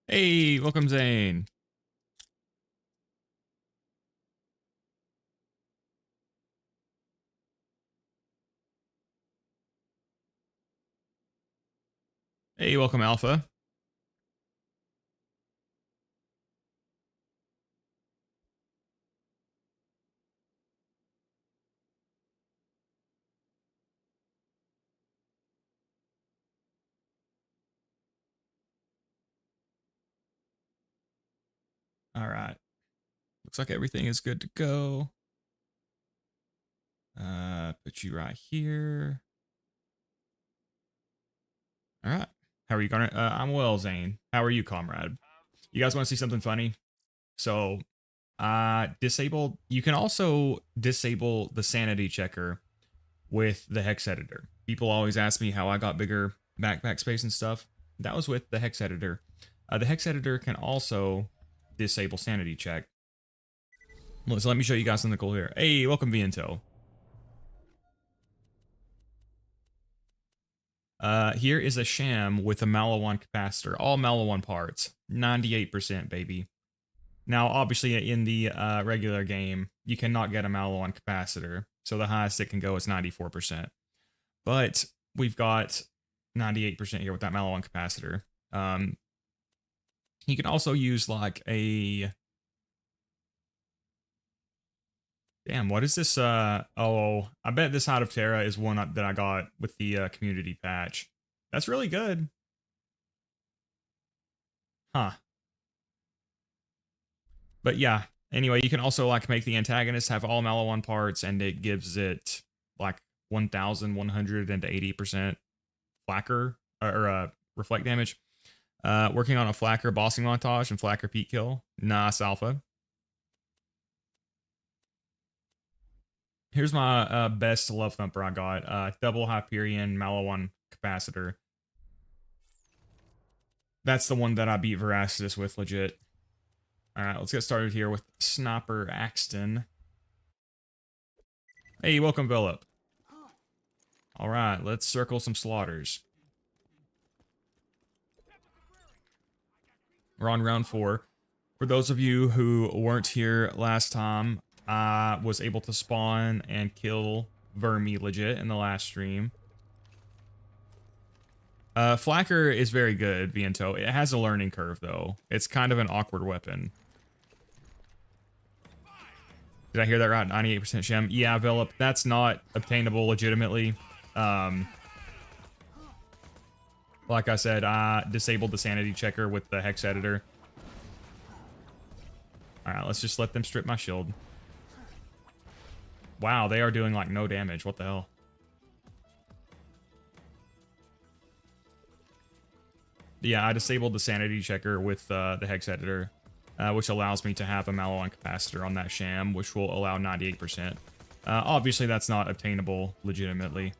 Hey, welcome Zane. Hey, welcome Alpha. All right. Looks like everything is good to go. Put you right here. All right. How are you, Garnet? I'm well, Zane. How are you, comrade? You guys want to see something funny? So, disabled. You can also disable the sanity checker with the hex editor. People always ask me how I got bigger backpack space and stuff. That was with the hex editor. The hex editor can also disable sanity check. So let me show you guys something cool here. Hey, welcome Viento. Here is a sham with a Malawan capacitor. All Malawan parts. 98%, baby. Now, obviously, in the regular game, you cannot get a Malawan capacitor. So the highest it can go is 94%. But we've got 98% here with that Malawan capacitor. You can also use like a... Damn, what is this? Oh, I bet this Out of Terra is one that I got with the community patch. That's really good. Huh. But yeah, anyway, you can also like make the antagonist have all Malawan parts, and it gives it like 1,180% flacker or reflect damage. Working on a flacker bossing montage and flacker peak kill. Nice alpha. Here's my best love thumper I got. Double Hyperion Malawan capacitor. That's the one that I beat Veracitus with, legit. Alright, let's get started here with Sniper Axton. Hey, welcome, Philip. Alright, let's circle some slaughters. We're on round 4. For those of you who weren't here last time, I was able to spawn and kill Vermi legit in the last stream. Flacker is very good, Viento. It has a learning curve, though. It's kind of an awkward weapon. Did I hear that right? 98% Shem. Yeah, Philip, that's not obtainable legitimately. Like I said, I disabled the sanity checker with the hex editor. Alright, let's just let them strip my shield. Wow, they are doing like no damage. What the hell? Yeah, I disabled the sanity checker with the hex editor, which allows me to have a Malawan capacitor on that sham, which will allow 98%. Obviously, that's not obtainable legitimately.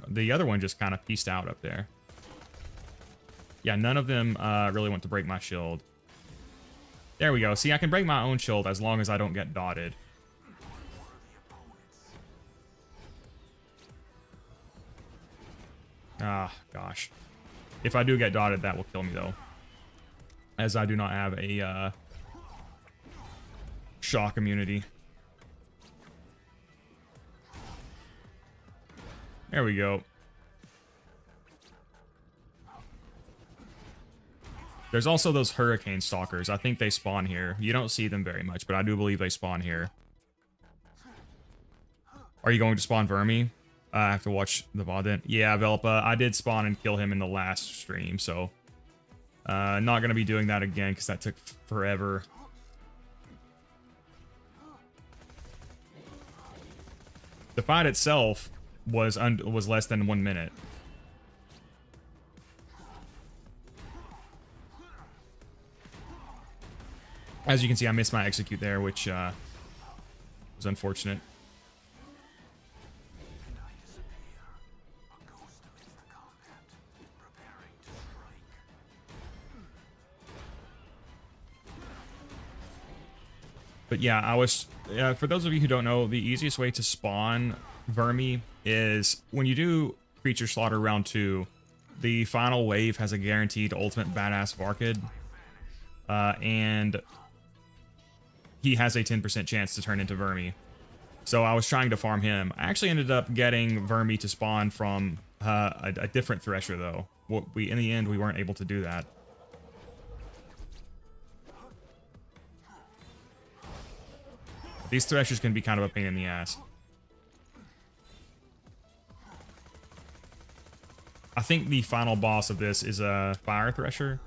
The other one just kind of pieced out up there. Yeah, none of them really want to break my shield. There we go. See, I can break my own shield as long as I don't get dotted. Ah, gosh. If I do get dotted, that will kill me, though. As I do not have a shock immunity. There we go. There's also those hurricane stalkers. I think they spawn here. You don't see them very much, but I do believe they spawn here. Are you going to spawn Vermi? I have to watch the VOD then. Yeah, Velpa, I did spawn and kill him in the last stream, so not gonna be doing that again because that took forever. The fight itself was less than 1 minute. As you can see, I missed my execute there, which was unfortunate. But yeah, I was, for those of you who don't know, the easiest way to spawn Vermi is when you do Creature Slaughter Round 2, the final wave has a guaranteed ultimate badass Varkid, and he has a 10% chance to turn into Vermi. So I was trying to farm him. I actually ended up getting Vermi to spawn from a different Thresher, though. In the end, we weren't able to do that. These Threshers can be kind of a pain in the ass. I think the final boss of this is a Fire Thresher.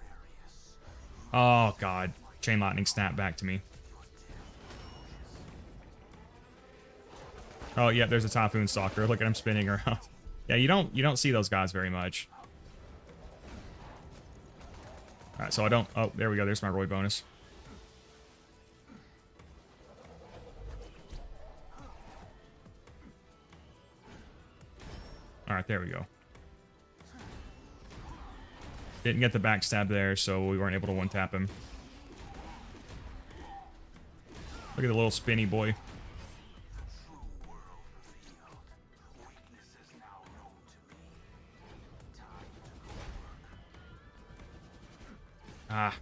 Oh, God. Chain Lightning snapped back to me. Oh, yeah, there's a Typhoon Stalker. Look at him spinning around. Yeah, you don't see those guys very much. All right, so I don't... Oh, there we go. There's my Roy bonus. All right, there we go. Didn't get the backstab there, so we weren't able to one-tap him. Look at the little spinny boy. Ah.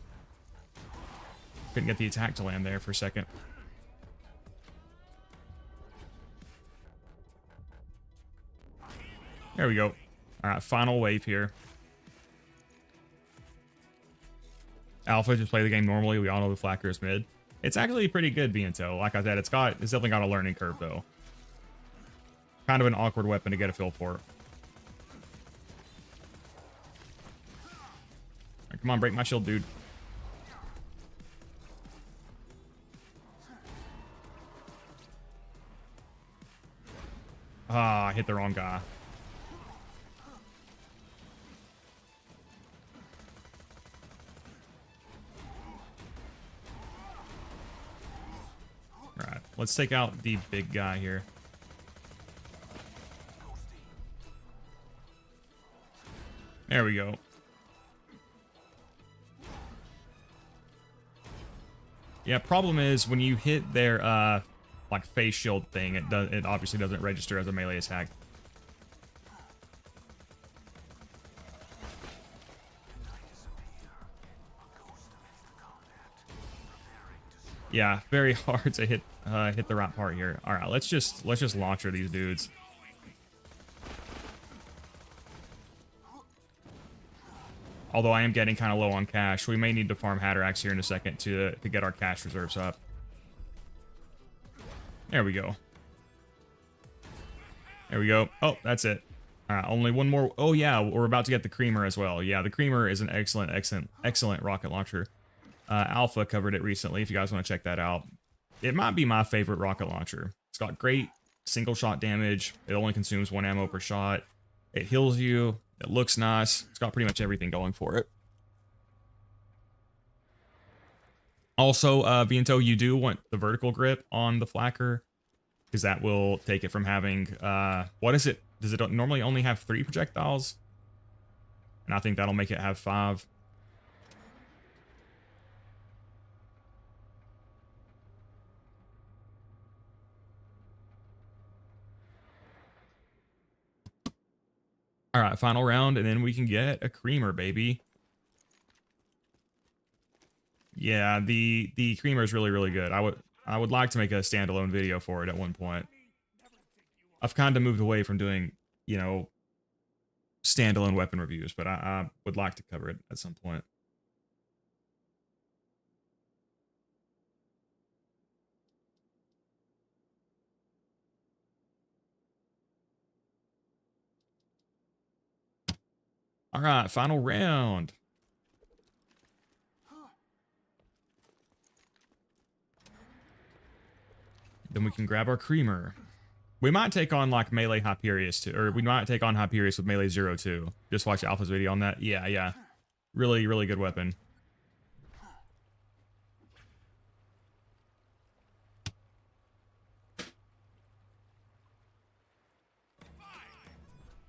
Couldn't get the attack to land there for a second. There we go. All right, final wave here. Alpha, just play the game normally. We all know the Flacker is mid. It's actually pretty good, Viento. Like I said, it's definitely got a learning curve, though. Kind of an awkward weapon to get a feel for. Right, come on, break my shield, dude. Ah, I hit the wrong guy. Alright, let's take out the big guy here. There we go. Yeah, problem is when you hit their like face shield thing, it obviously doesn't register as a melee attack. Yeah, very hard to hit the right part here. All right, let's just launcher these dudes. Although I am getting kind of low on cash, we may need to farm Hatterax here in a second to get our cash reserves up. There we go. There we go. Oh, that's it. All right, only one more. Oh yeah, we're about to get the Creamer as well. Yeah, the Creamer is an excellent rocket launcher. Alpha covered it recently, if you guys want to check that out. It might be my favorite rocket launcher. It's got great single shot damage. It only consumes 1 ammo per shot. It heals you. It looks nice. It's got pretty much everything going for it. Also, Viento, you do want the vertical grip on the Flacker, because that will take it from having, what is it? Does it normally only have 3 projectiles? And I think that'll make it have 5. All right, final round, and then we can get a Creamer, baby. Yeah, the Creamer is really good. I would like to make a standalone video for it at one point. I've kind of moved away from doing, you know, standalone weapon reviews, but I would like to cover it at some point. All right, final round. Then we can grab our creamer. We might take on like melee Hyperius too, or we might take on Hyperius with melee 0 too. Just watch Alpha's video on that. Yeah, yeah. Really, really good weapon.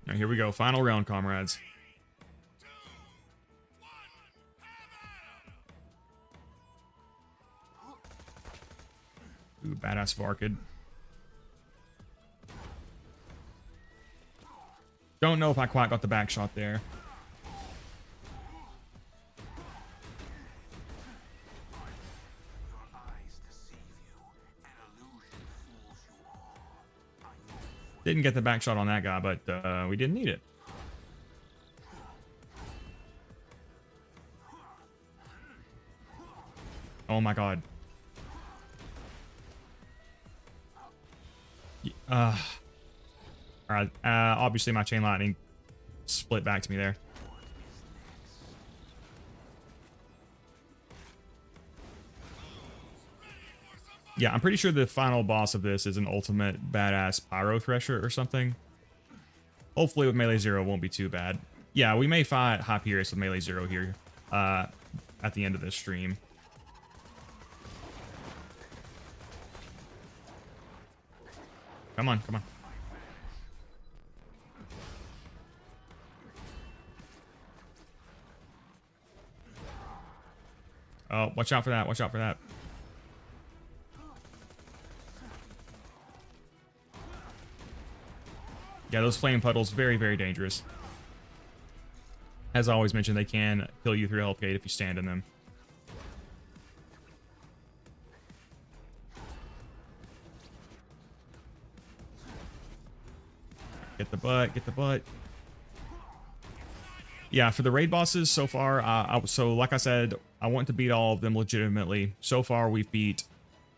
All right, here we go. Final round, comrades. Ooh, badass Varkid. Don't know if I quite got the back shot there. Didn't get the back shot on that guy, but we didn't need it. Oh my god. Alright, obviously my chain lightning split back to me there. Yeah, I'm pretty sure the final boss of this is an ultimate badass Pyro Thresher or something. Hopefully with melee 0 won't be too bad. Yeah, we may fight Hyperius with melee 0 here at the end of this stream. Come on, come on. Oh, watch out for that. Watch out for that. Yeah, those flame puddles, very, very dangerous. As I always mentioned, they can kill you through health gate if you stand in them. Get the butt, get the butt. Yeah, for the raid bosses so far, so like I said, I want to beat all of them legitimately. So far, we've beat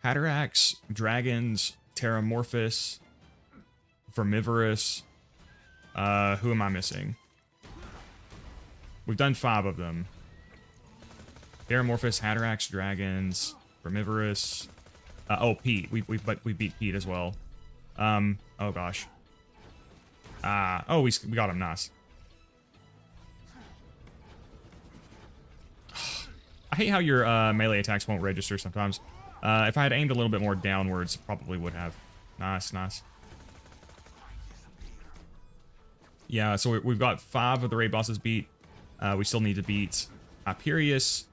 Hatterax, Dragons, Terramorphous, Vermivorous. Who am I missing? We've done 5 of them. Terramorphous, Hatterax, Dragons, Vermivorous. Oh, Pete. We beat Pete as well. Oh gosh. Oh, we got him. Nice. I hate how your melee attacks won't register sometimes. If I had aimed a little bit more downwards, probably would have. Nice, nice. Yeah, so we've got 5 of the raid bosses beat. We still need to beat Hyperius.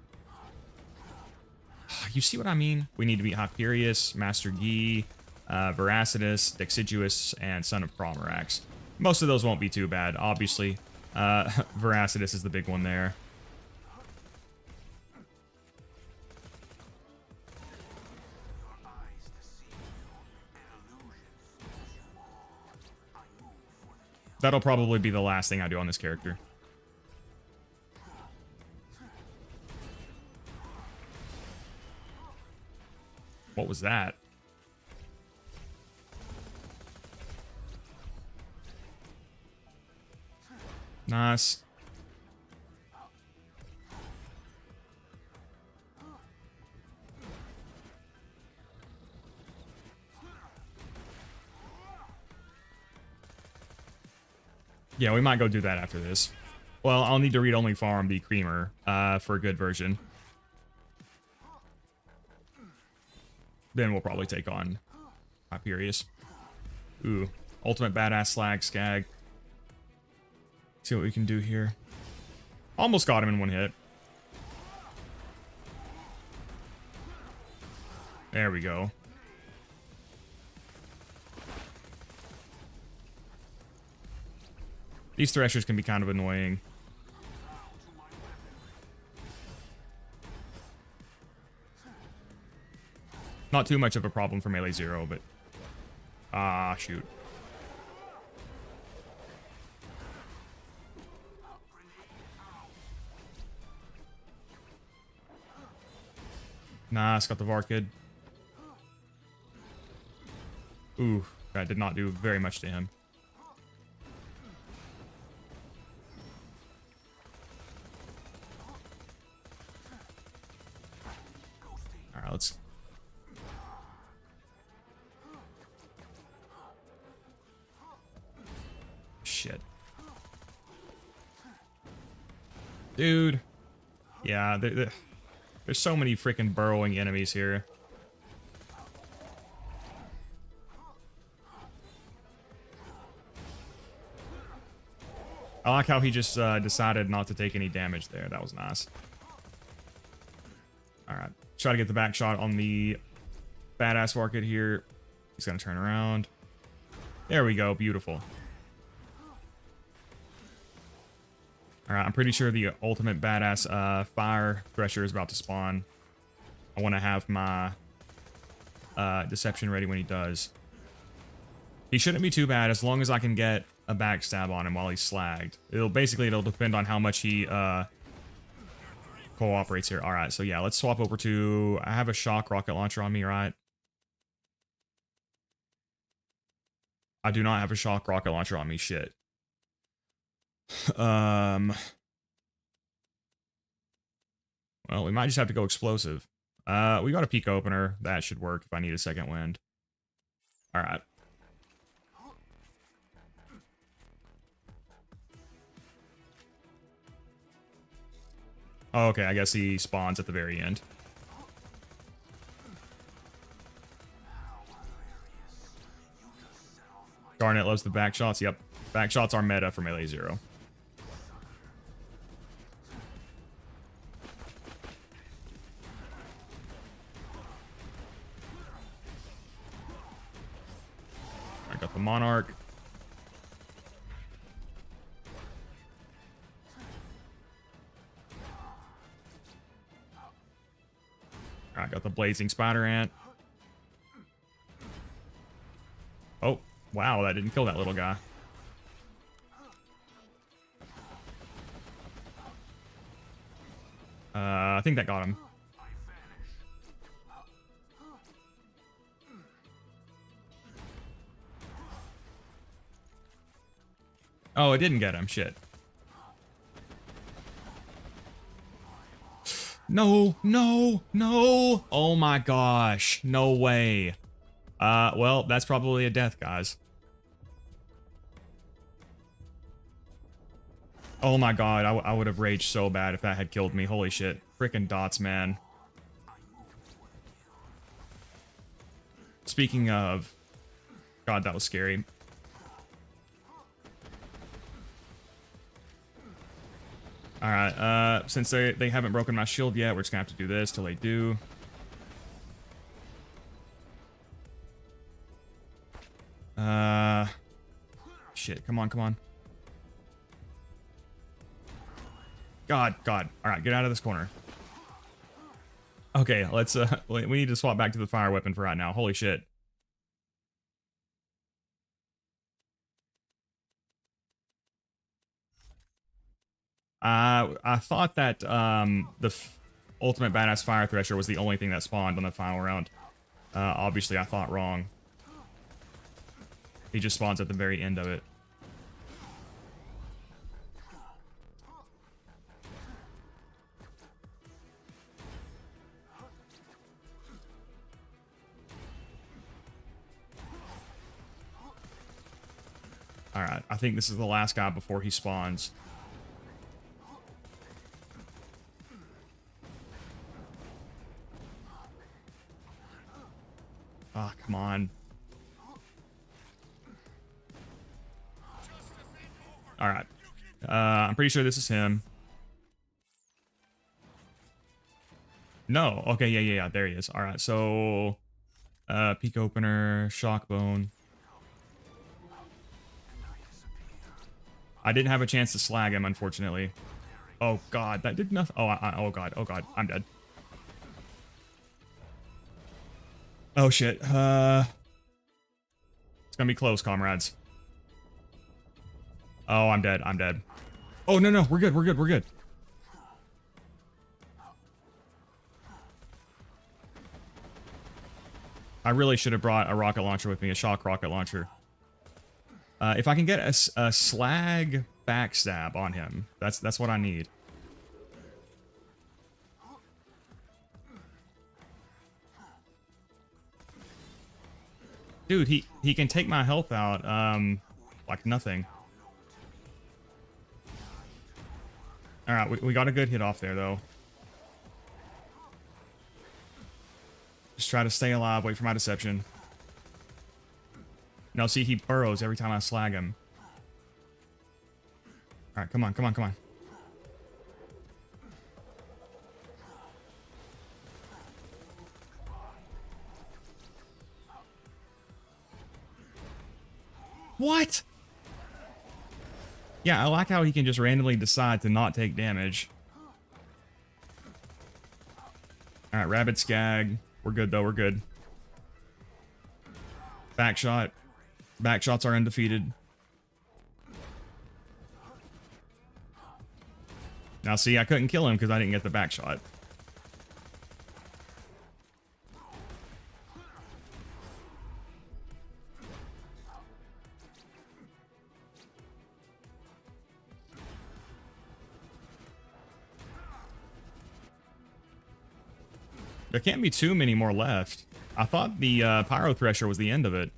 You see what I mean? We need to beat Hyperius, Master Yi, Veracitus, Dexiduous, and Son of Promerax. Most of those won't be too bad, obviously. Veracitus is the big one there. That'll probably be the last thing I do on this character. What was that? Nice. Yeah, we might go do that after this. Well, I'll need to read-only farm the creamer for a good version. Then we'll probably take on Hyperius. Ooh, ultimate badass slag skag. See what we can do here. Almost got him in one hit. There we go. These threshers can be kind of annoying. Not too much of a problem for melee 0, but... Ah, shoot. Nice, got the Varkid. Ooh, that did not do very much to him. shit. Dude. Yeah, there's so many freaking burrowing enemies here. I like how he just decided not to take any damage there. That was nice. Alright. Try to get the back shot on the badass market here. He's going to turn around. There we go. Beautiful. Alright, I'm pretty sure the ultimate badass fire thresher is about to spawn. I want to have my deception ready when he does. He shouldn't be too bad as long as I can get a backstab on him while he's slagged. It'll depend on how much he cooperates here. Alright, so yeah, let's swap over to... I have a shock rocket launcher on me, right? I do not have a shock rocket launcher on me. Shit. Well, we might just have to go explosive. We got a peak opener. That should work if I need a second wind. Alright. Oh, okay, I guess he spawns at the very end. Garnet loves the back shots. Yep. Back shots are meta for Melee Zero. I got the Monarch. I got the Blazing Spider Ant. Oh, wow, that didn't kill that little guy. I think that got him. Oh, it didn't get him. Shit. No, no, no. Oh my gosh. No way. Well, that's probably a death, guys. Oh my god, I would have raged so bad if that had killed me. Holy shit. Frickin' dots, man. Speaking of... God, that was scary. Alright, since they haven't broken my shield yet, we're just gonna have to do this till they do. Shit, come on, come on. God. Alright, get out of this corner. Okay, let's, we need to swap back to the fire weapon for right now. Holy shit. I thought that, the ultimate badass fire thresher was the only thing that spawned on the final round. Obviously I thought wrong. He just spawns at the very end of it. Alright, I think this is the last guy before he spawns. Ah, oh, come on. Alright. I'm pretty sure this is him. No. Okay, yeah. There he is. Alright, so... peak opener, shock bone. I didn't have a chance to slag him, unfortunately. Oh god, that did nothing. Oh, oh god, I'm dead. Oh shit. It's gonna be close, comrades. Oh, I'm dead. Oh no, we're good. I really should have brought a rocket launcher with me, a shock rocket launcher. If I can get a slag backstab on him, that's what I need. Dude, he can take my health out, like nothing. All right, we got a good hit off there, though. Just try to stay alive. Wait for my deception. No, see, he burrows every time I slag him. All right, come on, come on, come on. What? Yeah, I like how he can just randomly decide to not take damage. All right, Rabid Skag. We're good, though. We're good. Backshot. Backshots are undefeated. Now, see, I couldn't kill him because I didn't get the backshot. There can't be too many more left. I thought the Pyro Thresher was the end of it.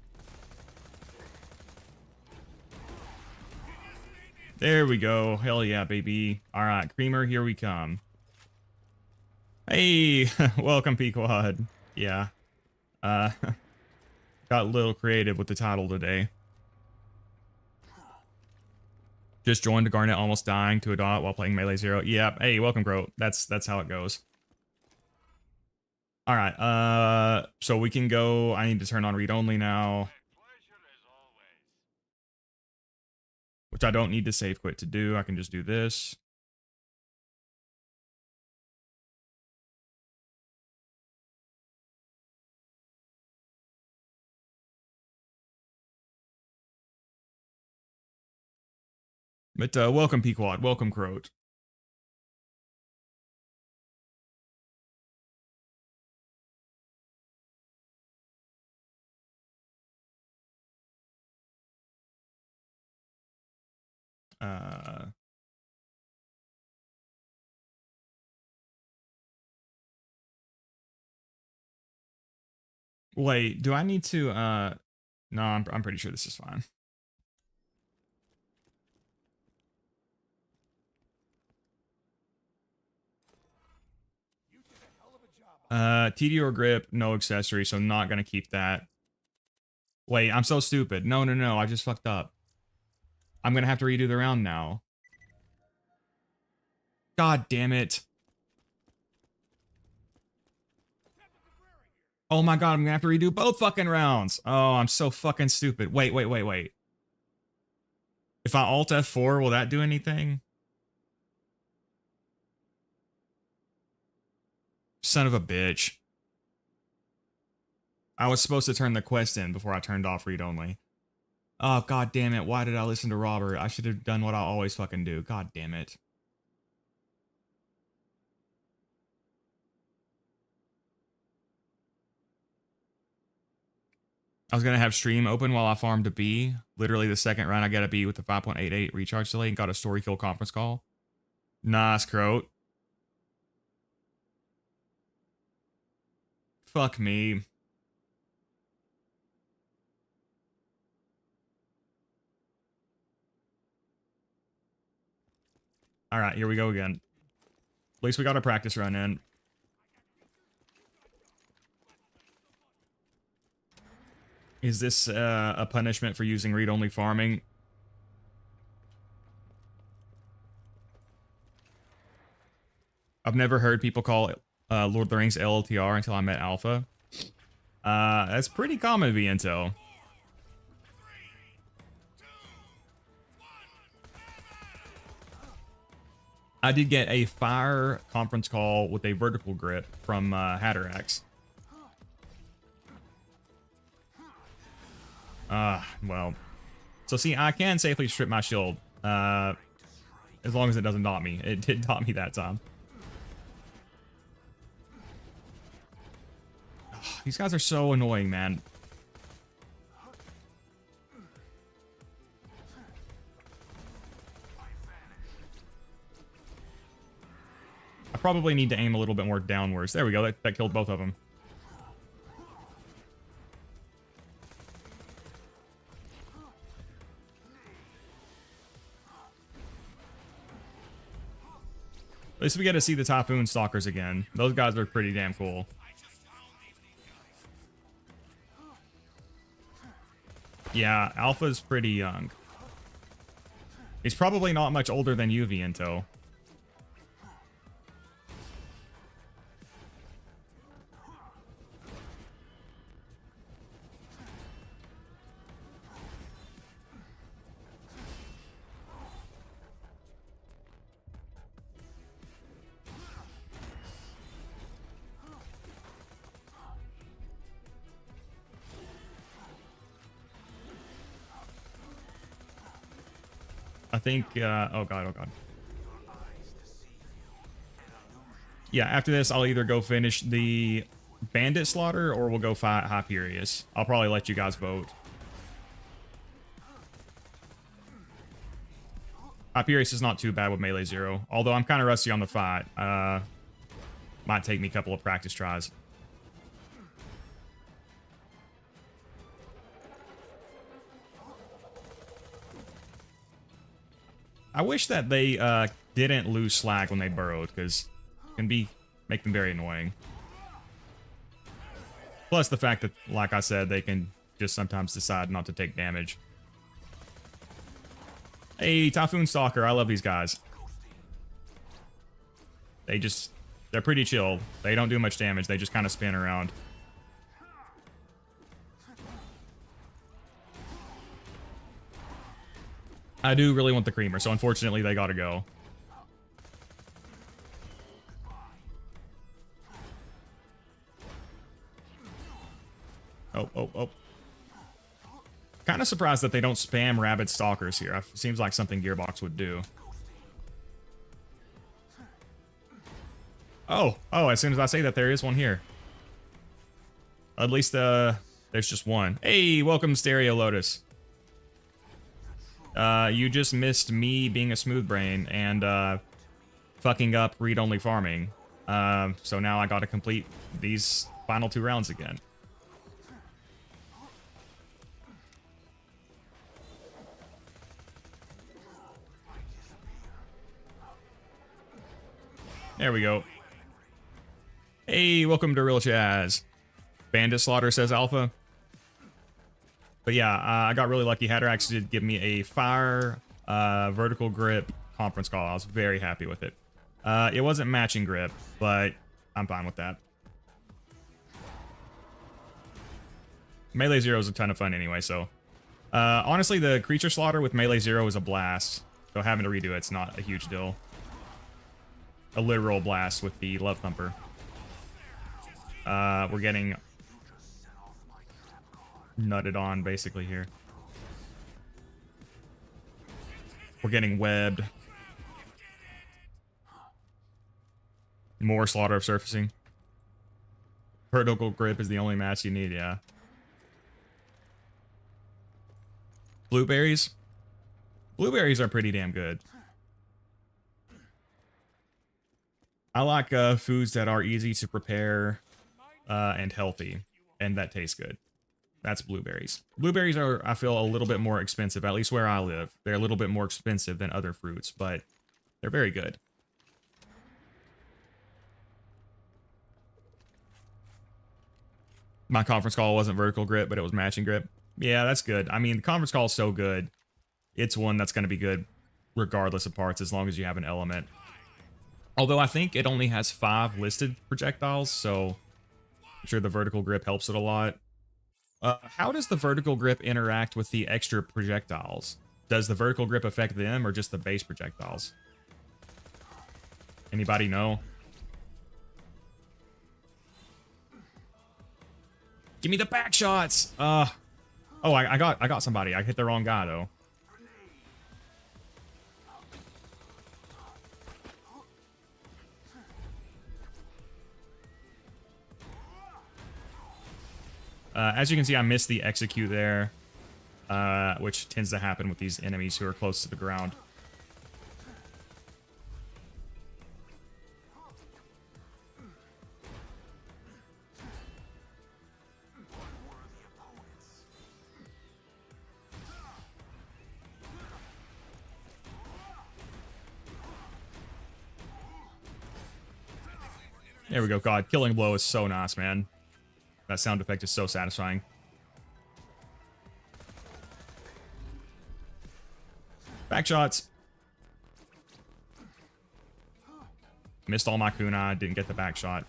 There we go. Hell yeah, baby. All right, Creamer, here we come. Hey, welcome, Pequod. Yeah. Got a little creative with the title today. Just joined a Garnet, almost dying to a dot while playing Melee Zero. Yeah. Hey, welcome, bro. That's how it goes. All right. So we can go. I need to turn on read only now, which I don't need to save quit to do. I can just do this. But welcome, Pequod. Welcome, Croat. Wait, do I need to, no, I'm pretty sure this is fine. TD or grip, no accessory, so not gonna keep that. Wait, I'm so stupid. No, I just fucked up. I'm gonna have to redo the round now. God damn it. Oh my god, I'm gonna have to redo both fucking rounds. Oh, I'm so fucking stupid. Wait. If I Alt F4, will that do anything? Son of a bitch. I was supposed to turn the quest in before I turned off read only. Oh, god damn it. Why did I listen to Robert? I should have done what I always fucking do. God damn it. I was going to have stream open while I farmed a bee. Literally the second round I got a bee with the 5.88 recharge delay and got a story kill conference call. Nice, Croat. Fuck me. All right, here we go again. At least we got a practice run in. Is this a punishment for using read-only farming? I've never heard people call Lord of the Rings LLTR until I met Alpha. That's pretty common to be intel. I did get a fire conference call with a vertical grip from Hatterax. Well. So see, I can safely strip my shield. As long as it doesn't dot me. It did dot me that time. These guys are so annoying, man. I probably need to aim a little bit more downwards. There we go. That killed both of them. At least we get to see the Typhoon Stalkers again. Those guys are pretty damn cool. Yeah, Alpha's pretty young. He's probably not much older than you, Viento. I think, oh god, oh god. Yeah, after this, I'll either go finish the Bandit Slaughter or we'll go fight Hyperius. I'll probably let you guys vote. Hyperius is not too bad with Melee 0, although I'm kind of rusty on the fight. Might take me a couple of practice tries. I wish that they didn't lose slag when they burrowed, because it can make them very annoying. Plus the fact that, like I said, they can just sometimes decide not to take damage. Hey, Typhoon Stalker, I love these guys. They're pretty chill. They don't do much damage, they just kind of spin around. I do really want the creamer, so unfortunately they gotta go. Oh. Kind of surprised that they don't spam Rabid Stalkers here. Seems like something Gearbox would do. Oh, as soon as I say that, there is one here. At least, there's just one. Hey, welcome, Stereo Lotus. You just missed me being a smooth brain and, fucking up read-only farming. So now I gotta complete these final 2 rounds again. There we go. Hey, welcome to Real Chaz. Bandit Slaughter says Alpha. But yeah, I got really lucky. Hatterax did give me a fire vertical grip conference call. I was very happy with it. It wasn't matching grip, but I'm fine with that. Melee 0 is a ton of fun anyway, so... honestly, the creature slaughter with Melee 0 is a blast. So having to redo it's not a huge deal. A literal blast with the Love Thumper. We're getting nutted on basically here. We're getting webbed. More slaughter of surfacing. Vertical grip is the only match you need, yeah. Blueberries? Blueberries are pretty damn good. I like foods that are easy to prepare and healthy, and that taste good. That's blueberries. Blueberries are, I feel, a little bit more expensive, at least where I live. They're a little bit more expensive than other fruits, but they're very good. My conference call wasn't vertical grip, but it was matching grip. Yeah, that's good. I mean, the conference call is so good. It's one that's going to be good regardless of parts, as long as you have an element. Although I think it only has 5 listed projectiles, so I'm sure the vertical grip helps it a lot. How does the vertical grip interact with the extra projectiles? Does the vertical grip affect them or just the base projectiles? Anybody know? Give me the back shots! Oh, I got somebody. I hit the wrong guy, though. As you can see, I missed the execute there, which tends to happen with these enemies who are close to the ground. There we go. God, killing blow is so nice, man. That sound effect is so satisfying. Back shots. Missed all my kunai, didn't get the back shot.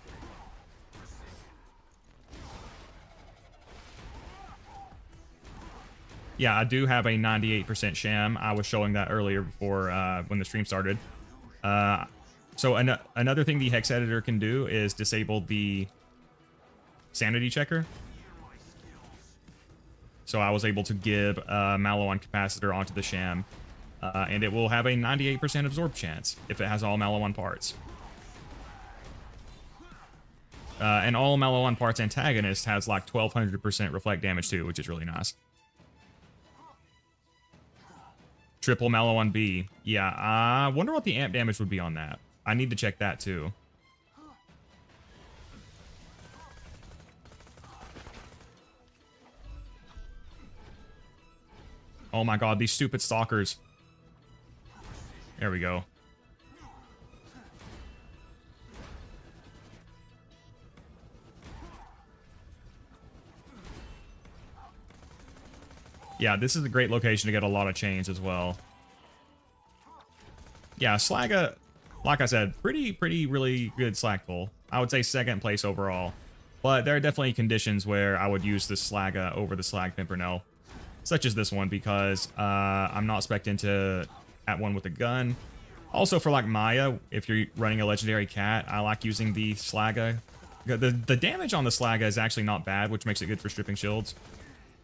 Yeah, I do have a 98% sham. I was showing that earlier before when the stream started. So another thing the hex editor can do is disable the sanity checker. So I was able to give Maliwan capacitor onto the sham, and it will have a 98% absorb chance if it has all Maliwan parts. And all Maliwan parts antagonist has like 1200% reflect damage too, which is really nice. Triple Maliwan B. Yeah, I wonder what the amp damage would be on that. I need to check that too. Oh my god, these stupid stalkers. There we go. Yeah, this is a great location to get a lot of chains as well. Yeah, Slagga, like I said, really good slag pull. I would say second place overall. But there are definitely conditions where I would use the Slagga over the Slag Pimpernel. Such as this one, because I'm not spec'd into at one with a gun. Also for like Maya, if you're running a legendary cat, I like using the Slagga. The damage on the Slagga is actually not bad, which makes it good for stripping shields.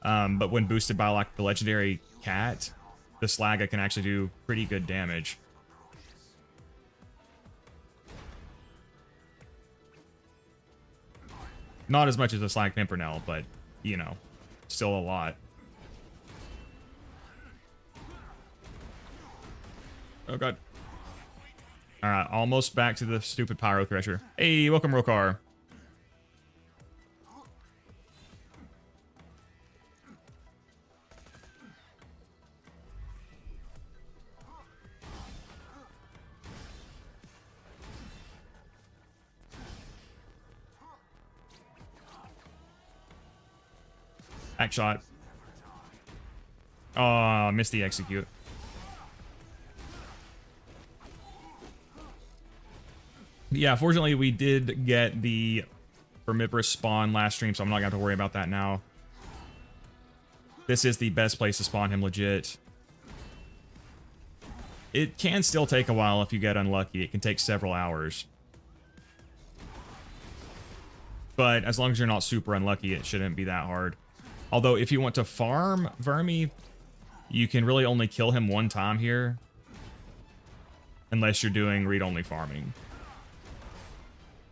But when boosted by like the legendary cat, the Slagga can actually do pretty good damage. Not as much as the Slag Pimpernel, but, you know, still a lot. Oh god. Alright, almost back to the stupid Pyro Thresher. Hey, welcome, Rokar. Back shot. Oh, missed the execute. Yeah, fortunately, we did get the Vermivorous spawn last stream, so I'm not going to have to worry about that now. This is the best place to spawn him legit. It can still take a while if you get unlucky. It can take several hours. But as long as you're not super unlucky, it shouldn't be that hard. Although, if you want to farm Vermi, you can really only kill him one time here. Unless you're doing read-only farming.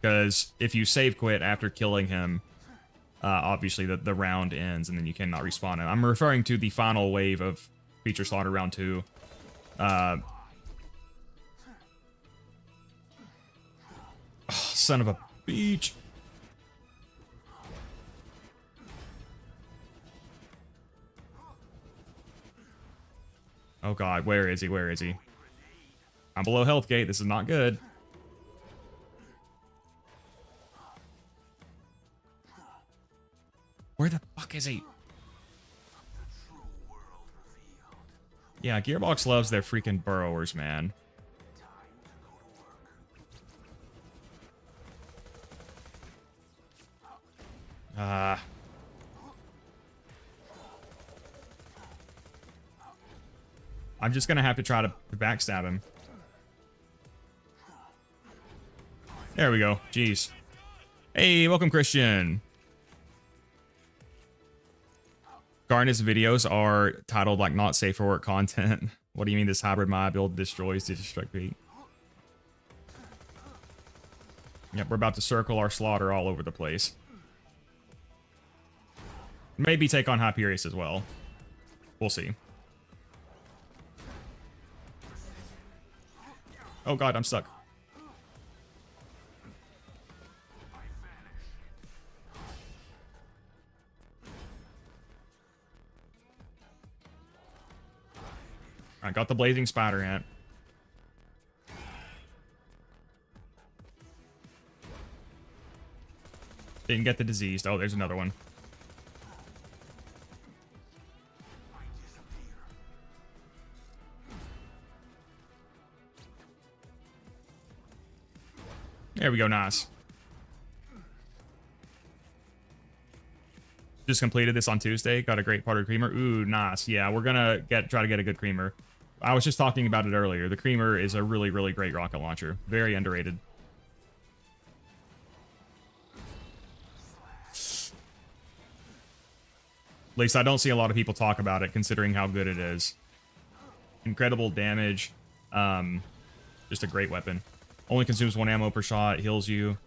Because if you save quit after killing him, obviously the round ends and then you cannot respawn him. I'm referring to the final wave of Feature Slaughter Round 2. Oh, son of a beach. Oh god, where is he? Where is he? I'm below health gate. This is not good. Where the fuck is he? Yeah, Gearbox loves their freaking burrowers, man. I'm just gonna have to try to backstab him. There we go. Jeez. Hey, welcome, Christian. Garnet's videos are titled like not safe for work content. What do you mean this hybrid Maya build destroys the destruct beat? Yep, we're about to circle our slaughter all over the place. Maybe take on Hyperius as well. We'll see. Oh god, I'm stuck. I got the blazing spider ant. Didn't get the diseased. Oh, there's another one. There we go, nice. Just completed this on Tuesday. Got a great powdered creamer. Ooh, nice. Yeah, we're gonna try to get a good creamer. I was just talking about it earlier. The creamer is a really, really great rocket launcher. Very underrated. At least I don't see a lot of people talk about it, considering how good it is. Incredible damage. Just a great weapon. Only consumes 1 ammo per shot. Heals you.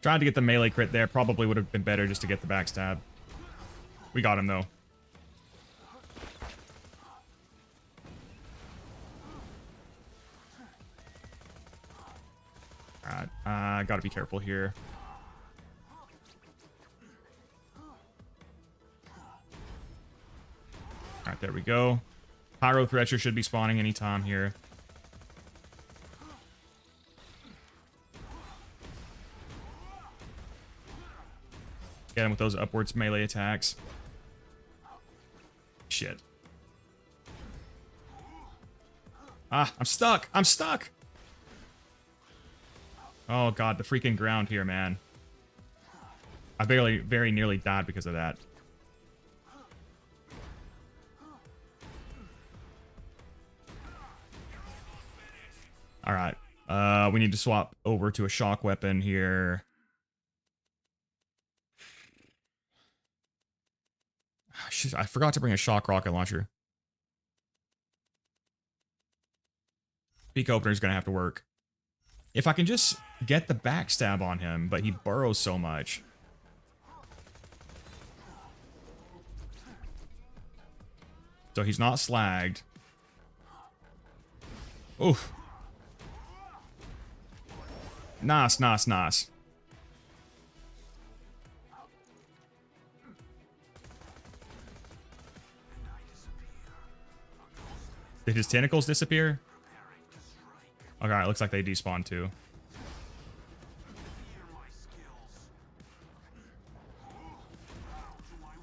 Tried to get the melee crit there. Probably would have been better just to get the backstab. We got him, though. Alright, gotta be careful here. Alright, there we go. Pyro Thresher should be spawning anytime here. Get him with those upwards melee attacks. Shit. Ah, I'm stuck! I'm stuck! Oh god, the freaking ground here, man. I very nearly died because of that. Alright. We need to swap over to a shock weapon here. I forgot to bring a shock rocket launcher. Peak opener's gonna have to work. If I can just get the backstab on him, but he burrows so much. So he's not slagged. Oof. Nice, nice, nice. Did his tentacles disappear? Okay, it looks like they despawned too.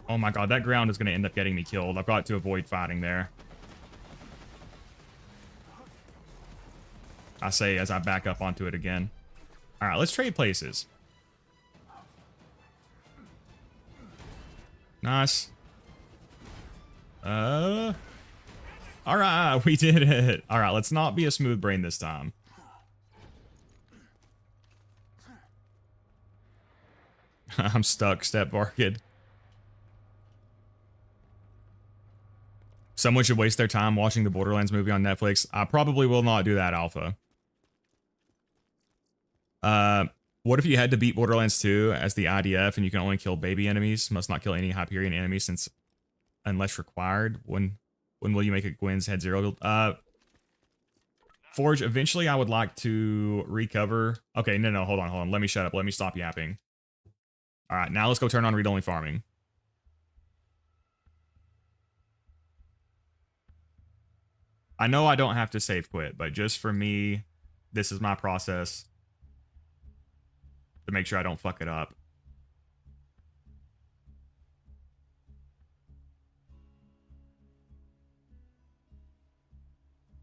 Oh my god, that ground is going to end up getting me killed. I've got to avoid fighting there. I say as I back up onto it again. Alright, let's trade places. Nice. Alright, we did it. Alright, let's not be a smooth brain this time. I'm stuck, Step Barkid. Someone should waste their time watching the Borderlands movie on Netflix. I probably will not do that, Alpha. What if you had to beat Borderlands 2 as the IDF and you can only kill baby enemies? Must not kill any Hyperion enemies since unless required. When will you make a Gwen's Head Zero build? Forge, eventually I would like to recover. Okay, no, hold on. Let me shut up. Let me stop yapping. Alright, now let's go turn on read-only farming. I know I don't have to save quit, but just for me, this is my process to make sure I don't fuck it up.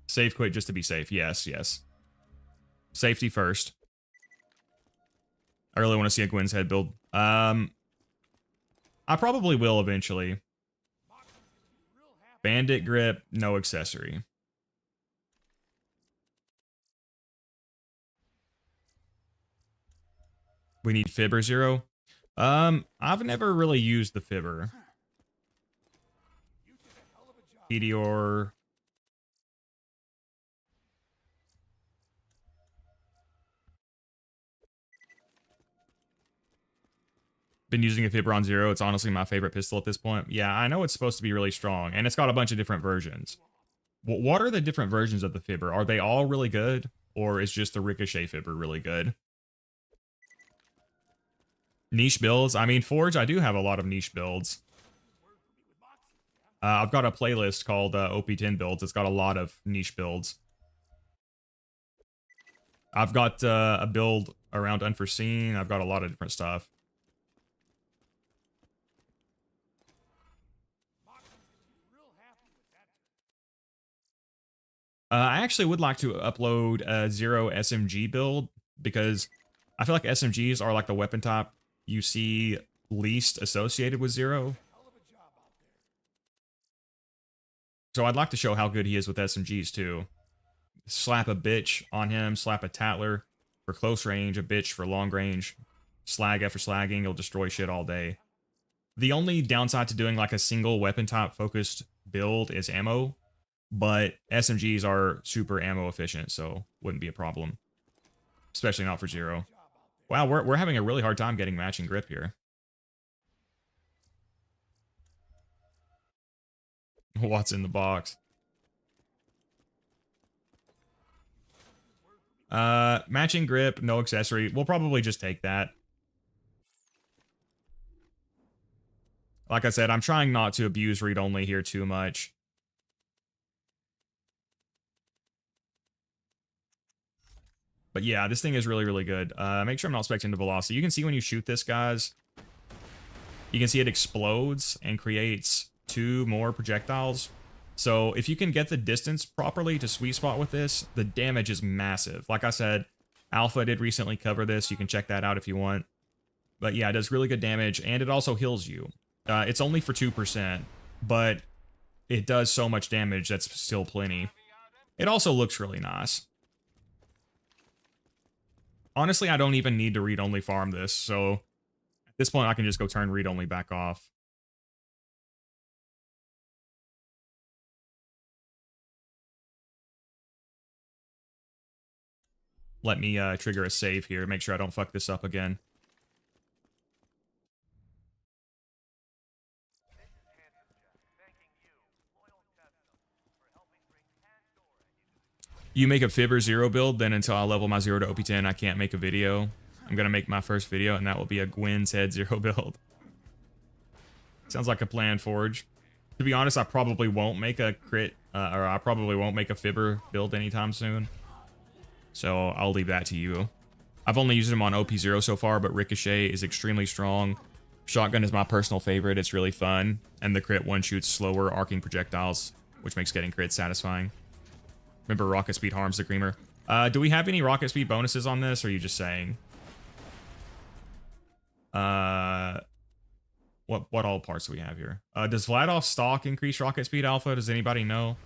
Save quit just to be safe. Yes, yes. Safety first. I really want to see a Gwen's Head build. I probably will eventually. Bandit grip, no accessory. We need Fibber 0. I've never really used the Fibber. Meteor. Been using a Fibber on 0. It's honestly my favorite pistol at this point. Yeah, I know it's supposed to be really strong, and it's got a bunch of different versions. What are the different versions of the Fibber? Are they all really good, or is just the Ricochet Fibber really good? Niche builds? I mean, Forge, I do have a lot of niche builds. I've got a playlist called OP10 builds. It's got a lot of niche builds. I've got a build around unforeseen. I've got a lot of different stuff. I actually would like to upload a Zer0 SMG build because I feel like SMGs are like the weapon type you see least associated with Zer0. So I'd like to show how good he is with SMGs too. Slap a bitch on him, slap a Tatler for close range, a bitch for long range. Slag after slagging, he'll destroy shit all day. The only downside to doing like a single weapon type focused build is ammo, but SMGs are super ammo efficient, so wouldn't be a problem. Especially not for Zer0. Wow, we're having a really hard time getting matching grip here. What's in the box? Matching grip, no accessory. We'll probably just take that. Like I said, I'm trying not to abuse read-only here too much. But yeah, this thing is really, really good. Make sure I'm not specting the velocity. You can see when you shoot this, guys, you can see it explodes and creates 2 more projectiles. So if you can get the distance properly to sweet spot with this, the damage is massive. Like I said, Alpha did recently cover this. You can check that out if you want. But yeah, it does really good damage, and it also heals you. It's only for 2%, but it does so much damage that's still plenty. It also looks really nice. Honestly, I don't even need to read-only farm this, so at this point I can just go turn read-only back off. Let me trigger a save here, make sure I don't fuck this up again. You make a Fibber Zer0 build, then until I level my Zer0 to OP10, I can't make a video. I'm going to make my first video, and that will be a Gwen's Head Zer0 build. Sounds like a plan, Forge. To be honest, I probably won't make a crit, or I probably won't make a Fibber build anytime soon. So I'll leave that to you. I've only used him on OP0 so far, but Ricochet is extremely strong. Shotgun is my personal favorite. It's really fun. And the crit one shoots slower arcing projectiles, which makes getting crits satisfying. Remember, rocket speed harms the creamer. Do we have any rocket speed bonuses on this, or are you just saying? What all parts do we have here? Does Vlad stock increase rocket speed alpha? Does anybody know?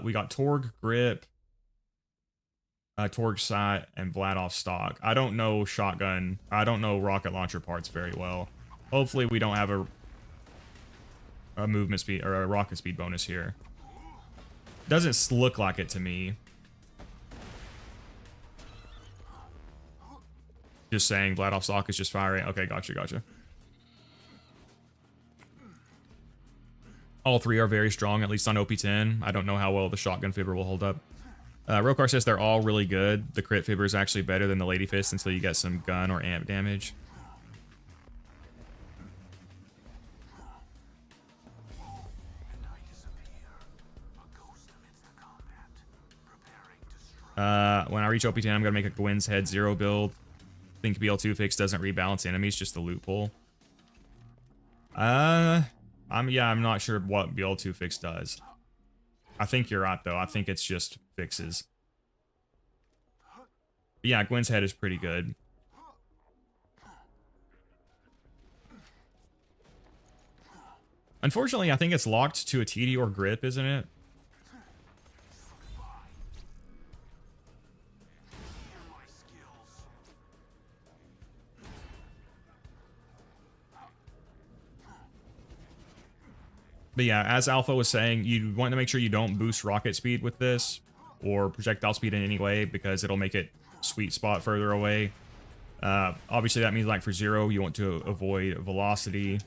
We got Torg grip, Torg sight, and Vlad stock. I don't know shotgun. I don't know rocket launcher parts very well. Hopefully we don't have a movement speed or a rocket speed bonus here. Doesn't look like it to me. Just saying, Vlad stock is just firing. Okay, gotcha. All 3 are very strong, at least on OP10. I don't know how well the shotgun Fibber will hold up. Rokar says they're all really good. The crit Fibber is actually better than the Lady Fist until you get some gun or amp damage. When I reach OP10, I'm going to make a Gwen's Head Zer0 build. I think BL2 fix doesn't rebalance enemies, just the loot pool. I'm not sure what BL2 fix does. I think you're right, though. I think it's just fixes. But yeah, Gwen's Head is pretty good. Unfortunately, I think it's locked to a TD or grip, isn't it? But yeah, as Alpha was saying, you want to make sure you don't boost rocket speed with this, or projectile speed in any way, because it'll make it sweet spot further away. Obviously, that means like for Zer0, you want to avoid velocity.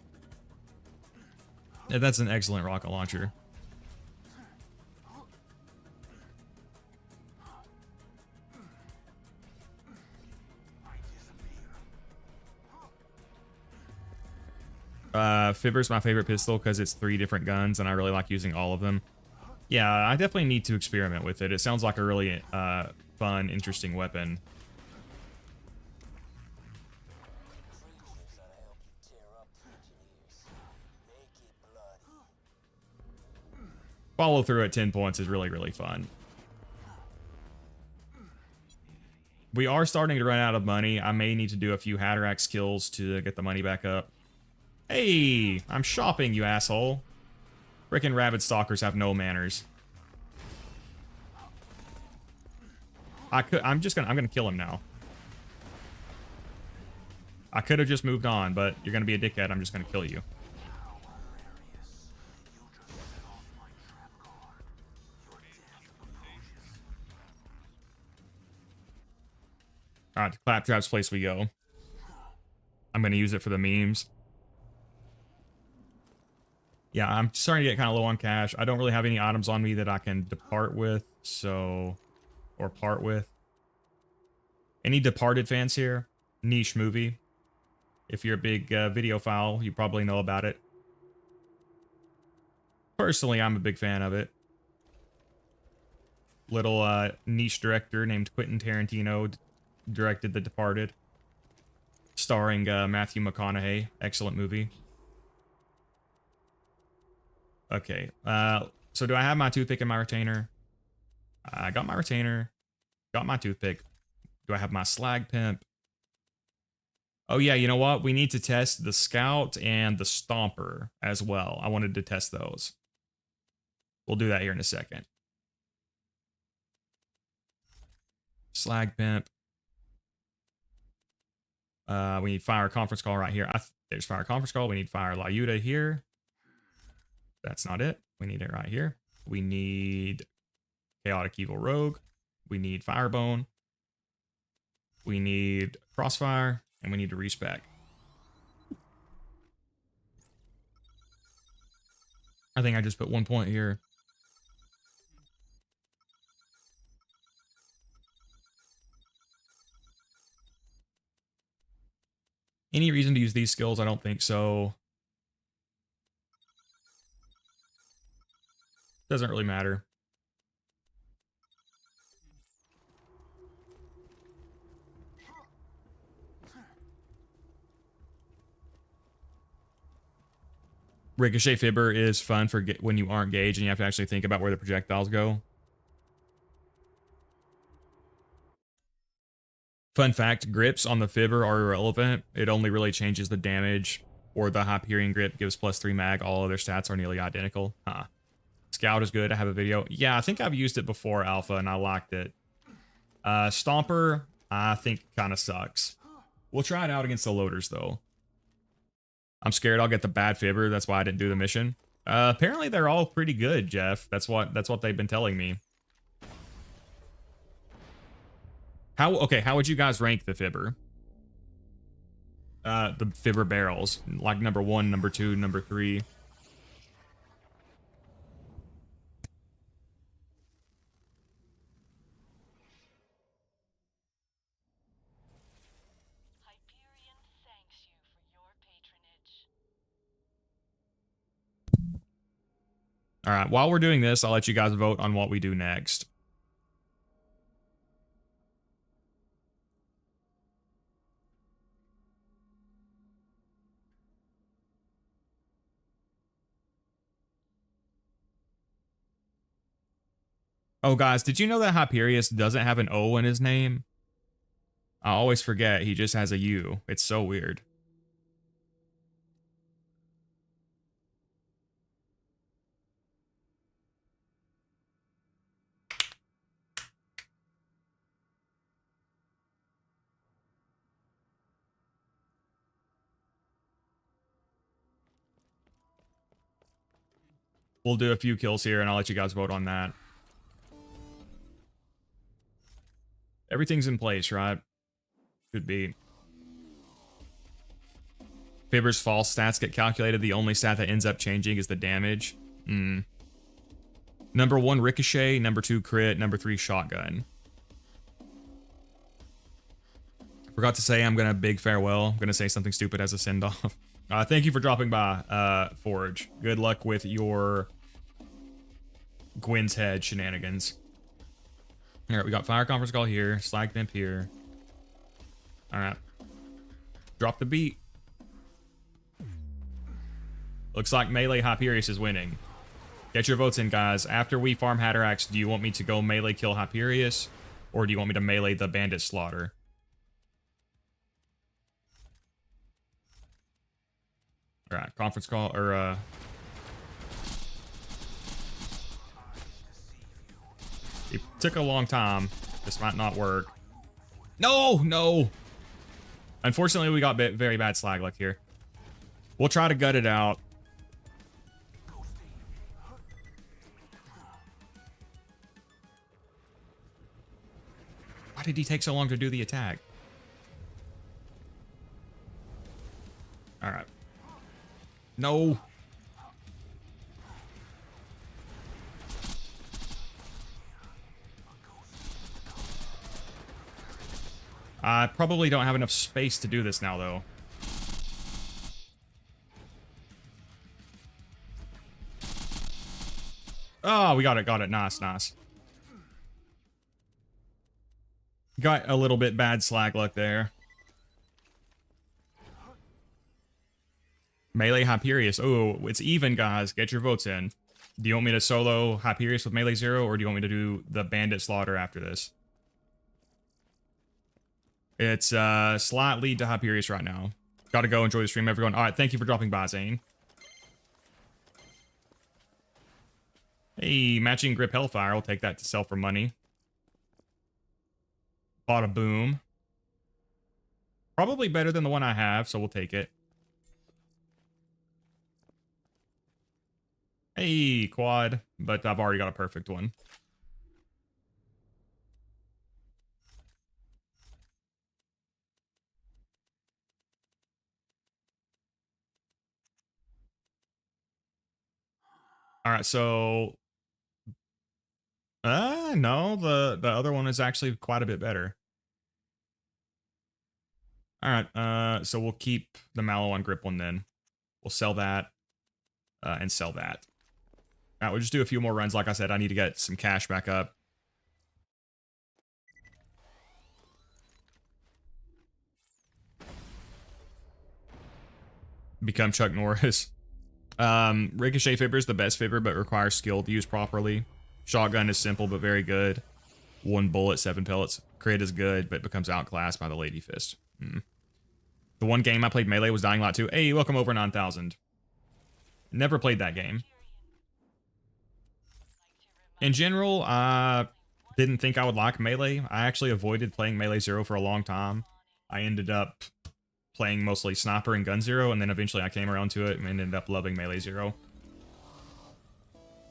And that's an excellent rocket launcher. Fibber's my favorite pistol because it's 3 different guns, and I really like using all of them. Yeah, I definitely need to experiment with it. It sounds like a really fun, interesting weapon. Follow through at 10 points is really, really fun. We are starting to run out of money. I may need to do a few Hatterax kills to get the money back up. Hey, I'm shopping, you asshole. Frickin' rabid stalkers have no manners. I'm gonna kill him now. I could have just moved on, but you're gonna be a dickhead. I'm just gonna kill you. All right, to Claptrap's place we go. I'm gonna use it for the memes. Yeah, I'm starting to get kind of low on cash. I don't really have any items on me that I can depart with, so... Or part with. Any Departed fans here? Niche movie. If you're a big video file, you probably know about it. Personally, I'm a big fan of it. Little niche director named Quentin Tarantino directed The Departed. Starring Matthew McConaughey. Excellent movie. Okay, so do I have my toothpick and my retainer? I got my retainer. Got my toothpick. Do I have my slag pimp? Oh yeah, you know what? We need to test the scout and the stomper as well. I wanted to test those. We'll do that here in a second. Slag pimp. We need fire conference call right here. There's fire conference call. We need fire Lyuda here. That's not it. We need it right here. We need chaotic evil rogue. We need firebone. We need crossfire, and we need to respec. I think I just put 1 point here. Any reason to use these skills? I don't think so. Doesn't really matter. Ricochet Fibber is fun for when you aren't gauged and you have to actually think about where the projectiles go. Fun fact, grips on the Fibber are irrelevant. It only really changes the damage, or the Hyperion grip gives +3 mag. All other stats are nearly identical. Huh. Scout is good. I have a video. Yeah, I think I've used it before, Alpha, and I liked it. Stomper, I think kind of sucks. We'll try it out against the loaders, though. I'm scared I'll get the bad Fibber. That's why I didn't do the mission. Apparently, they're all pretty good, Jeff. That's what they've been telling me. How would you guys rank the Fibber? The Fibber barrels, like number 1, number 2, number 3. Hyperion thanks you for your patronage. All right, while we're doing this, I'll let you guys vote on what we do next. Oh, guys, did you know that Hyperius doesn't have an O in his name? I always forget he just has a U. It's so weird. We'll do a few kills here, and I'll let you guys vote on that. Everything's in place, right? Should be. Fibber's false stats get calculated. The only stat that ends up changing is the damage. Number 1, Ricochet. Number 2, Crit. Number 3, Shotgun. Forgot to say I'm going to big farewell. I'm going to say something stupid as a send-off. Thank you for dropping by, Forge. Good luck with your Gwyn's Head shenanigans. All right, we got fire conference call here, slag pimp here. All right, drop the beat. Looks like melee Hyperius is winning. Get your votes in, guys. After we farm Hatterax, do you want me to go melee kill Hyperius, or do you want me to melee the bandit slaughter? All right, conference call, or it took a long time. This might not work. No, no. Unfortunately, we got very bad slag luck here. We'll try to gut it out. Why did he take so long to do the attack? All right. No. I probably don't have enough space to do this now, though. Oh, we got it, got it. Nice, nice. Got a little bit bad slag luck there. Melee Hyperius. Oh, it's even, guys. Get your votes in. Do you want me to solo Hyperius with Melee 0, or do you want me to do the Bandit Slaughter after this? It's slight lead to Hyperius right now. Gotta go enjoy the stream, everyone. All right, thank you for dropping by, Zane. Hey, matching grip Hellfire. I'll take that to sell for money. Bada boom. Probably better than the one I have, so we'll take it. Hey, quad. But I've already got a perfect one. All right, so... no, the other one is actually quite a bit better. All right, so we'll keep the Mallow on grip one then. We'll sell that, and sell that. All right, we'll just do a few more runs. Like I said, I need to get some cash back up. Become Chuck Norris. Ricochet Fibber is the best Fibber, but requires skill to use properly. Shotgun is simple, but very good. 1 bullet, 7 pellets. Crit is good, but becomes outclassed by the Lady Fist. The one game I played Melee was Dying Light 2. Hey, welcome over 9,000. Never played that game. In general, I didn't think I would like Melee. I actually avoided playing Melee 0 for a long time. I ended up playing mostly Sniper and Gun 0, and then eventually I came around to it and ended up loving Melee 0.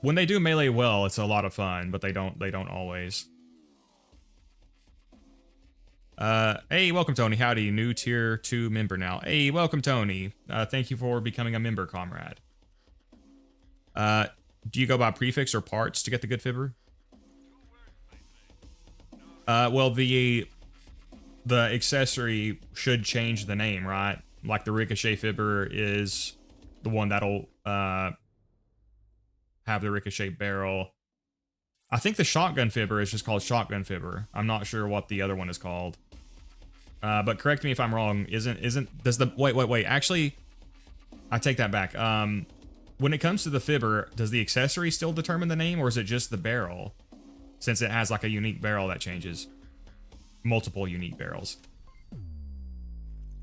When they do Melee well, it's a lot of fun, but they don't always. Hey, welcome, Tony. Howdy, new tier 2 member now. Hey, welcome, Tony. Thank you for becoming a member, comrade. Do you go by prefix or parts to get the good Fibber? Well, the accessory should change the name, right? Like the Ricochet Fibber is the one that'll have the Ricochet barrel. I think the Shotgun Fibber is just called Shotgun Fibber. I'm not sure what the other one is called. But correct me if I'm wrong. Wait. Actually, I take that back. When it comes to the Fibber, does the accessory still determine the name, or is it just the barrel? Since it has like a unique barrel that changes. Multiple unique barrels.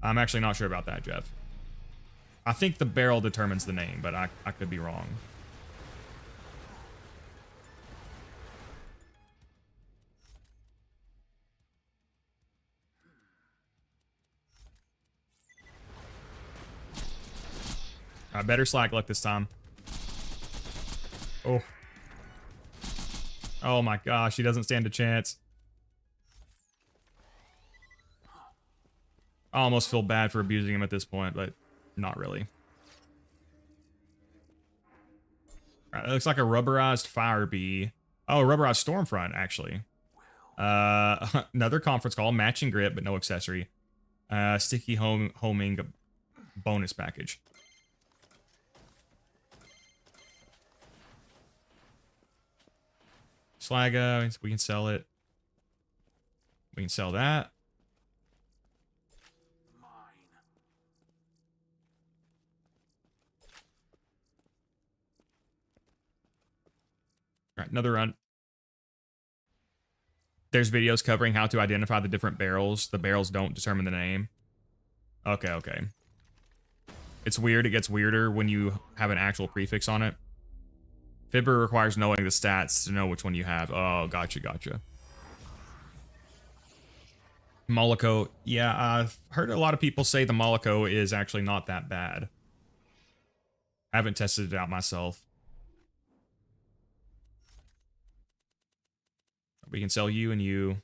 I'm actually not sure about that, Jeff. I think the barrel determines the name, but I could be wrong. I better slack luck this time. Oh. Oh my gosh, he doesn't stand a chance. I almost feel bad for abusing him at this point, but not really. All right, it looks like a rubberized fire bee. Oh, a rubberized Stormfront, actually. Another conference call, matching grip, but no accessory. Sticky homing bonus package. Slag, we can sell it. We can sell that. All right, another run. There's videos covering how to identify the different barrels. The barrels don't determine the name. Okay, okay. It's weird. It gets weirder when you have an actual prefix on it. Fibber requires knowing the stats to know which one you have. Oh, gotcha, gotcha. Moloko. Yeah, I've heard a lot of people say the Moloko is actually not that bad. I haven't tested it out myself. We can sell you and you.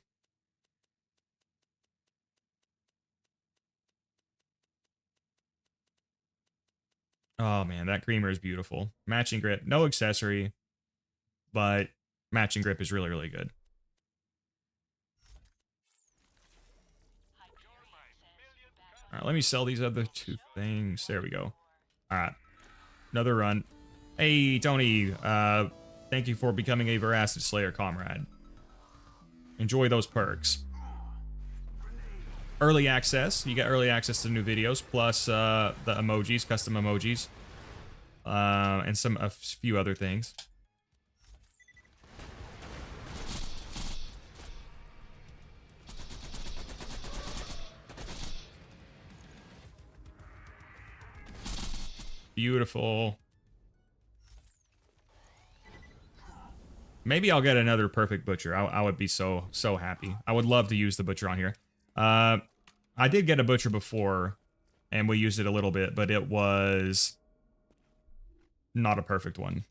Oh man, that creamer is beautiful. Matching grip, no accessory, but matching grip is really, really good. All right, let me sell these other two things. There we go. All right, another run. Hey, Tony, thank you for becoming a Veracid Slayer comrade. Enjoy those perks. Early access. You get early access to new videos, plus the emojis, custom emojis, and a few other things. Beautiful. Maybe I'll get another perfect butcher. I would be so happy. I would love to use the butcher on here. I did get a butcher before, and we used it a little bit, but it was not a perfect one.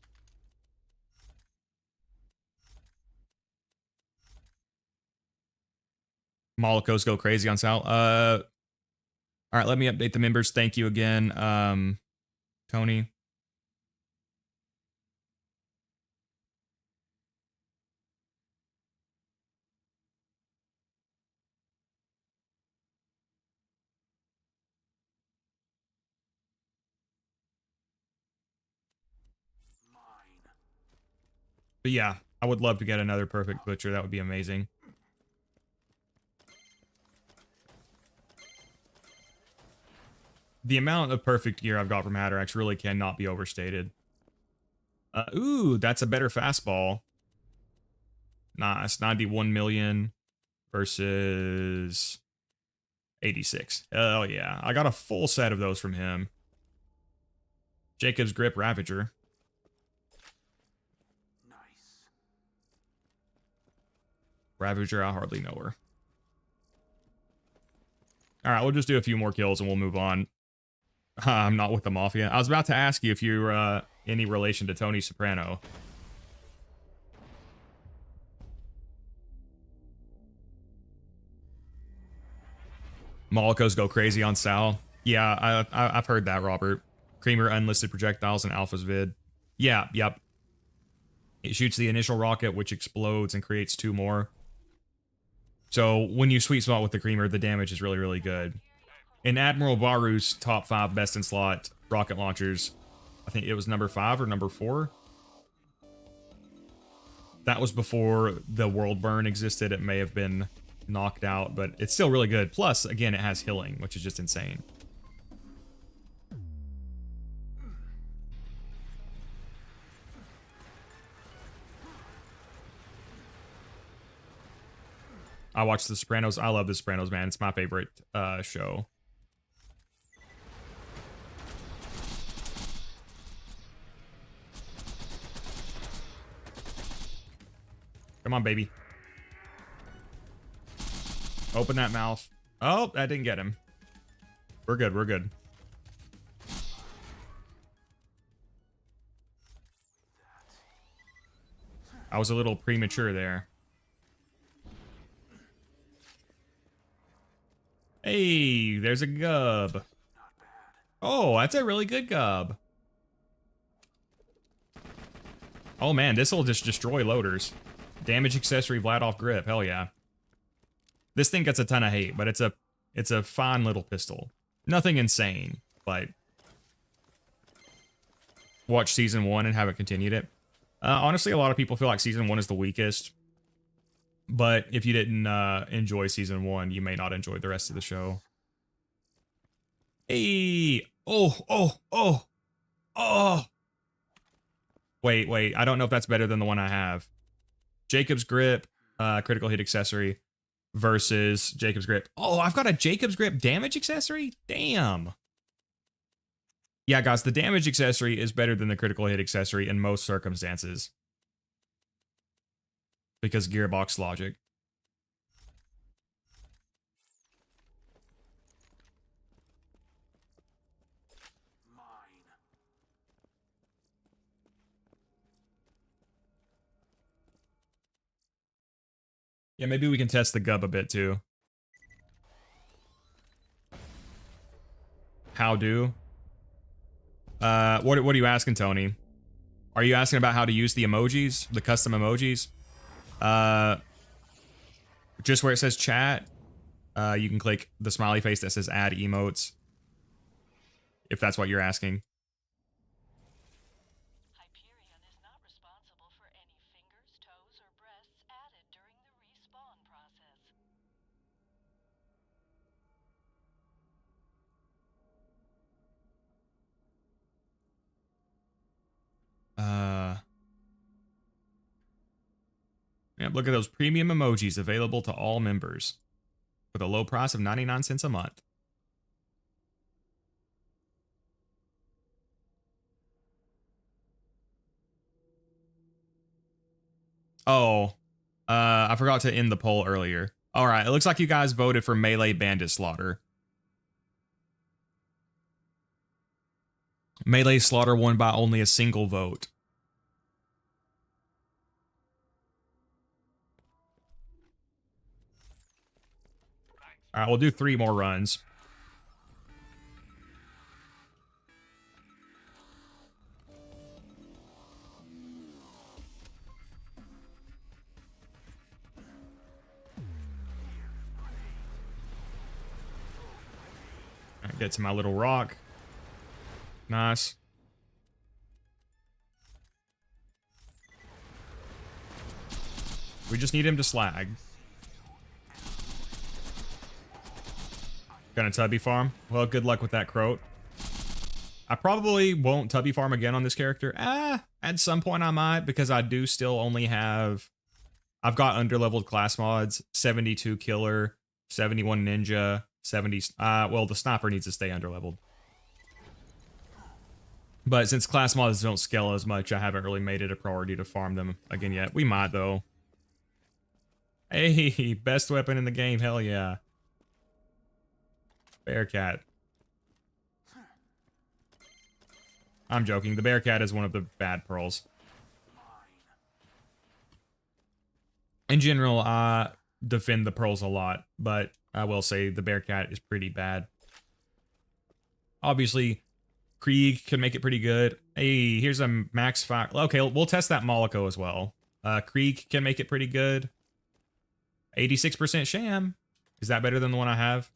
Molokos go crazy on Sal. All right, let me update the members. Thank you again, Tony. But yeah, I would love to get another perfect butcher. That would be amazing. The amount of perfect gear I've got from Hatterax really cannot be overstated. Ooh, that's a better fastball. Nice, 91 million versus 86. Oh yeah, I got a full set of those from him. Jacob's Grip Ravager. Nice. Ravager, I hardly know her. All right, we'll just do a few more kills and we'll move on. I'm not with the Mafia. I was about to ask you if you're any relation to Tony Soprano. Molokos go crazy on Sal. Yeah, I've heard that, Robert. Creamer unlisted projectiles and Alpha's vid. Yeah, yep. It shoots the initial rocket, which explodes and creates two more. So when you sweet spot with the Creamer, the damage is really, really good. In Admiral Baru's top 5 best in slot rocket launchers, I think it was number 5 or number 4. That was before the world burn existed. It may have been knocked out, but it's still really good. Plus, again, it has healing, which is just insane. I watch The Sopranos. I love The Sopranos, man. It's my favorite show. Come on, baby. Open that mouth. Oh, that didn't get him. We're good, we're good. I was a little premature there. Hey, there's a gub. Oh, that's a really good gub. Oh man, this will just destroy loaders. Damage accessory, Vladoff grip. Hell yeah. This thing gets a ton of hate, but it's a fine little pistol. Nothing insane, but watch season 1 and haven't continued it. Honestly, a lot of people feel like season 1 is the weakest. But if you didn't enjoy season 1, you may not enjoy the rest of the show. Hey! Oh! Wait. I don't know if that's better than the one I have. Jacob's Grip, critical hit accessory versus Jacob's Grip. Oh, I've got a Jacob's Grip damage accessory? Damn. Yeah, guys, the damage accessory is better than the critical hit accessory in most circumstances. Because gearbox logic. Yeah, maybe we can test the gub a bit too. How do? What are you asking, Tony? Are you asking about how to use the emojis, the custom emojis? Just where it says chat, you can click the smiley face that says add emotes. If that's what you're asking. Hyperion is not responsible for any fingers, toes, or breasts added during the respawn process. Yeah, look at those premium emojis available to all members with a low price of 99 cents a month. Oh, I forgot to end the poll earlier. All right, it looks like you guys voted for Melee Bandit Slaughter. Melee Slaughter won by only a single vote. All right, we'll do 3 more runs. All right, get to my little rock. Nice. We just need him to slag. Gonna tubby farm? Well, good luck with that, Croat. I probably won't tubby farm again on this character. At some point I might, because I do still only have... I've got underleveled class mods, 72 killer, 71 ninja, 70... well, the sniper needs to stay underleveled. But since class mods don't scale as much, I haven't really made it a priority to farm them again yet. We might, though. Hey, best weapon in the game, hell yeah. Bearcat. I'm joking. The Bearcat is one of the bad pearls. In general, I defend the pearls a lot, but I will say the Bearcat is pretty bad. Obviously, Krieg can make it pretty good. Hey, here's a max fire. Okay, we'll test that Moloko as well. Krieg can make it pretty good. 86% sham. Is that better than the one I have?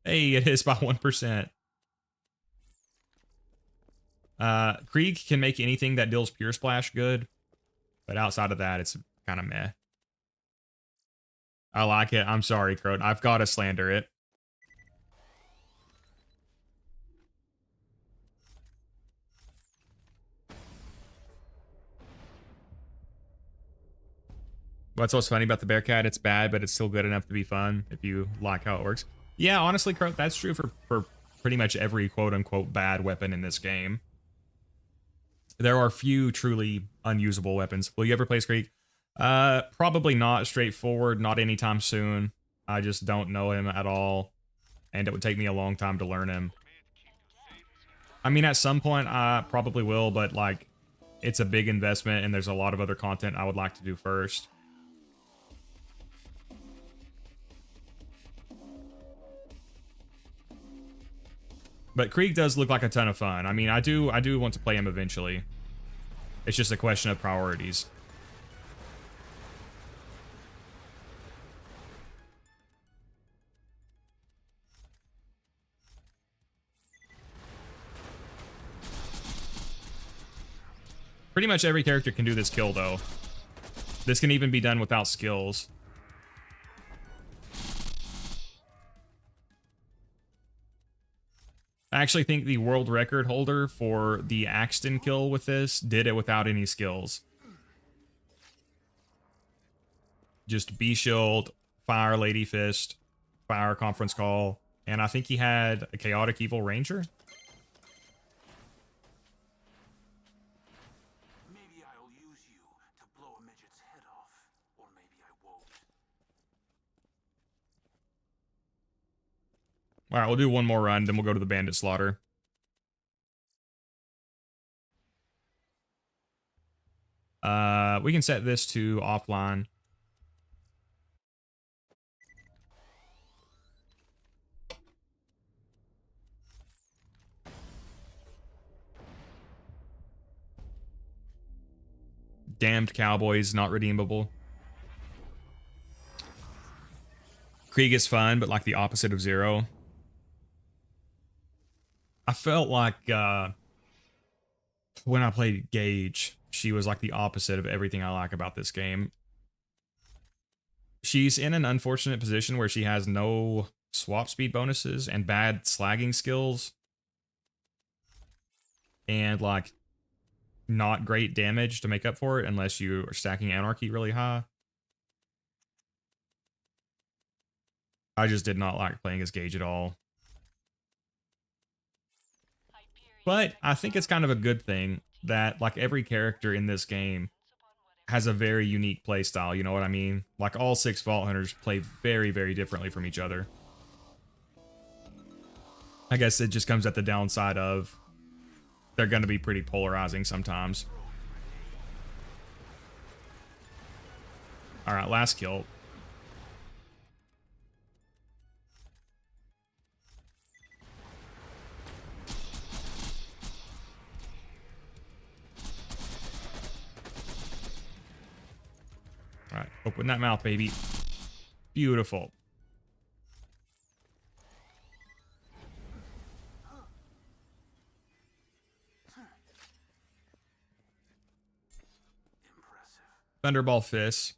Hey, it is by 1%. Krieg can make anything that deals pure splash good, but outside of that, it's kind of meh. I like it. I'm sorry, Croat. I've got to slander it. What's funny about the Bearcat? It's bad, but it's still good enough to be fun if you like how it works. Yeah, honestly, Croat, that's true for pretty much every quote-unquote bad weapon in this game. There are few truly unusable weapons. Will you ever play Krieg? Probably not. Straightforward, not anytime soon. I just don't know him at all, and it would take me a long time to learn him. I mean, at some point, I probably will, but, like, it's a big investment, and there's a lot of other content I would like to do first. But Krieg does look like a ton of fun. I mean, I do want to play him eventually. It's just a question of priorities. Pretty much every character can do this kill, though. This can even be done without skills. I actually think the world record holder for the Axton kill with this did it without any skills. Just B-Shield, Fire Lady Fist, Fire Conference Call, and I think he had a Chaotic Evil Ranger. Maybe I'll use you to blow a midget's head off, or maybe I won't. All right, we'll do one more run, then we'll go to the Bandit Slaughter. We can set this to offline. Damned Cowboys, not redeemable. Krieg is fun, but like the opposite of Zer0. I felt like when I played Gage, she was like the opposite of everything I like about this game. She's in an unfortunate position where she has no swap speed bonuses and bad slagging skills. And like not great damage to make up for it unless you are stacking Anarchy really high. I just did not like playing as Gage at all. But I think it's kind of a good thing that like every character in this game has a very unique play style, you know what I mean? Like all 6 Vault Hunters play very, very differently from each other. I guess it just comes at the downside of they're going to be pretty polarizing sometimes. All right, last kill. All right, open that mouth, baby. Beautiful. Thunderball Fist.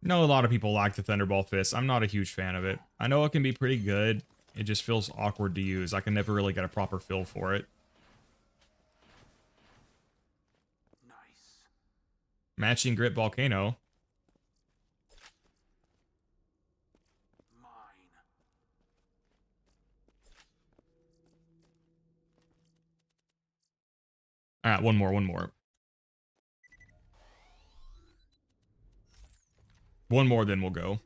Know a lot of people like the Thunderball Fist. I'm not a huge fan of it. I know it can be pretty good. It just feels awkward to use. I can never really get a proper feel for it. Nice. Matching Grip Volcano. Mine. All right, one more. One more, then we'll go.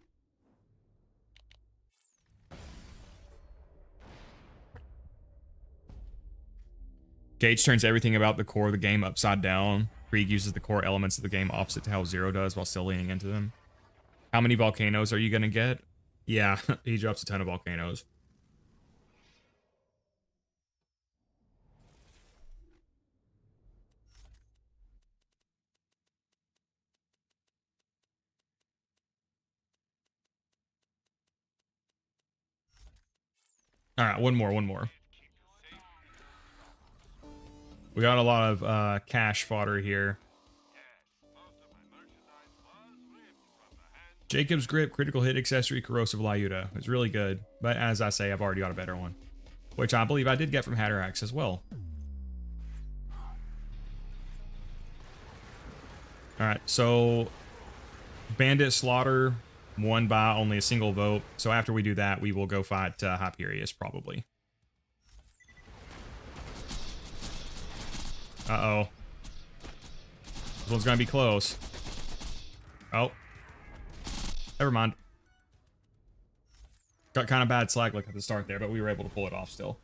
Gage turns everything about the core of the game upside down. Krieg uses the core elements of the game opposite to how Zer0 does while still leaning into them. How many volcanoes are you going to get? Yeah, he drops a ton of volcanoes. All right, one more. We got a lot of cash fodder here. Jacob's Grip, Critical Hit Accessory, Corrosive Lyuta. It's really good, but as I say, I've already got a better one, which I believe I did get from Hatterax as well. All right, so Bandit Slaughter won by only a single vote. So after we do that, we will go fight Hyperius probably. Uh-oh. This one's gonna be close. Oh. Never mind. Got kind of bad slag look at the start there, but we were able to pull it off still.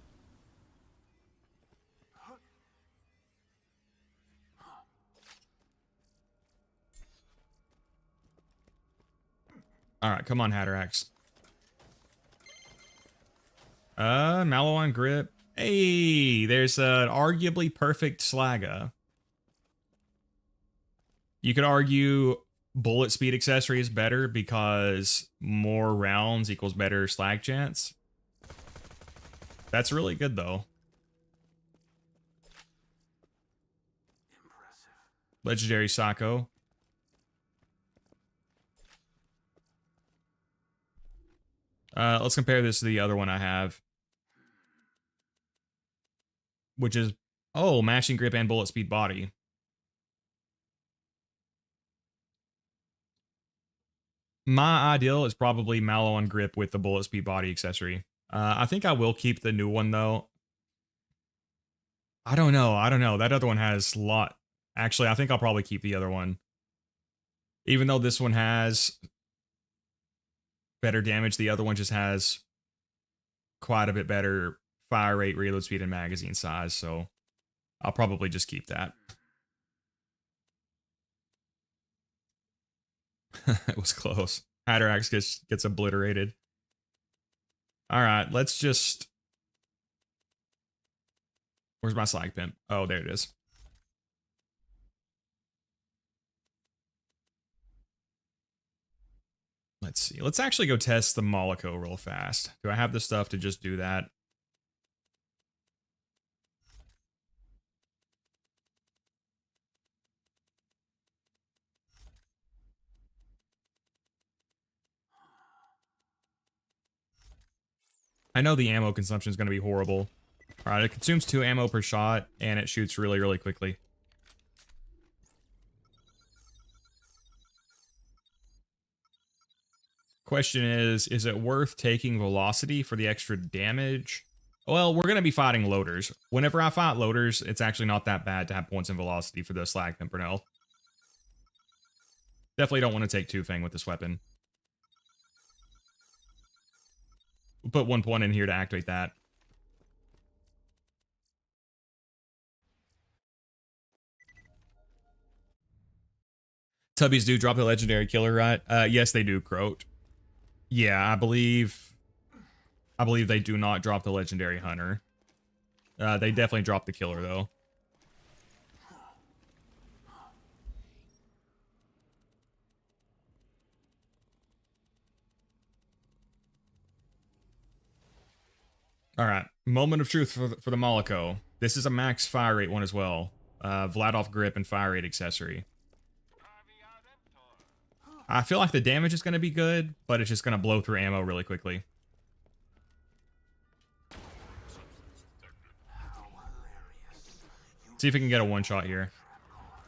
Alright, come on, Hatterax. Mallow Grip. Hey, there's an arguably perfect Slagga. You could argue bullet speed accessory is better because more rounds equals better slag chance. That's really good, though. Impressive. Legendary Sako. Let's compare this to the other one I have, which is, oh, matching grip and bullet speed body. My ideal is probably Mallow on grip with the bullet speed body accessory. I think I will keep the new one though. I don't know. I don't know. That other one has a lot. Actually, I think I'll probably keep the other one. Even though this one has better damage, the other one just has quite a bit better fire rate, reload speed, and magazine size. So I'll probably just keep that. It was close. Hatterax gets obliterated. All right, let's just... Where's my slag pimp? Oh, there it is. Let's see. Let's actually go test the Moloko real fast. Do I have the stuff to just do that? I know the ammo consumption is going to be horrible. All right, it consumes 2 ammo per shot, and it shoots really, really quickly. Question is it worth taking velocity for the extra damage? Well, we're going to be fighting loaders. Whenever I fight loaders, it's actually not that bad to have points in velocity for the Slag Pimpernel. Definitely don't want to take 2 Fang with this weapon. We'll put 1 point in here to activate that. Tubbies do drop the legendary killer, right? Yes, they do, Croat. Yeah, I believe they do not drop the legendary hunter. They definitely drop the killer, though. All right, moment of truth for the Moloko. This is a max fire rate one as well. Vladov grip and fire rate accessory. I feel like the damage is going to be good, but it's just going to blow through ammo really quickly. See if we can get a one-shot here.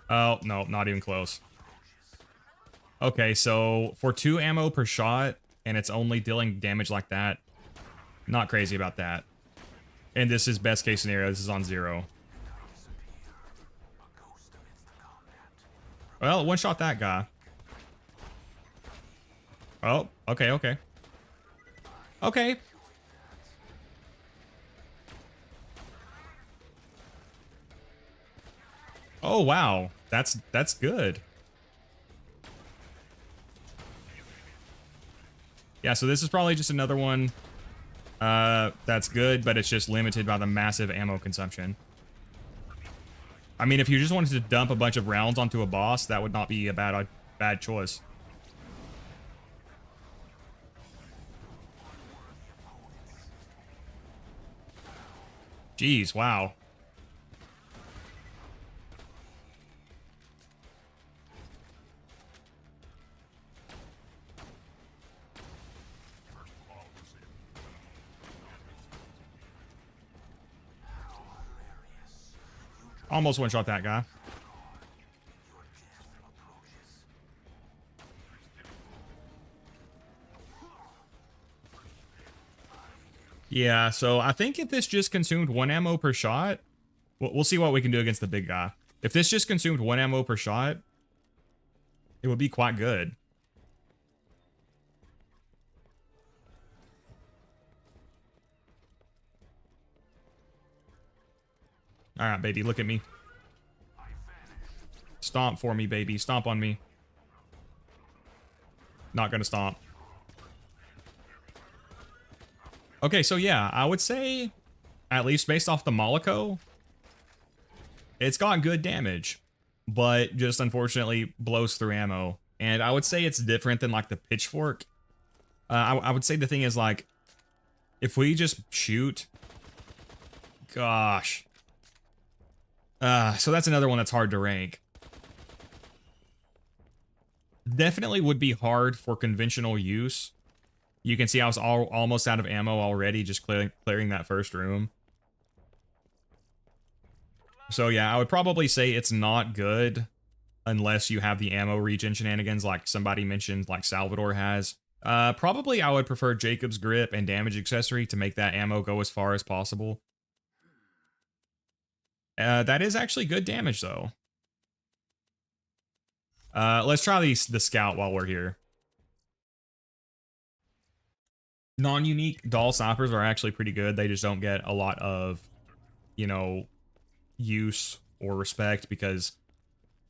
Oh, no, not even close. Okay, so for 2 ammo per shot, and it's only dealing damage like that, not crazy about that. And this is best case scenario. This is on 0. Well, one-shot that guy. Oh, okay, okay. Okay. Oh, wow. That's good. Yeah, so this is probably just another one that's good, but it's just limited by the massive ammo consumption. I mean, if you just wanted to dump a bunch of rounds onto a boss, that would not be a bad choice. Jeez, wow. Almost one-shot that guy. Yeah, so I think if this just consumed 1 ammo per shot, we'll see what we can do against the big guy. If this just consumed 1 ammo per shot, it would be quite good. All right, baby, look at me. Stomp for me, baby. Stomp on me. Not gonna stomp. Okay, so yeah, I would say, at least based off the Moloko, it's got good damage, but just unfortunately blows through ammo. And I would say it's different than like the pitchfork. I would say the thing is like, if we just shoot, gosh. So that's another one that's hard to rank. Definitely would be hard for conventional use. You can see I was almost out of ammo already, just clearing that first room. So yeah, I would probably say it's not good unless you have the ammo regen shenanigans like somebody mentioned, like Salvador has. Probably I would prefer Jacob's grip and damage accessory to make that ammo go as far as possible. That is actually good damage though. Let's try the scout while we're here. Non-unique doll snipers are actually pretty good. They just don't get a lot of, you know, use or respect because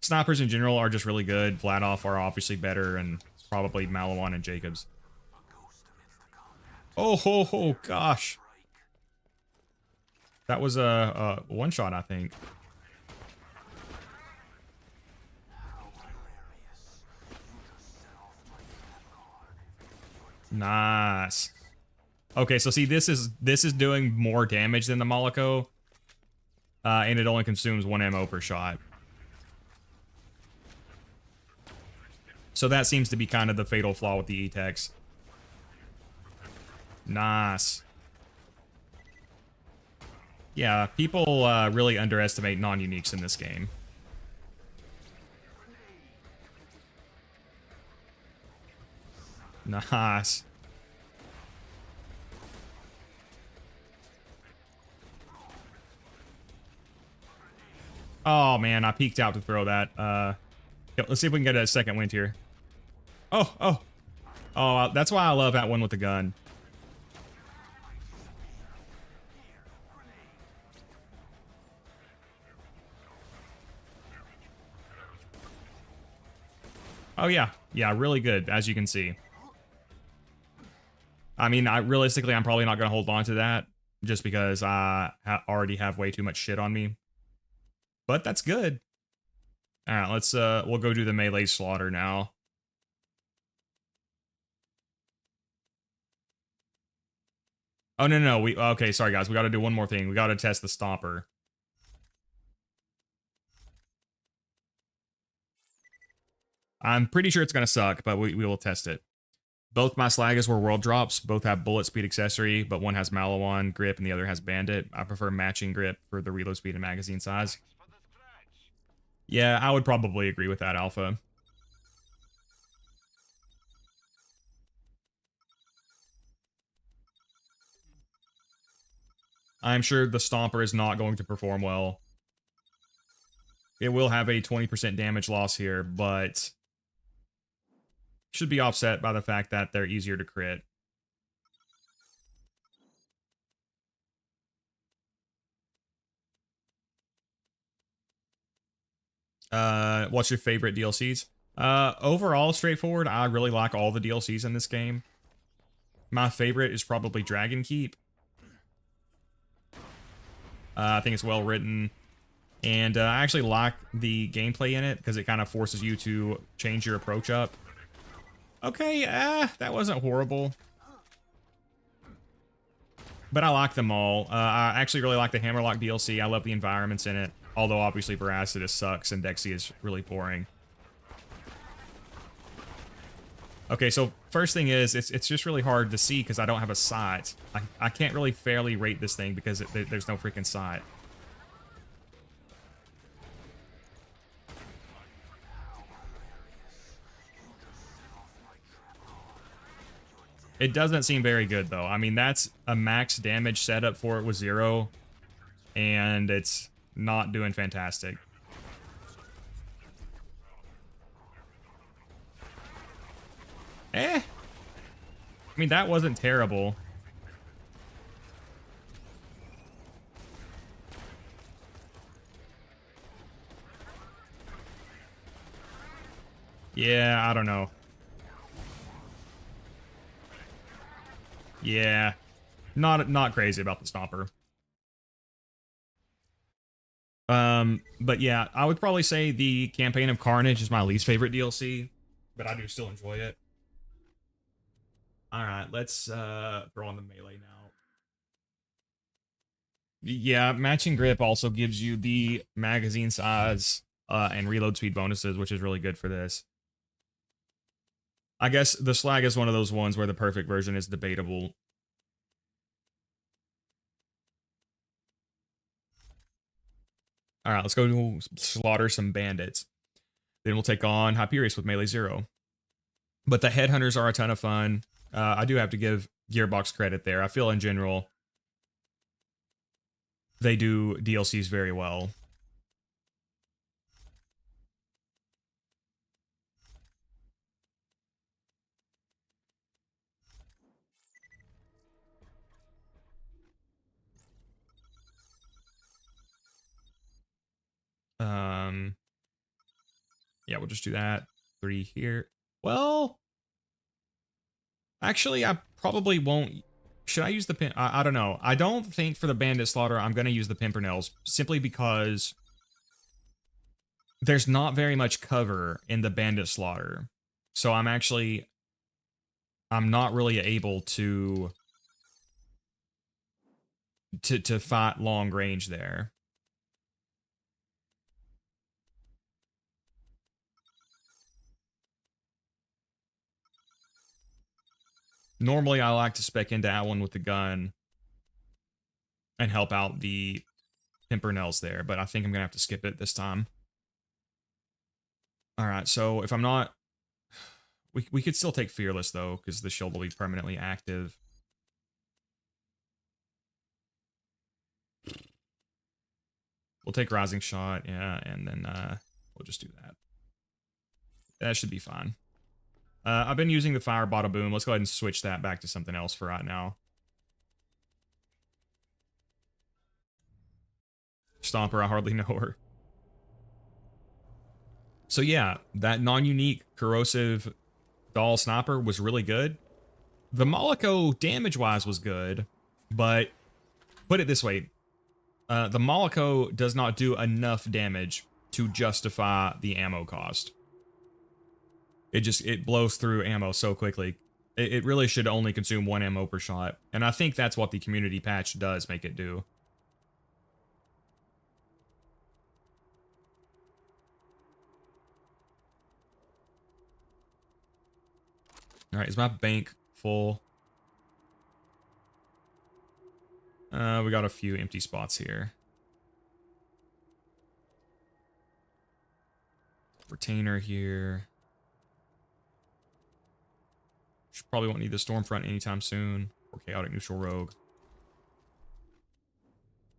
snipers in general are just really good. Vladoff are obviously better, and probably Malawan and Jacobs. Oh ho ho gosh. That was a one shot, I think. Nice. Okay, so see, this is doing more damage than the Moloko, and it only consumes 1 ammo per shot. So that seems to be kind of the fatal flaw with the E-Tex. Nice. Yeah, people really underestimate non-uniques in this game. Nice. Oh man, I peeked out to throw that. Let's see if we can get a second wind here. Oh, that's why I love that one with the gun. Oh yeah, really good, as you can see. I mean, realistically, I'm probably not going to hold on to that just because I already have way too much shit on me. But that's good. All right, we'll go do the melee slaughter now. Oh, no. Okay, sorry guys. We got to do one more thing. We got to test the stomper. I'm pretty sure it's going to suck, but we will test it. Both my Slagas were world drops. Both have bullet speed accessory, but one has Malawan grip and the other has bandit. I prefer matching grip for the reload speed and magazine size. Yeah, I would probably agree with that, Alpha. I'm sure the Stomper is not going to perform well. It will have a 20% damage loss here, but should be offset by the fact that they're easier to crit. What's your favorite DLCs? Overall, straightforward. I really like all the DLCs in this game. My favorite is probably Dragon Keep. I think it's well written. And I actually like the gameplay in it because it kind of forces you to change your approach up. Okay, that wasn't horrible. But I like them all. I actually really like the Hammerlock DLC. I love the environments in it. Although, obviously, Veracitus sucks and Dexy is really boring. Okay, so first thing is, it's just really hard to see because I don't have a sight. I can't really fairly rate this thing because there's no freaking sight. It doesn't seem very good, though. I mean, that's a max damage setup for it with Zer0, and it's not doing fantastic. I mean, that wasn't terrible. Yeah, I don't know. Yeah, not crazy about the Stomper. But yeah, I would probably say the Campaign of Carnage is my least favorite DLC, but I do still enjoy it. All right, let's throw on the melee now. Yeah, matching grip also gives you the magazine size and reload speed bonuses, which is really good for this. I guess the slag is one of those ones where the perfect version is debatable. All right, let's go slaughter some bandits. Then we'll take on Hyperius with melee 0. But the headhunters are a ton of fun. I do have to give Gearbox credit there. I feel in general they do DLCs very well. Yeah, we'll just do that. 3 here. Well, actually, I probably won't. Should I use the pin? I don't know. I don't think for the bandit slaughter I'm going to use the pimpernels simply because there's not very much cover in the bandit slaughter. So I'm not really able to fight long range there. Normally, I like to spec into that one with the gun and help out the pimpernels there, but I think I'm going to have to skip it this time. All right, so if I'm not... We could still take Fearless, though, because the shield will be permanently active. We'll take Rising Shot, yeah, and then we'll just do that. That should be fine. I've been using the Fire Bottle Boom. Let's go ahead and switch that back to something else for right now. Stomper, I hardly know her. So yeah, that non-unique corrosive doll sniper was really good. The Moloko damage-wise was good, but put it this way. The Moloko does not do enough damage to justify the ammo cost. It blows through ammo so quickly. It really should only consume 1 ammo per shot. And I think that's what the community patch does make it do. Alright, is my bank full? We got a few empty spots here. Retainer here. Probably won't need the Stormfront anytime soon. Or Chaotic Neutral Rogue.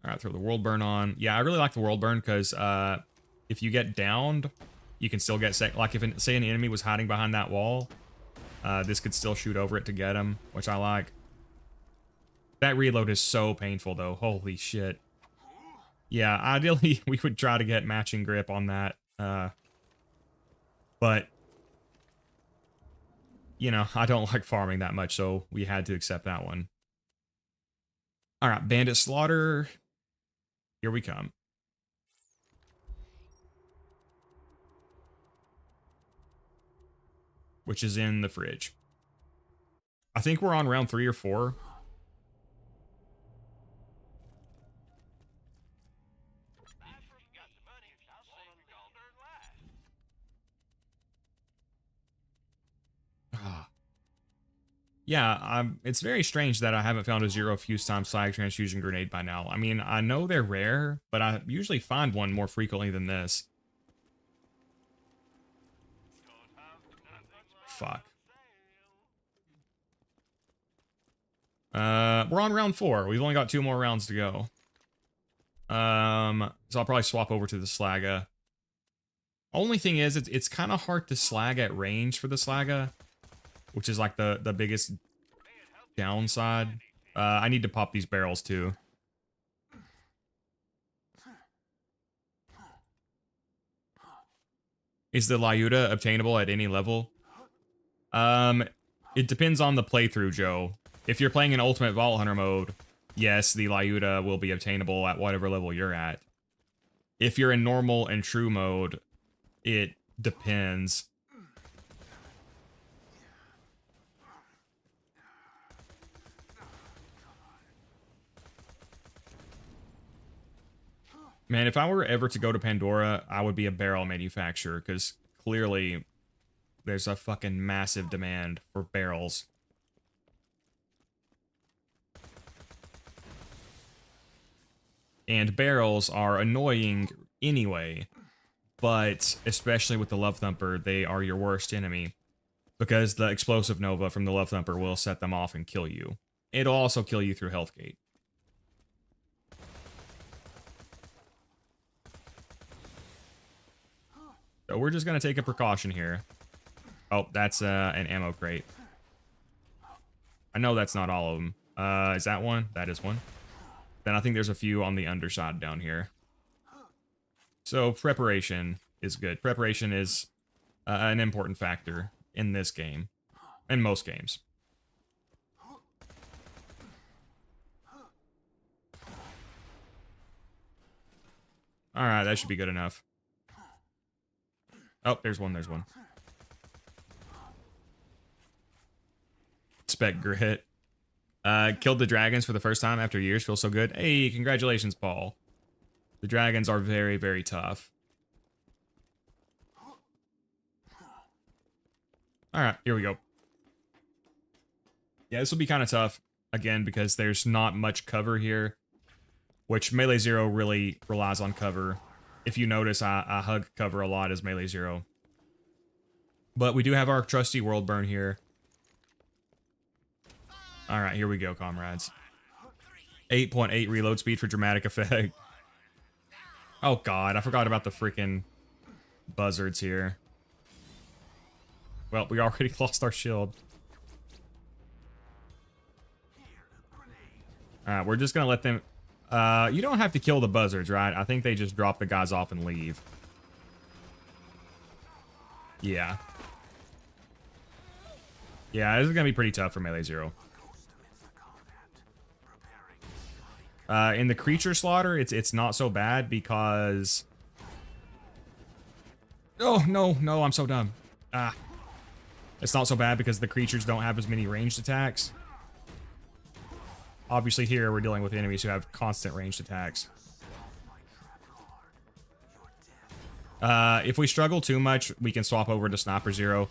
Alright, throw the World Burn on. Yeah, I really like the World Burn because if you get downed, you can still get... Like, if, say, an enemy was hiding behind that wall, this could still shoot over it to get him, which I like. That reload is so painful, though. Holy shit. Yeah, ideally, we would try to get matching grip on that. But... you know, I don't like farming that much, so we had to accept that one. Alright, Bandit Slaughter. Here we come. Which is in the fridge. I think we're on round 3 or 4. Yeah, it's very strange that I haven't found a 0 fuse time slag transfusion grenade by now. I mean, I know they're rare, but I usually find one more frequently than this. Fuck. We're on round 4. We've only got 2 more rounds to go. So I'll probably swap over to the Slagga. Only thing is, it's kind of hard to slag at range for the Slagga, which is like the biggest downside. I need to pop these barrels too. Is the Lyuda obtainable at any level? It depends on the playthrough, Joe. If you're playing in Ultimate Vault Hunter mode, yes, the Lyuda will be obtainable at whatever level you're at. If you're in normal and true mode, it depends. Man, if I were ever to go to Pandora, I would be a barrel manufacturer, because clearly there's a fucking massive demand for barrels. And barrels are annoying anyway, but especially with the Love Thumper, they are your worst enemy. Because the Explosive Nova from the Love Thumper will set them off and kill you. It'll also kill you through Health Gate. So we're just going to take a precaution here. Oh, that's an ammo crate. I know that's not all of them. Is that one? That is one. Then I think there's a few on the underside down here. So preparation is good. Preparation is an important factor in this game. In most games. Alright, that should be good enough. Oh, there's one, there's one. Spec Grit. Killed the dragons for the first time after years. Feels so good. Hey, congratulations, Paul. The dragons are very, very tough. Alright, here we go. Yeah, this will be kind of tough, again, because there's not much cover here. Which Melee Zero really relies on cover. If you notice, I hug cover a lot as Melee Zero. But we do have our trusty World Burn here. Alright, here we go, comrades. 8.8 reload speed for dramatic effect. Oh god, I forgot about the freaking buzzards here. Well, we already lost our shield. Alright, we're just gonna let them... you don't have to kill the buzzards, right? I think they just drop the guys off and leave. Yeah. Yeah, this is gonna be pretty tough for Melee Zero. In the creature slaughter, it's not so bad because... Oh, no, I'm so dumb. Ah. It's not so bad because the creatures don't have as many ranged attacks. Obviously here we're dealing with enemies who have constant ranged attacks. If we struggle too much, we can swap over to Sniper Zero.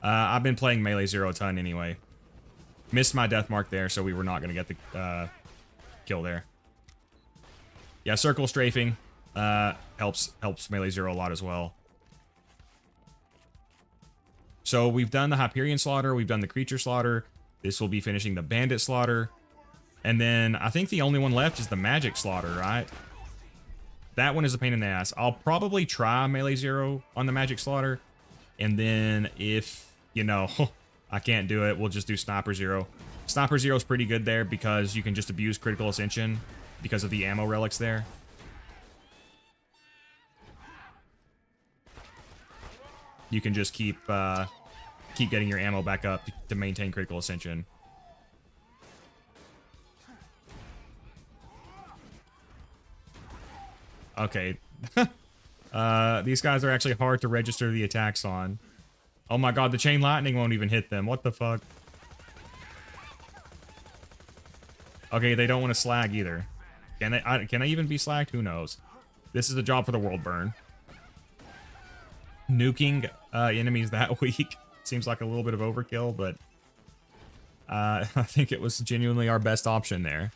I've been playing Melee Zero a ton anyway. Missed my death mark there, so we were not going to get the kill there. Yeah, circle strafing helps Melee Zero a lot as well. So we've done the Hyperion slaughter, we've done the creature slaughter. This will be finishing the bandit slaughter. And then I think the only one left is the magic slaughter, right? That one is a pain in the ass. I'll probably try Melee Zero on the magic slaughter. And then if, you know, I can't do it, we'll just do Sniper Zero. Sniper Zero is pretty good there because you can just abuse critical ascension because of the ammo relics there. You can just keep getting your ammo back up to maintain critical ascension. Okay. These guys are actually hard to register the attacks on. Oh my god, the chain lightning won't even hit them. What the fuck? Okay, they don't want to slag either. Can they even be slagged? Who knows? This is a job for the world burn. Nuking enemies that weak seems like a little bit of overkill, but I think it was genuinely our best option there.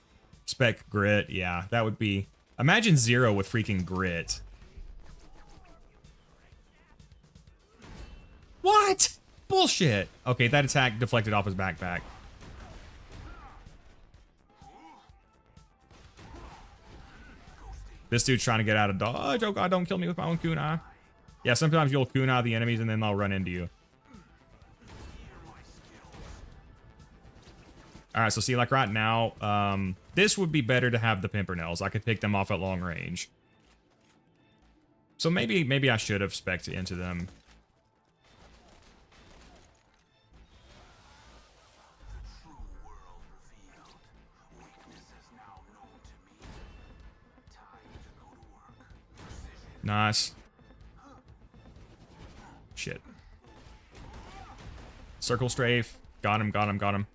Spec Grit, yeah, that would be... Imagine Zero with freaking Grit. What? Bullshit. Okay, that attack deflected off his backpack. This dude's trying to get out of dodge. Oh god, don't kill me with my own kunai. Yeah, sometimes you'll kunai the enemies and then they'll run into you. Alright, so see, like right now, this would be better to have the Pimpernels. I could pick them off at long range. So maybe I should have spec'd into them. Nice. Shit. Circle strafe. Got him, got him, got him.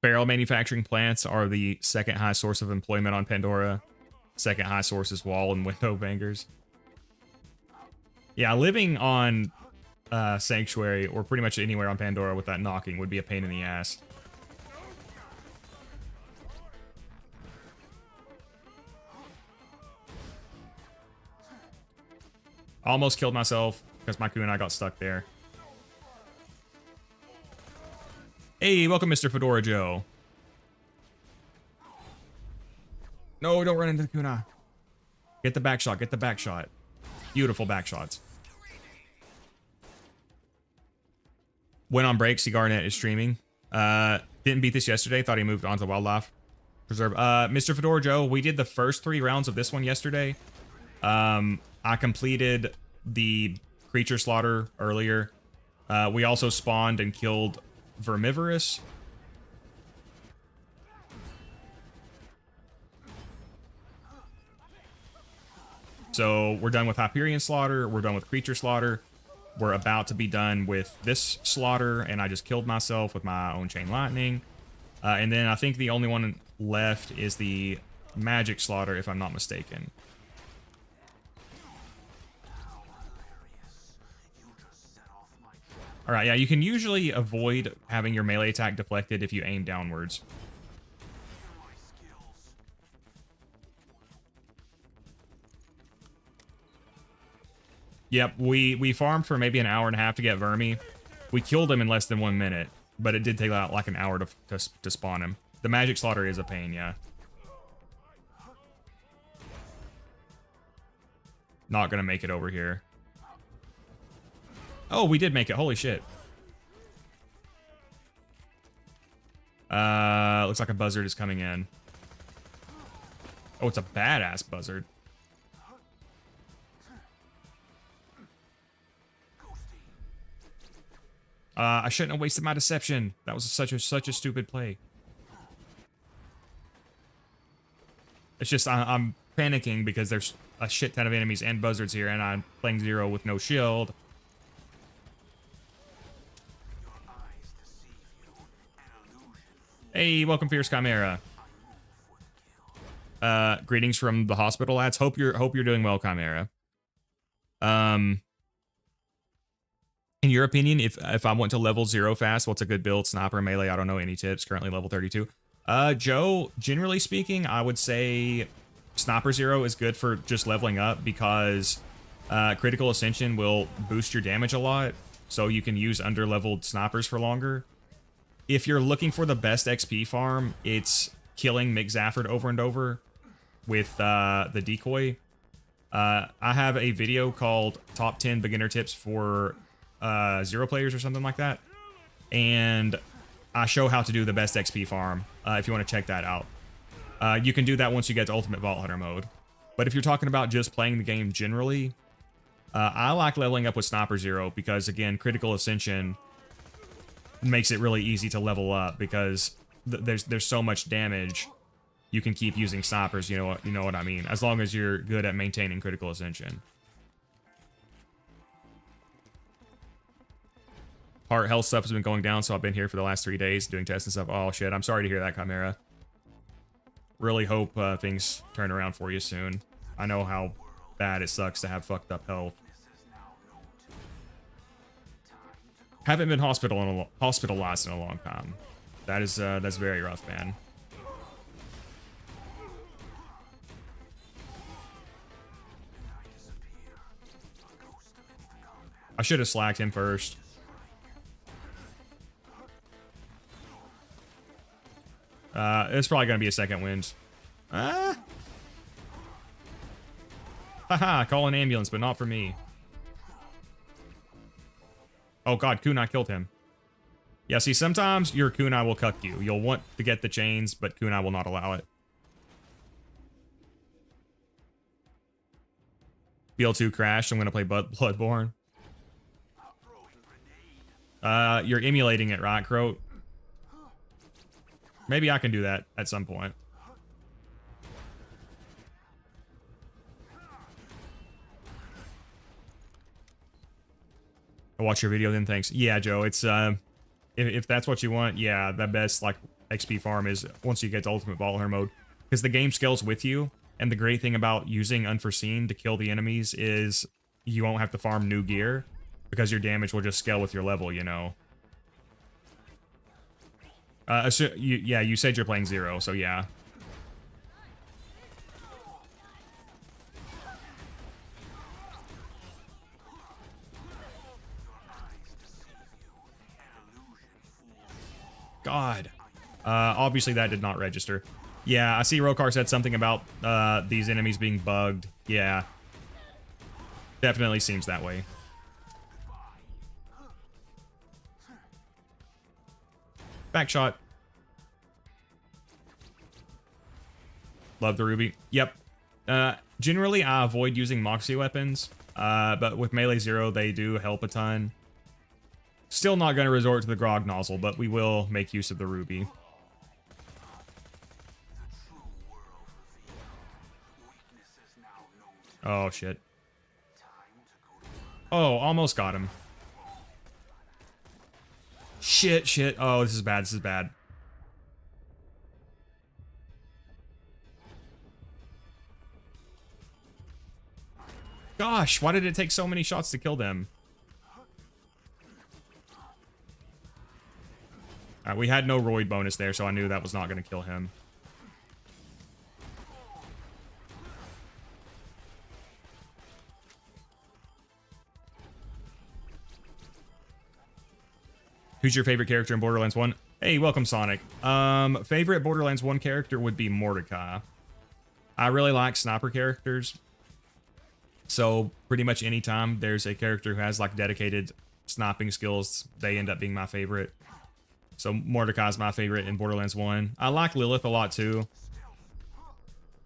Barrel manufacturing plants are the second highest source of employment on Pandora. Second highest source is wall and window bangers. Yeah, living on Sanctuary or pretty much anywhere on Pandora with that knocking would be a pain in the ass. Almost killed myself because my kunai got stuck there. Hey, welcome, Mr. Fedora Joe. No, don't run into the kunai. Get the back shot. Get the back shot. Beautiful back shots. Went on break. See Garnet is streaming. Didn't beat this yesterday. Thought he moved on to Wildlife Preserve. Mr. Fedora Joe, we did the first 3 rounds of this one yesterday. I completed the creature slaughter earlier. We also spawned and killed Vermivorous. So we're done with Hyperion slaughter. We're done with creature slaughter. We're about to be done with this slaughter, and I just killed myself with my own chain lightning. And then I think the only one left is the magic slaughter, if I'm not mistaken. All right, yeah, you can usually avoid having your melee attack deflected if you aim downwards. Yep, we farmed for maybe an hour and a half to get Vermi. We killed him in less than 1 minute, but it did take like an hour to spawn him. The magic slaughter is a pain, yeah. Not gonna make it over here. Oh, we did make it. Holy shit. Looks like a buzzard is coming in. Oh, it's a badass buzzard. I shouldn't have wasted my deception. That was such a stupid play. It's just I'm panicking because there's a shit ton of enemies and buzzards here, and I'm playing Zer0 with no shield. Hey, welcome, Fierce Chimera. Greetings from the hospital, lads. Hope you're doing well, Chimera. In your opinion, if I want to level 0 fast, what's a good build? Sniper, melee, I don't know, any tips? Currently level 32. Joe, generally speaking, I would say Sniper 0 is good for just leveling up because Critical Ascension will boost your damage a lot, so you can use under-leveled snipers for longer. If you're looking for the best XP farm, it's killing Mick Zafford over and over with the decoy. I have a video called Top 10 Beginner Tips for 0 players or something like that, and I show how to do the best XP farm if you want to check that out. You can do that once you get to Ultimate Vault Hunter mode, but if you're talking about just playing the game generally, I like leveling up with Sniper 0 because, again, Critical Ascension makes it really easy to level up because there's so much damage. You can keep using snipers, you know what I mean, as long as you're good at maintaining Critical Ascension. Heart health stuff has been going down, so I've been here for the last 3 days doing tests and stuff. Oh shit, I'm sorry to hear that, Chimera. Really hope things turn around for you soon. I know how bad it sucks to have fucked up health. Haven't been hospitalized in a long time. That's very rough, man. I should have slacked him first. It's probably gonna be a second wind. Haha, call an ambulance, but not for me. Oh god, Kunai killed him. Yeah, see, sometimes your Kunai will cuck you. You'll want to get the chains, but Kunai will not allow it. BL2 crashed. I'm gonna play Bloodborne. You're emulating it, right, Croat? Maybe I can do that at some point. I'll watch your video then, thanks. Yeah, Joe, it's if that's what you want, yeah, the best like XP farm is once you get to Ultimate Vault Hunter mode, because the game scales with you, and the great thing about using Unforeseen to kill the enemies is you won't have to farm new gear because your damage will just scale with your level, you know. Yeah, you said you're playing Zer0, so yeah. God. Obviously that did not register. Yeah, I see Rokar said something about these enemies being bugged. Yeah. Definitely seems that way. Back shot. Love the ruby. Yep. Generally, I avoid using Moxie weapons, but with melee Zer0, they do help a ton. Still not going to resort to the Grog nozzle, but we will make use of the ruby. Oh, shit. Oh, almost got him. Shit, shit. Oh, this is bad, this is bad. Gosh, why did it take so many shots to kill them? Alright, we had no roid bonus there, so I knew that was not going to kill him. Who's your favorite character in Borderlands 1? Hey, welcome, Sonic. Favorite Borderlands 1 character would be Mordecai. I really like sniper characters. So, pretty much anytime there's a character who has, like, dedicated sniping skills, they end up being my favorite. So, Mordecai's my favorite in Borderlands 1. I like Lilith a lot, too.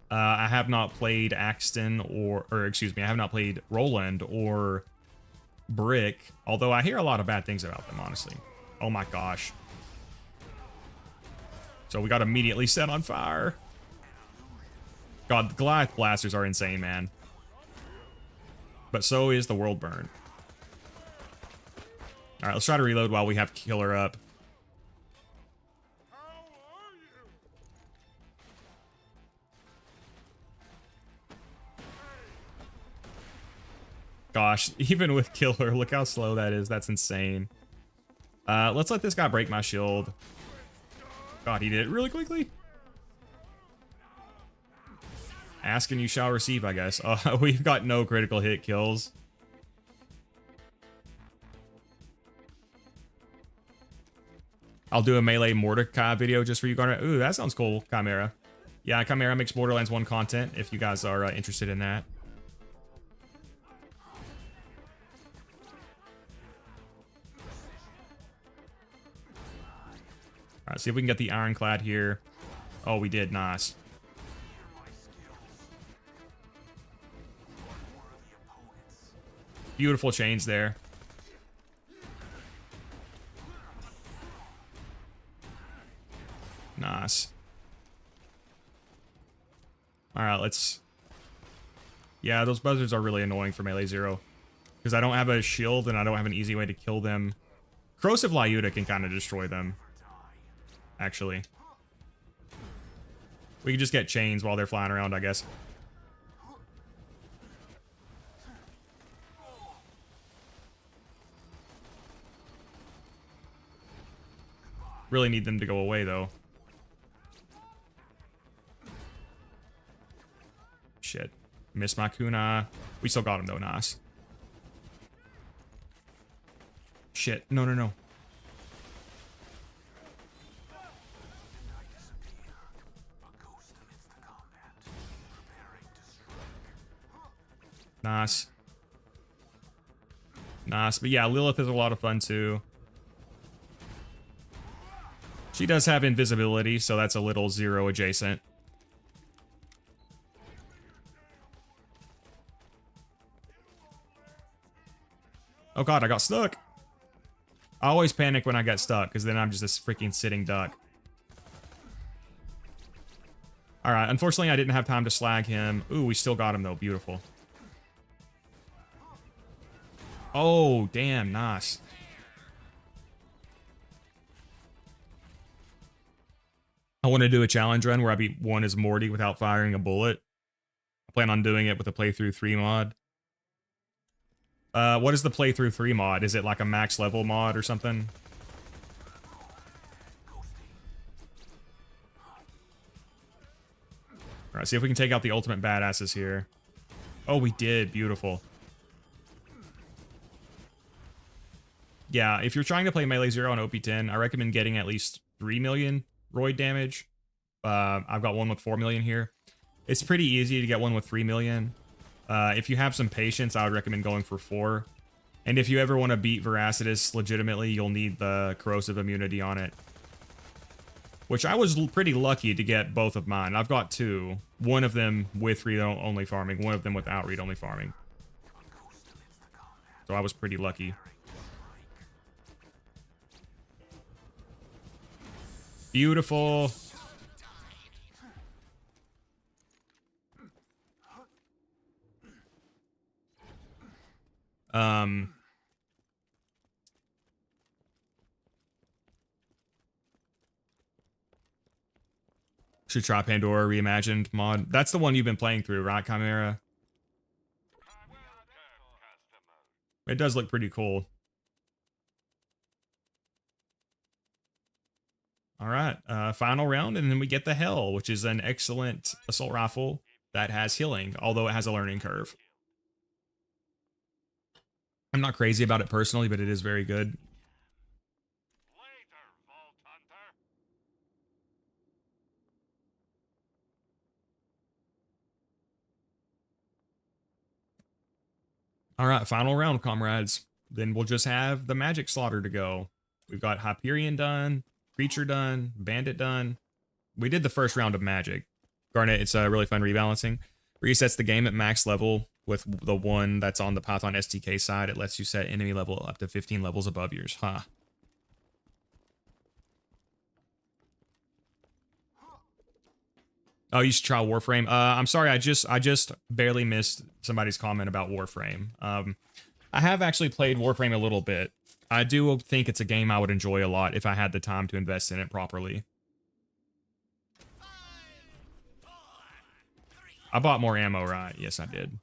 I have not played Axton or excuse me, I have not played Roland or Brick, although I hear a lot of bad things about them, honestly. Oh my gosh. So we got immediately set on fire. God, the Goliath blasters are insane, man. But so is the world burn. Alright, let's try to reload while we have Killer up. Gosh, even with Killer, look how slow that is. That's insane. Let's let this guy break my shield. God, he did it really quickly. Ask and you shall receive, I guess. We've got no critical hit kills. I'll do a melee Mordecai video just for you, Garnet. Ooh, that sounds cool, Chimera. Yeah, Chimera makes Borderlands 1 content if you guys are interested in that. Alright, see if we can get the Ironclad here. Oh, we did. Nice. Beautiful chains there. Nice. Alright, let's... Yeah, those buzzards are really annoying for melee Zer0. Because I don't have a shield and I don't have an easy way to kill them. Corrosive Lyuda can kind of destroy them. Actually. We can just get chains while they're flying around, I guess. Really need them to go away, though. Shit. Missed my kunai. We still got him, though. Nice. Shit. No, no, no. Nice. Nice. But yeah, Lilith is a lot of fun, too. She does have invisibility, so that's a little Zer0 adjacent. Oh god, I got stuck. I always panic when I get stuck, because then I'm just this freaking sitting duck. Alright, unfortunately I didn't have time to slag him. Ooh, we still got him though, beautiful. Oh, damn, nice. I want to do a challenge run where I beat one as Morty without firing a bullet. I plan on doing it with a playthrough 3 mod. What is the playthrough 3 mod? Is it like a max level mod or something? Alright, see if we can take out the ultimate badasses here. Oh, we did. Beautiful. Yeah, if you're trying to play Melee Zero on OP10, I recommend getting at least 3 million roid damage. I've got one with 4 million here. It's pretty easy to get one with 3 million. If you have some patience, I would recommend going for 4. And if you ever want to beat Veracitus legitimately, you'll need the corrosive immunity on it. Which I was pretty lucky to get both of mine. I've got 2. One of them with read-only farming, one of them without read-only farming. So I was pretty lucky. Beautiful. Should try Pandora Reimagined mod. That's the one you've been playing through, right, Chimera? It does look pretty cool. All right, final round, and then we get the Hell, which is an excellent assault rifle that has healing, although it has a learning curve. I'm not crazy about it personally, but it is very good. All right, final round, comrades. Then we'll just have the magic slaughter to go. We've got Hyperion done, Creature done, Bandit done. We did the first round of magic. Garnet, it's a really fun rebalancing. Resets the game at max level with the one that's on the Python SDK side. It lets you set enemy level up to 15 levels above yours. Huh. Oh, you should try Warframe. I'm sorry, I just barely missed somebody's comment about Warframe. I have actually played Warframe a little bit. I do think it's a game I would enjoy a lot if I had the time to invest in it properly. I bought more ammo, right? Yes, I did.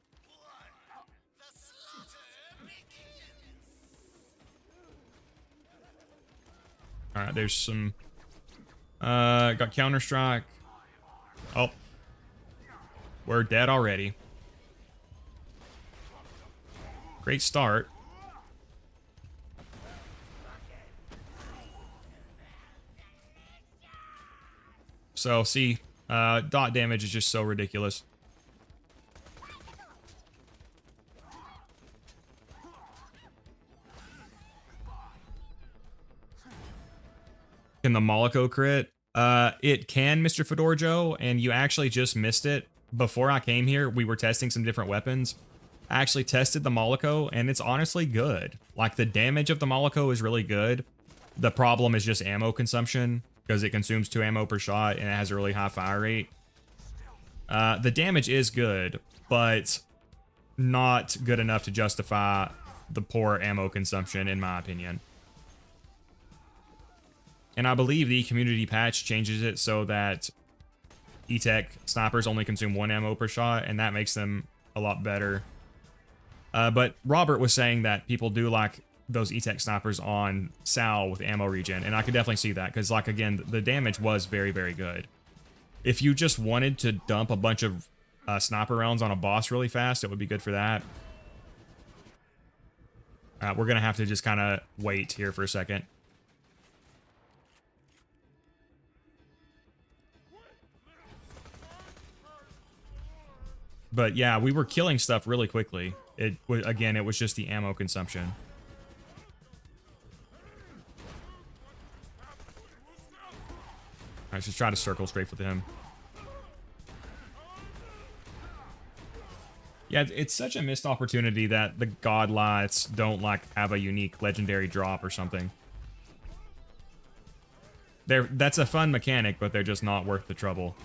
All right, there's some... got Counter-Strike. Oh. We're dead already. Great start. So, see, dot damage is just so ridiculous. Can the Moloko crit? It can, Mr. Fedor Joe, and you actually just missed it. Before I came here, we were testing some different weapons. I actually tested the Moloko, and it's honestly good. Like, the damage of the Moloko is really good. The problem is just ammo consumption, because it consumes 2 ammo per shot, and it has a really high fire rate. The damage is good, but not good enough to justify the poor ammo consumption, in my opinion. And I believe the community patch changes it so that E-Tech snipers only consume 1 ammo per shot, and that makes them a lot better. But Robert was saying that people do like those E-Tech snipers on Sal with ammo regen, and I could definitely see that, because, like, again, the damage was very, very good. If you just wanted to dump a bunch of sniper rounds on a boss really fast, it would be good for that. We're going to have to just kind of wait here for a second. But yeah, we were killing stuff really quickly. Again, it was just the ammo consumption. Alright, just try to circle straight with him. Yeah, it's such a missed opportunity that the Godlights don't, like, have a unique legendary drop or something. That's a fun mechanic, but they're just not worth the trouble.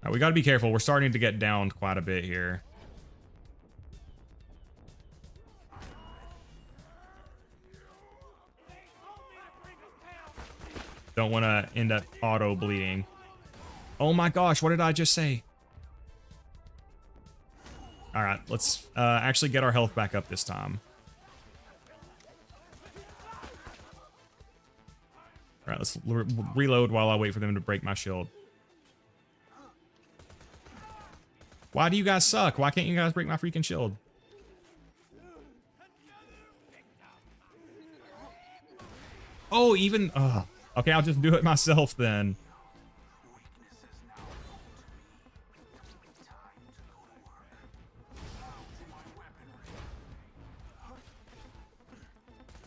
We gotta be careful. We're starting to get downed quite a bit here. Don't want to end up auto bleeding. Oh my gosh, what did I just say? All right, let's actually get our health back up this time. All right, let's reload while I wait for them to break my shield. Why do you guys suck? Why can't you guys break my freaking shield? Oh, even... okay, I'll just do it myself then.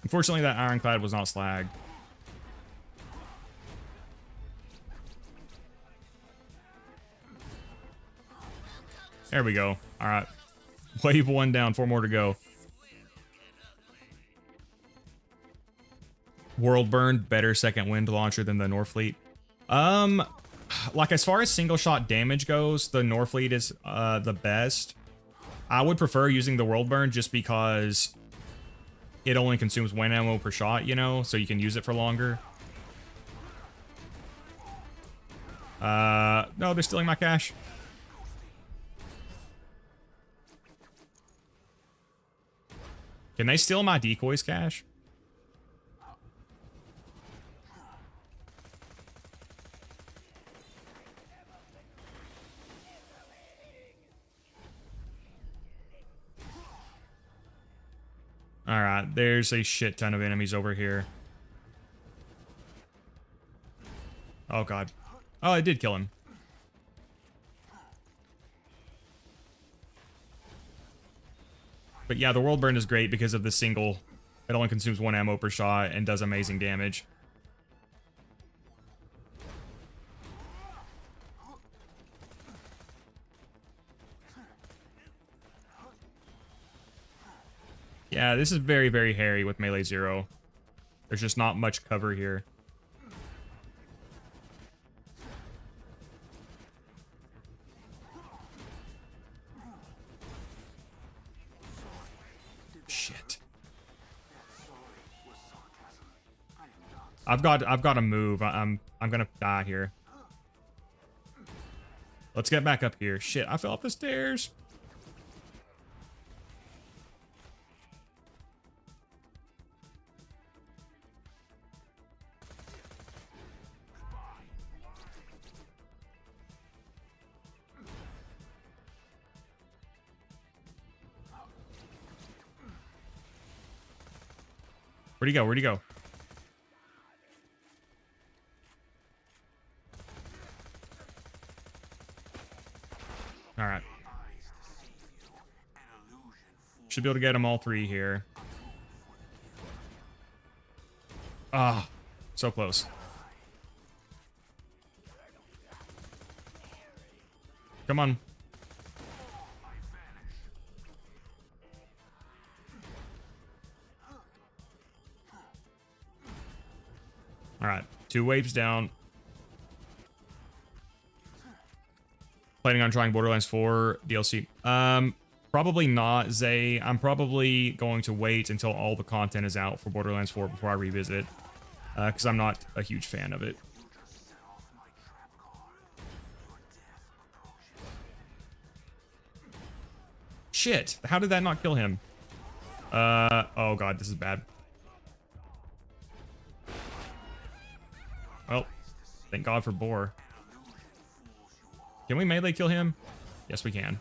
Unfortunately, that ironclad was not slag. There we go. All right. Wave 1 down, 4 more to go. World Burn, better second wind launcher than the Norfleet. Like as far as single shot damage goes, the Norfleet is the best. I would prefer using the World Burn just because it only consumes 1 ammo per shot, you know, so you can use it for longer. No, they're stealing my cash. Can they steal my decoys cash? Alright, there's a shit ton of enemies over here. Oh god. Oh, I did kill him. But yeah, the World Burn is great because of the single. It only consumes 1 ammo per shot and does amazing damage. Yeah, this is very, very hairy with Melee 0. There's just not much cover here. Shit. I've got to move. I'm gonna die here. Let's get back up here. Shit, I fell off the stairs. Where'd he go? Where'd he go? All right. Should be able to get them all 3 here. Ah, so close. Come on. All right, 2 waves down. Planning on trying Borderlands 4 DLC? Probably not, Zay. I'm probably going to wait until all the content is out for Borderlands 4 before I revisit, because I'm not a huge fan of it. Shit, how did that not kill him? Oh god, this is bad. Well, thank god for Boar. Can we melee kill him? Yes, we can.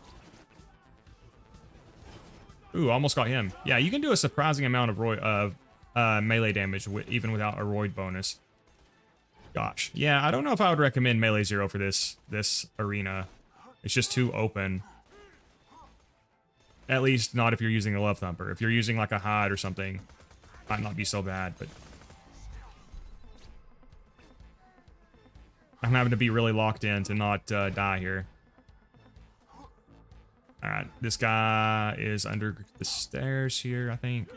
Ooh, almost got him. Yeah, you can do a surprising amount of melee damage even without a roid bonus. Gosh, yeah, I don't know if I would recommend Melee 0 for this arena. It's just too open. At least not if you're using a Love Thumper. If you're using like a Hide or something, might not be so bad, but I'm having to be really locked in to not die here. Alright, this guy is under the stairs here, I think.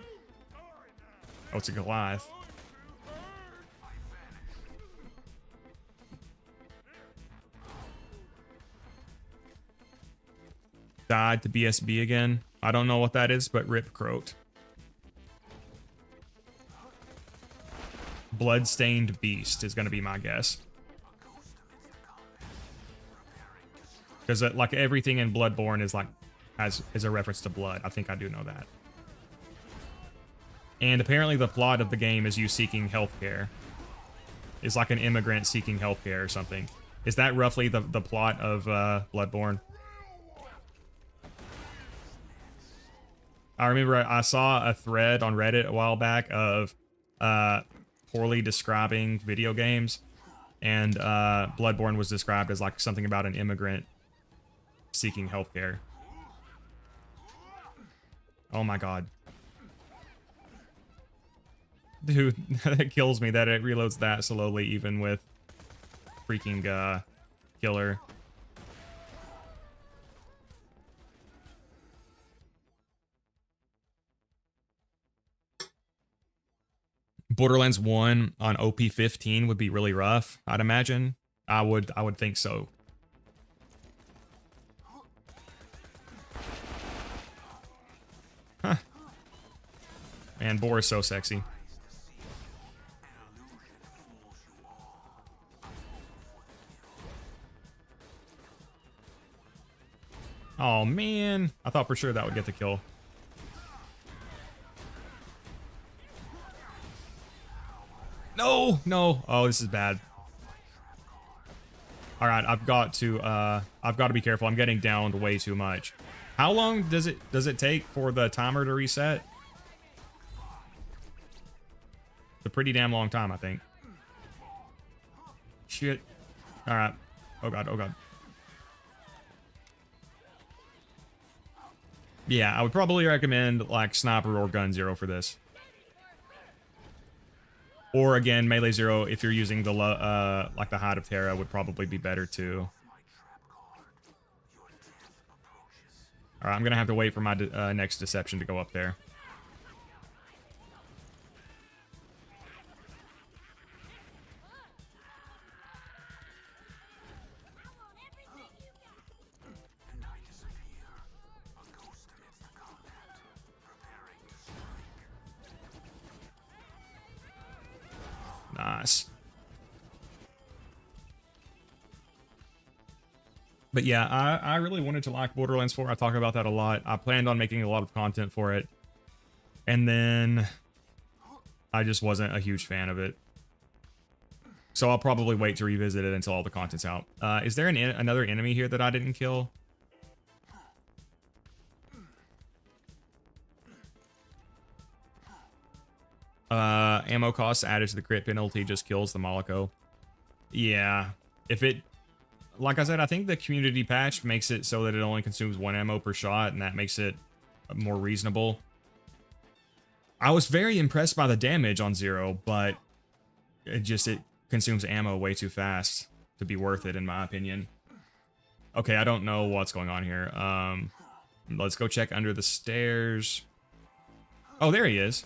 Oh, it's a Goliath. Died to BSB again. I don't know what that is, but rip Croat. Bloodstained Beast is going to be my guess. Because like everything in Bloodborne is like as is a reference to blood. I think I do know that. And apparently the plot of the game is you seeking healthcare. It's like an immigrant seeking healthcare or something. Is that roughly the plot of Bloodborne? I remember I saw a thread on Reddit a while back of poorly describing video games, and Bloodborne was described as like something about an immigrant seeking healthcare. Oh my god. Dude, that kills me that it reloads that slowly even with freaking killer. Borderlands 1 on OP10 would be really rough, I'd imagine. I would think so. Huh. Man, Boar is so sexy. Oh man, I thought for sure that would get the kill. No, no. Oh, this is bad. All right, I've got to be careful. I'm getting downed way too much. How long does it take for the timer to reset? It's a pretty damn long time, I think. Shit. All right. Oh god, oh god. Yeah, I would probably recommend like Sniper or Gun Zero for this. Or again, Melee Zero, if you're using the like the Hide of Terra, would probably be better too. All right, I'm gonna have to wait for my next deception to go up there. Nice. But yeah, I really wanted to like Borderlands 4. I talk about that a lot. I planned on making a lot of content for it. And then I just wasn't a huge fan of it. So I'll probably wait to revisit it until all the content's out. Is there another enemy here that I didn't kill? Ammo costs added to the crit penalty just kills the Moloko. Yeah. If it... Like I said, I think the community patch makes it so that it only consumes 1 ammo per shot, and that makes it more reasonable. I was very impressed by the damage on Zer0, but it consumes ammo way too fast to be worth it, in my opinion. Okay, I don't know what's going on here. Let's go check under the stairs. Oh, there he is.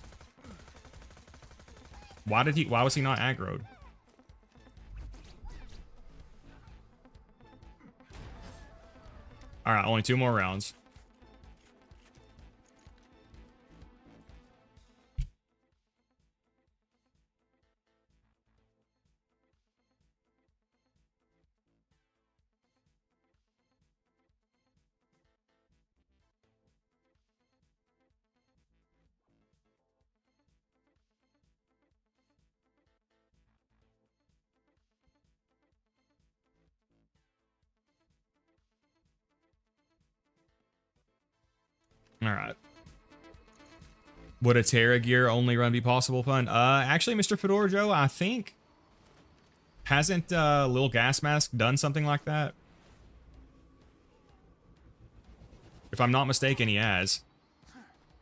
Why was he not aggroed? All right, only 2 more rounds. All right. Would a Terra gear only run be possible fun? Actually, Mr. Fedora Joe, I think hasn't Lil Gas Mask done something like that? If I'm not mistaken, he has.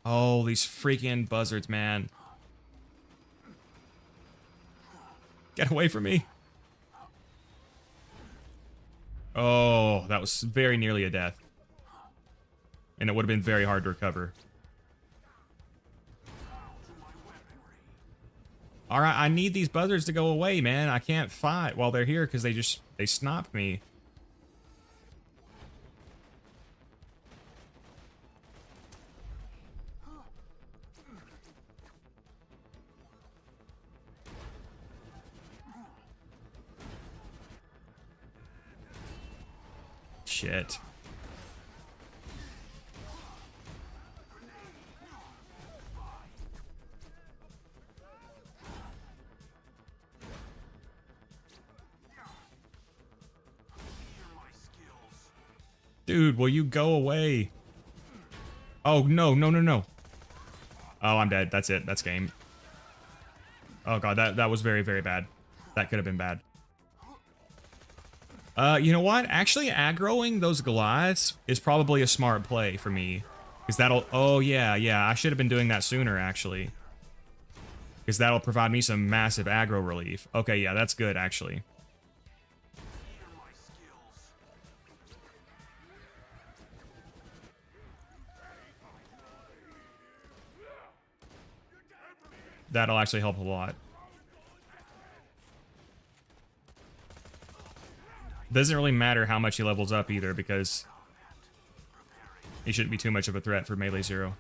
Oh, these freaking buzzards, man. Get away from me. Oh, that was very nearly a death. And it would have been very hard to recover. All right, I need these buzzards to go away, man. I can't fight while they're here because they sniped me. Shit. Dude, will you go away? Oh, no, no, no, no. Oh, I'm dead. That's it. That's game. Oh, God, that was very, very bad. That could have been bad. You know what? Actually, aggroing those Goliaths is probably a smart play for me. Because that'll... Oh, yeah, yeah. I should have been doing that sooner, actually. Because that'll provide me some massive aggro relief. Okay, yeah, that's good, actually. That'll actually help a lot. Doesn't really matter how much he levels up either, because he shouldn't be too much of a threat for melee Zer0.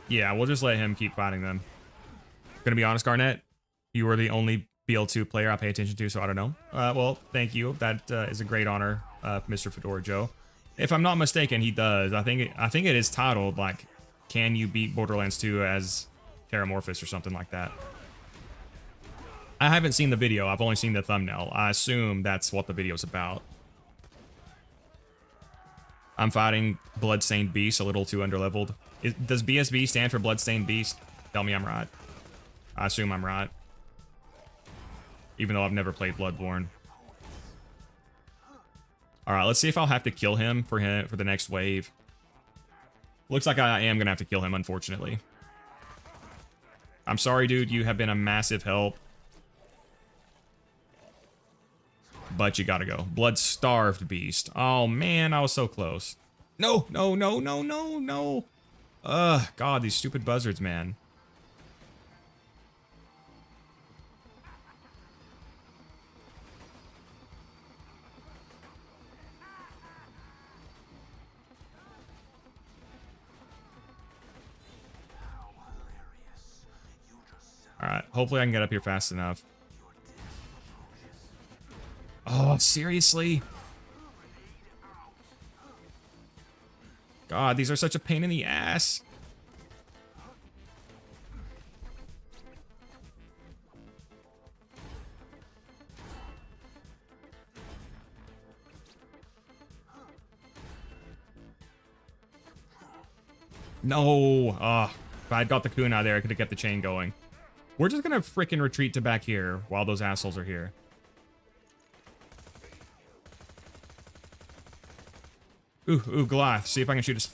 Yeah, we'll just let him keep fighting them. Gonna be honest, Garnet, you were the only BL2 player I pay attention to, so I don't know. Well, thank you. That is a great honor, Mr. Fedora Joe. If I'm not mistaken, he does. I think it is titled like, "Can you beat Borderlands 2 as Terramorphous" or something like that. I haven't seen the video. I've only seen the thumbnail. I assume that's what the video's about. I'm fighting Bloodstained Beast, a little too underleveled. Does BSB stand for Bloodstained Beast? Tell me I'm right. I assume I'm right. Even though I've never played Bloodborne. Alright, let's see if I'll have to kill him for the next wave. Looks like I am gonna have to kill him, unfortunately. I'm sorry, dude. You have been a massive help. But you gotta go. Blood-starved beast. Oh, man, I was so close. No, no, no, no, no, no. Ugh, God, these stupid buzzards, man. Alright, hopefully I can get up here fast enough. Oh, seriously? God, these are such a pain in the ass. No. If I had got the kunai there, I could have kept the chain going. We're just gonna frickin' retreat to back here while those assholes are here. Ooh, Goliath. See if I can shoot his...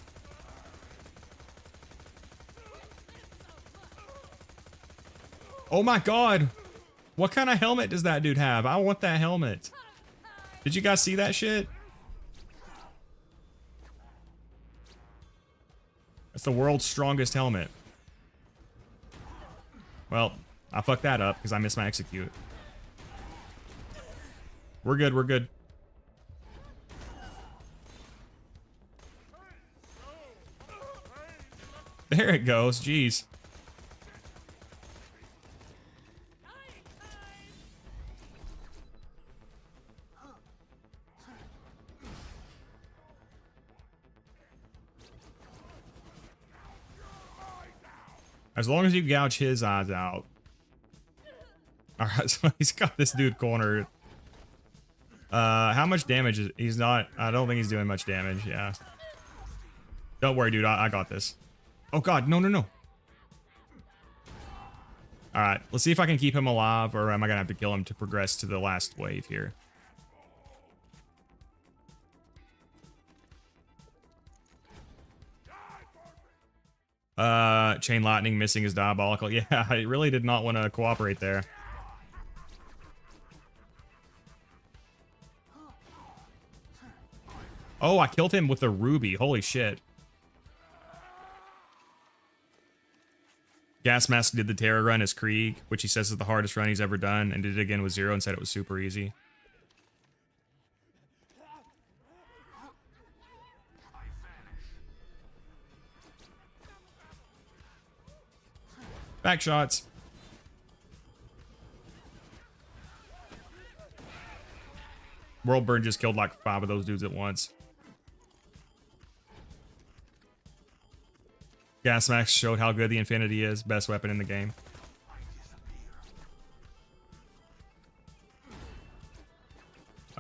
Oh my God. What kind of helmet does that dude have? I want that helmet. Did you guys see that shit? That's the world's strongest helmet. Well, I fucked that up because I missed my execute. We're good, we're good. There it goes, jeez. As long as you gouge his eyes out. Alright, so he's got this dude cornered. How much damage is... He's not... I don't think he's doing much damage, yeah. Don't worry, dude, I got this. Oh God, no, no, no. Alright, let's see if I can keep him alive, or am I gonna have to kill him to progress to the last wave here. Chain lightning missing is diabolical. Yeah, I really did not want to cooperate there. Oh, I killed him with a ruby. Holy shit. Gas Mask did the Terror run as Krieg, which he says is the hardest run he's ever done, and did it again with Zer0 and said it was super easy. Back shots. Worldburn just killed like 5 of those dudes at once. Gas Max showed how good the Infinity is. Best weapon in the game.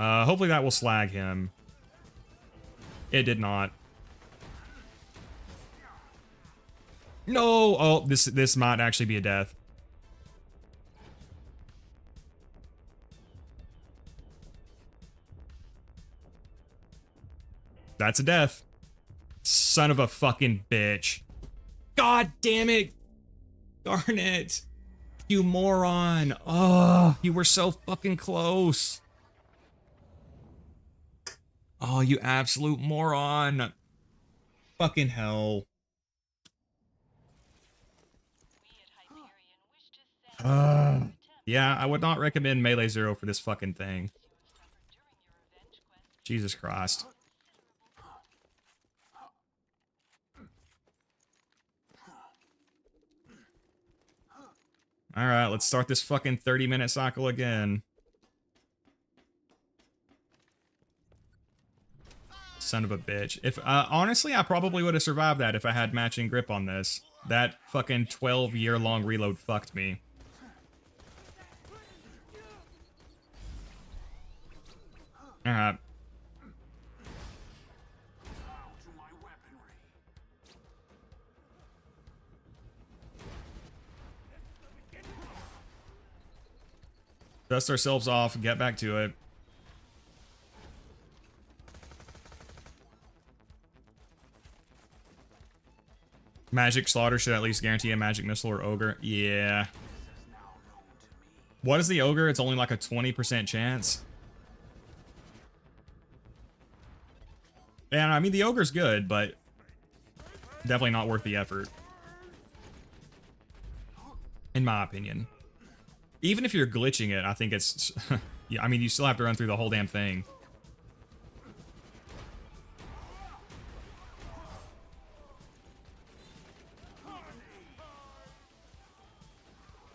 Hopefully that will slag him. It did not. No! Oh, this might actually be a death. That's a death. Son of a fucking bitch. God damn it! Garnet! You moron! Oh, you were so fucking close. Oh, you absolute moron. Fucking hell. We at Hyperion wish to thank you Yeah, I would not recommend Melee Zero for this fucking thing. suffered during your revenge quest. Jesus Christ. Alright, let's start this fucking 30-minute cycle again. Son of a bitch. If honestly, I probably would have survived that if I had matching grip on this. That fucking 12-year-long reload fucked me. Alright. To my weaponry. Dust ourselves off, get back to it. Magic Slaughter should at least guarantee a magic missile or ogre. Yeah. What is the ogre? It's only like a 20% chance. And I mean, the ogre's good, but definitely not worth the effort. In my opinion. Even if you're glitching it, I think it's... yeah, I mean, you still have to run through the whole damn thing.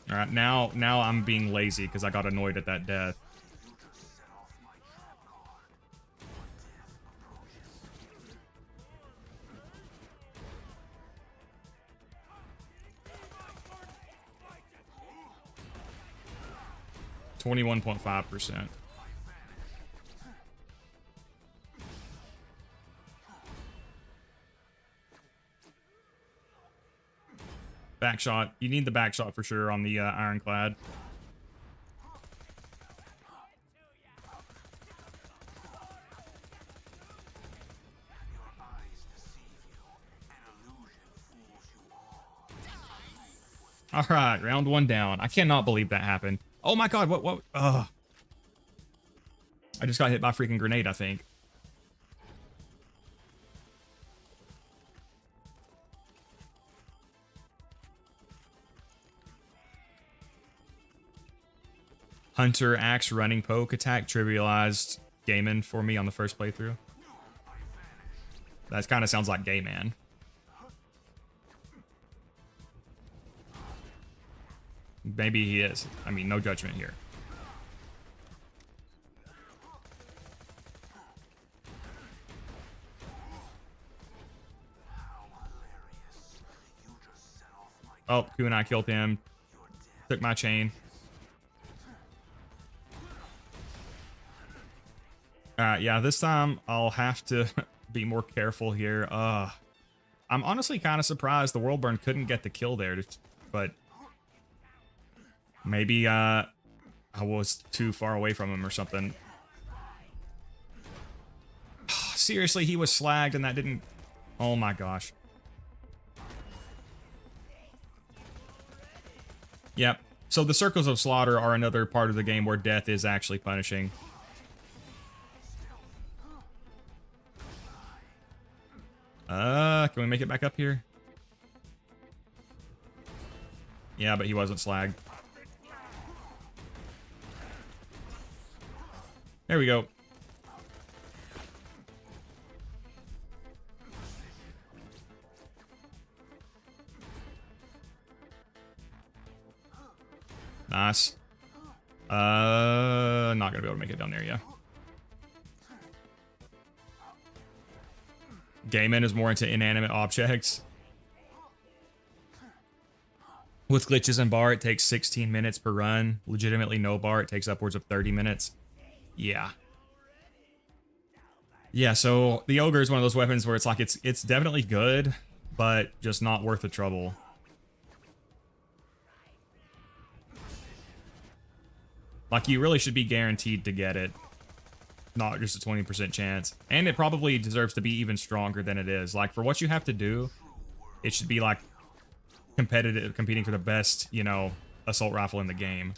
Alright, now I'm being lazy because I got annoyed at that death. You just set off my trap card. When death approaches. 21.5%. Back shot. You need the back shot for sure on the ironclad. Your eyes deceive you. An illusion fools you all. Alright, round one down. I cannot believe that happened. Oh my god, what? Ugh. I just got hit by a freaking grenade, I think. Hunter axe running poke attack trivialized Gaiman for me on the first playthrough. That kind of sounds like Gay Man. Maybe he is. I mean, no judgment here. How hilarious. You just set off my Oh, Kunai killed him. your death. Took my chain. Alright, yeah, this time I'll have to be more careful here. I'm honestly kind of surprised the Worldburn couldn't get the kill there, but maybe I was too far away from him or something. Seriously, he was slagged and that didn't... Oh my gosh. Yep. So the Circles of Slaughter are another part of the game where death is actually punishing. Can we make it back up here? Yeah, but he wasn't slagged. There we go. Nice. Not gonna be able to make it down there, yeah. Gaiman is more into inanimate objects. With glitches and bar, it takes 16 minutes per run. Legitimately no bar, it takes upwards of 30 minutes. Yeah. Yeah, so the ogre is one of those weapons where it's like it's definitely good, but just not worth the trouble. Like, you really should be guaranteed to get it, not just a 20% chance. And it probably deserves to be even stronger than it is. Like, for what you have to do, it should be like competitive, competing for the best, you know, assault rifle in the game.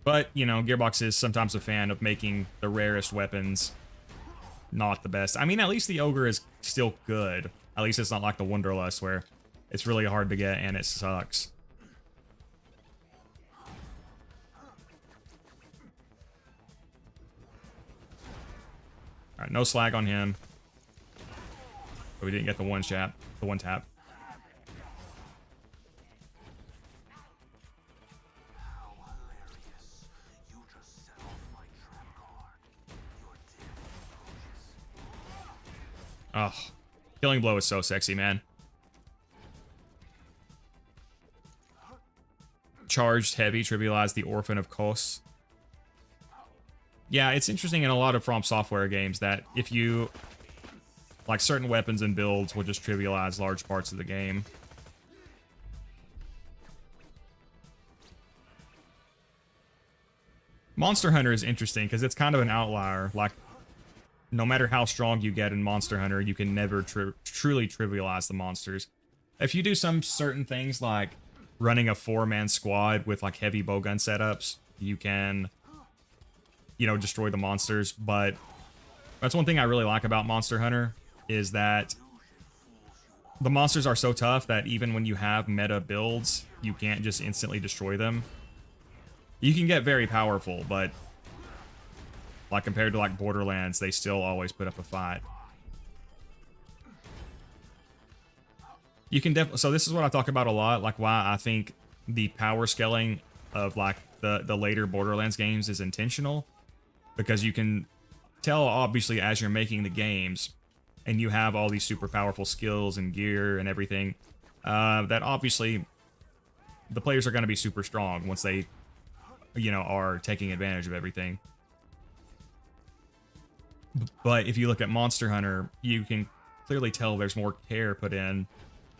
But, you know, Gearbox is sometimes a fan of making the rarest weapons not the best. I mean, at least the ogre is still good. At least it's not like the Wonderlust where it's really hard to get and it sucks. Alright, no slag on him. But we didn't get the one tap. How hilarious. You just set off my trap card. You're dead, Roaches. Oh, Killing Blow is so sexy, man. Charged heavy, trivialize the Orphan of Kos. Yeah, it's interesting in a lot of From Software games that if you... like, certain weapons and builds will just trivialize large parts of the game. Monster Hunter is interesting because it's kind of an outlier. Like, no matter how strong you get in Monster Hunter, you can never truly trivialize the monsters. If you do some certain things like running a 4-man squad with like heavy bowgun setups, you can, you know, destroy the monsters. But that's one thing I really like about Monster Hunter is that the monsters are so tough that even when you have meta builds, you can't just instantly destroy them. You can get very powerful, but like compared to like Borderlands, they still always put up a fight. You can definitely, so this is what I talk about a lot, like why I think the power scaling of like the later Borderlands games is intentional, because you can tell obviously as you're making the games and you have all these super powerful skills and gear and everything, that obviously the players are going to be super strong once they, you know, are taking advantage of everything. But if you look at Monster Hunter, you can clearly tell there's more care put in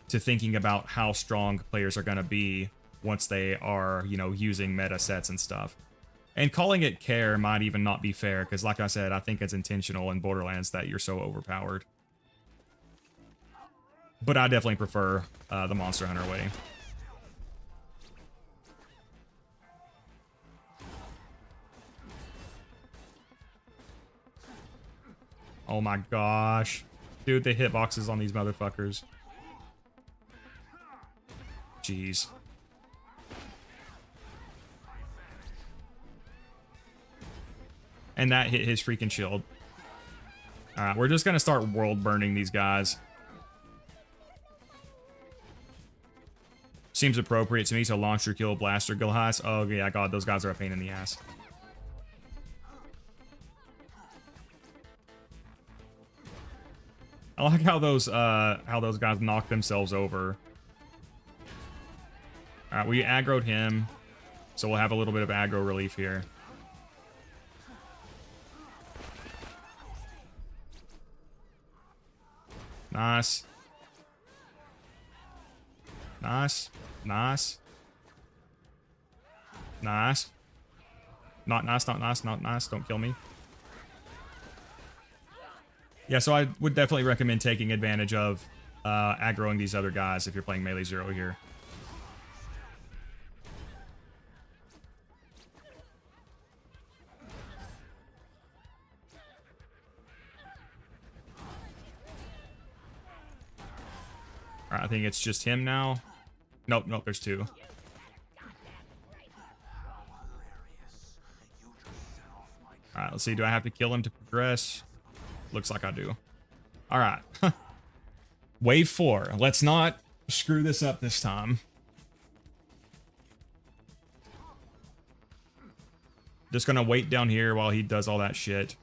to thinking about how strong players are going to be once they are, you know, using meta sets and stuff. And calling it care might even not be fair, because like I said, I think it's intentional in Borderlands that you're so overpowered. But I definitely prefer the Monster Hunter way. Oh my gosh. Dude, the hitboxes on these motherfuckers. Jeez. And that hit his freaking shield. Alright, we're just gonna start world burning these guys. Seems appropriate to me to launcher kill blaster Gilhas. Oh yeah, god, those guys are a pain in the ass. I like how those guys knock themselves over. Alright, we aggroed him, so we'll have a little bit of aggro relief here. Nice. Nice. Nice. Nice. Not nice, not nice, not nice. Don't kill me. Yeah, so I would definitely recommend taking advantage of aggroing these other guys if you're playing Melee Zero here. Alright, I think it's just him now. Nope, nope, there's two. Alright, let's see. Do I have to kill him to progress? Looks like I do. Alright. Wave 4. Let's not screw this up this time. Just gonna wait down here while he does all that shit.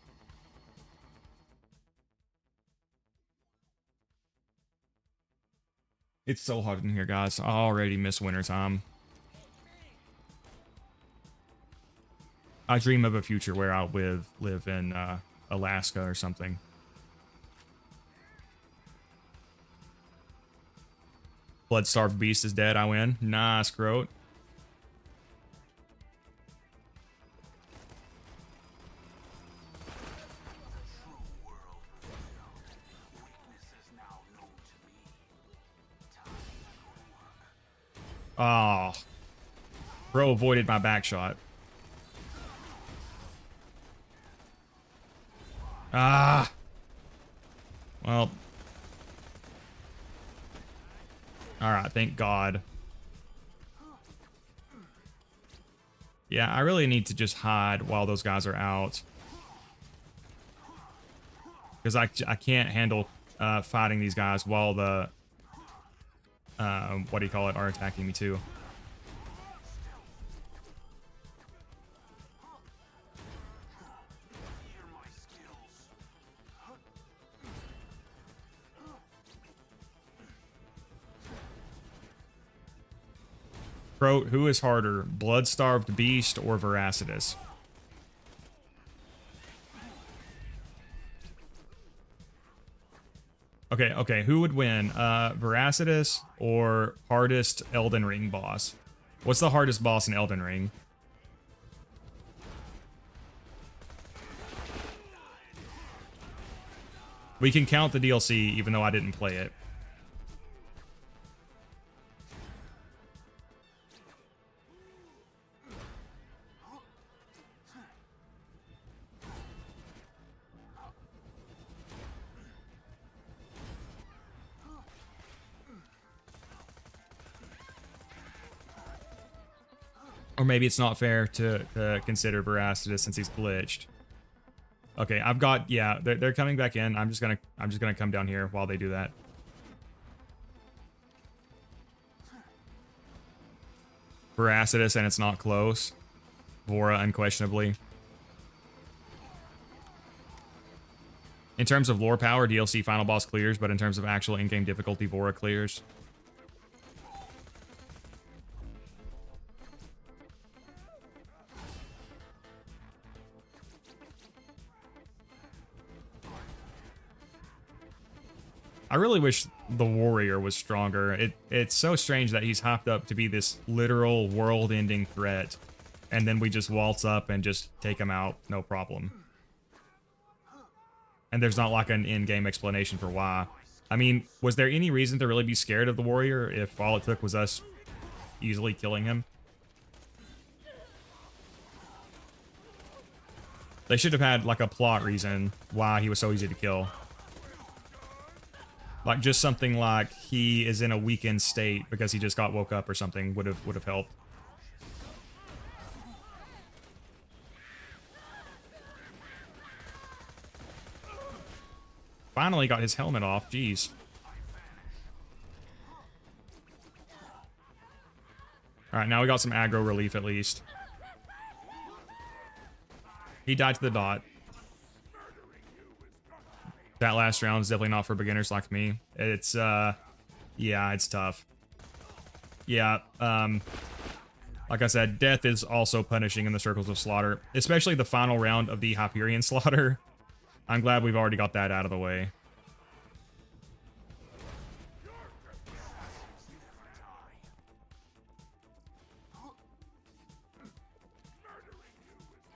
It's so hot in here, guys. I already miss wintertime. I dream of a future where I'll live in Alaska or something. Blood-starved beast is dead. I win. Nice, Groat. Oh. Bro avoided my back shot. Ah. Well. Alright, thank God. Yeah, I really need to just hide while those guys are out. Because I can't handle fighting these guys while the... what do you call it? Are attacking me too. Bro, who is harder, Blood-Starved Beast or Veracitus? Okay, who would win? Veracitus or hardest Elden Ring boss? What's the hardest boss in Elden Ring? We can count the DLC even though I didn't play it. Or maybe it's not fair to consider Veracitus since he's glitched. Okay, I've got, yeah, they're coming back in. I'm just gonna come down here while they do that. Veracitus and it's not close. Vora unquestionably. In terms of lore power, DLC final boss clears, but in terms of actual in-game difficulty, Vora clears. I really wish the warrior was stronger. It's so strange that he's hopped up to be this literal world-ending threat, and then we just waltz up and just take him out, no problem. And there's not like an in-game explanation for why. I mean, was there any reason to really be scared of the warrior if all it took was us easily killing him? They should have had like a plot reason why he was so easy to kill. Like just something like he is in a weakened state because he just got woke up or something would have helped. Finally got his helmet off, jeez. Alright, now we got some aggro relief at least. He died to the dot. That last round is definitely not for beginners like me. It's, yeah, it's tough. Yeah, like I said, death is also punishing in the Circles of Slaughter, especially the final round of the Hyperion Slaughter. I'm glad we've already got that out of the way.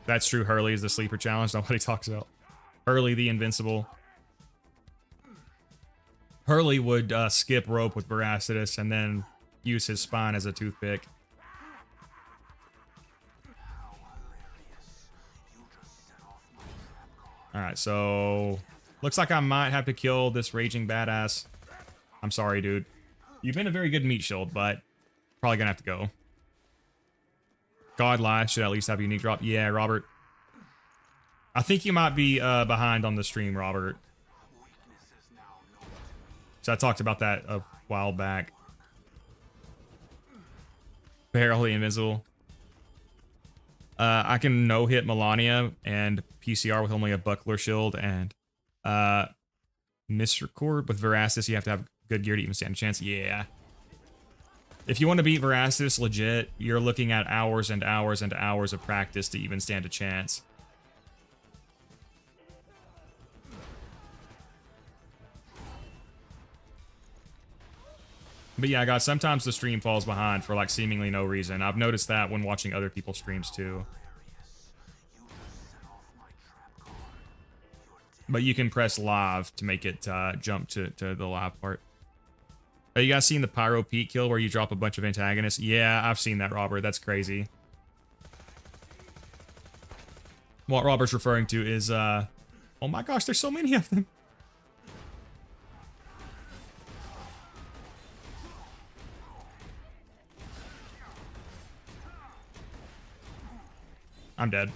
That's true, Hurley is the sleeper challenge, nobody talks about. Hurley the Invincible. Hurley would skip rope with Veracitus and then use his spine as a toothpick. Alright, so... looks like I might have to kill this raging badass. I'm sorry, dude. You've been a very good meat shield, but probably gonna have to go. God Life should at least have a unique drop. Yeah, Robert. I think you might be behind on the stream, Robert. So I talked about that a while back. Barely Invisible. I can no-hit Melania and PCR with only a buckler shield, and misrecord with Veracitus. You have to have good gear to even stand a chance. Yeah. If you want to beat Veracitus legit, you're looking at hours and hours and hours of practice to even stand a chance. But yeah, guys, sometimes the stream falls behind for like seemingly no reason. I've noticed that when watching other people's streams too. But you can press live to make it jump to the live part. Have you guys seen the Pyro Pete kill where you drop a bunch of antagonists? Yeah, I've seen that, Robert. That's crazy. What Robert's referring to is, oh my gosh, there's so many of them. I'm dead.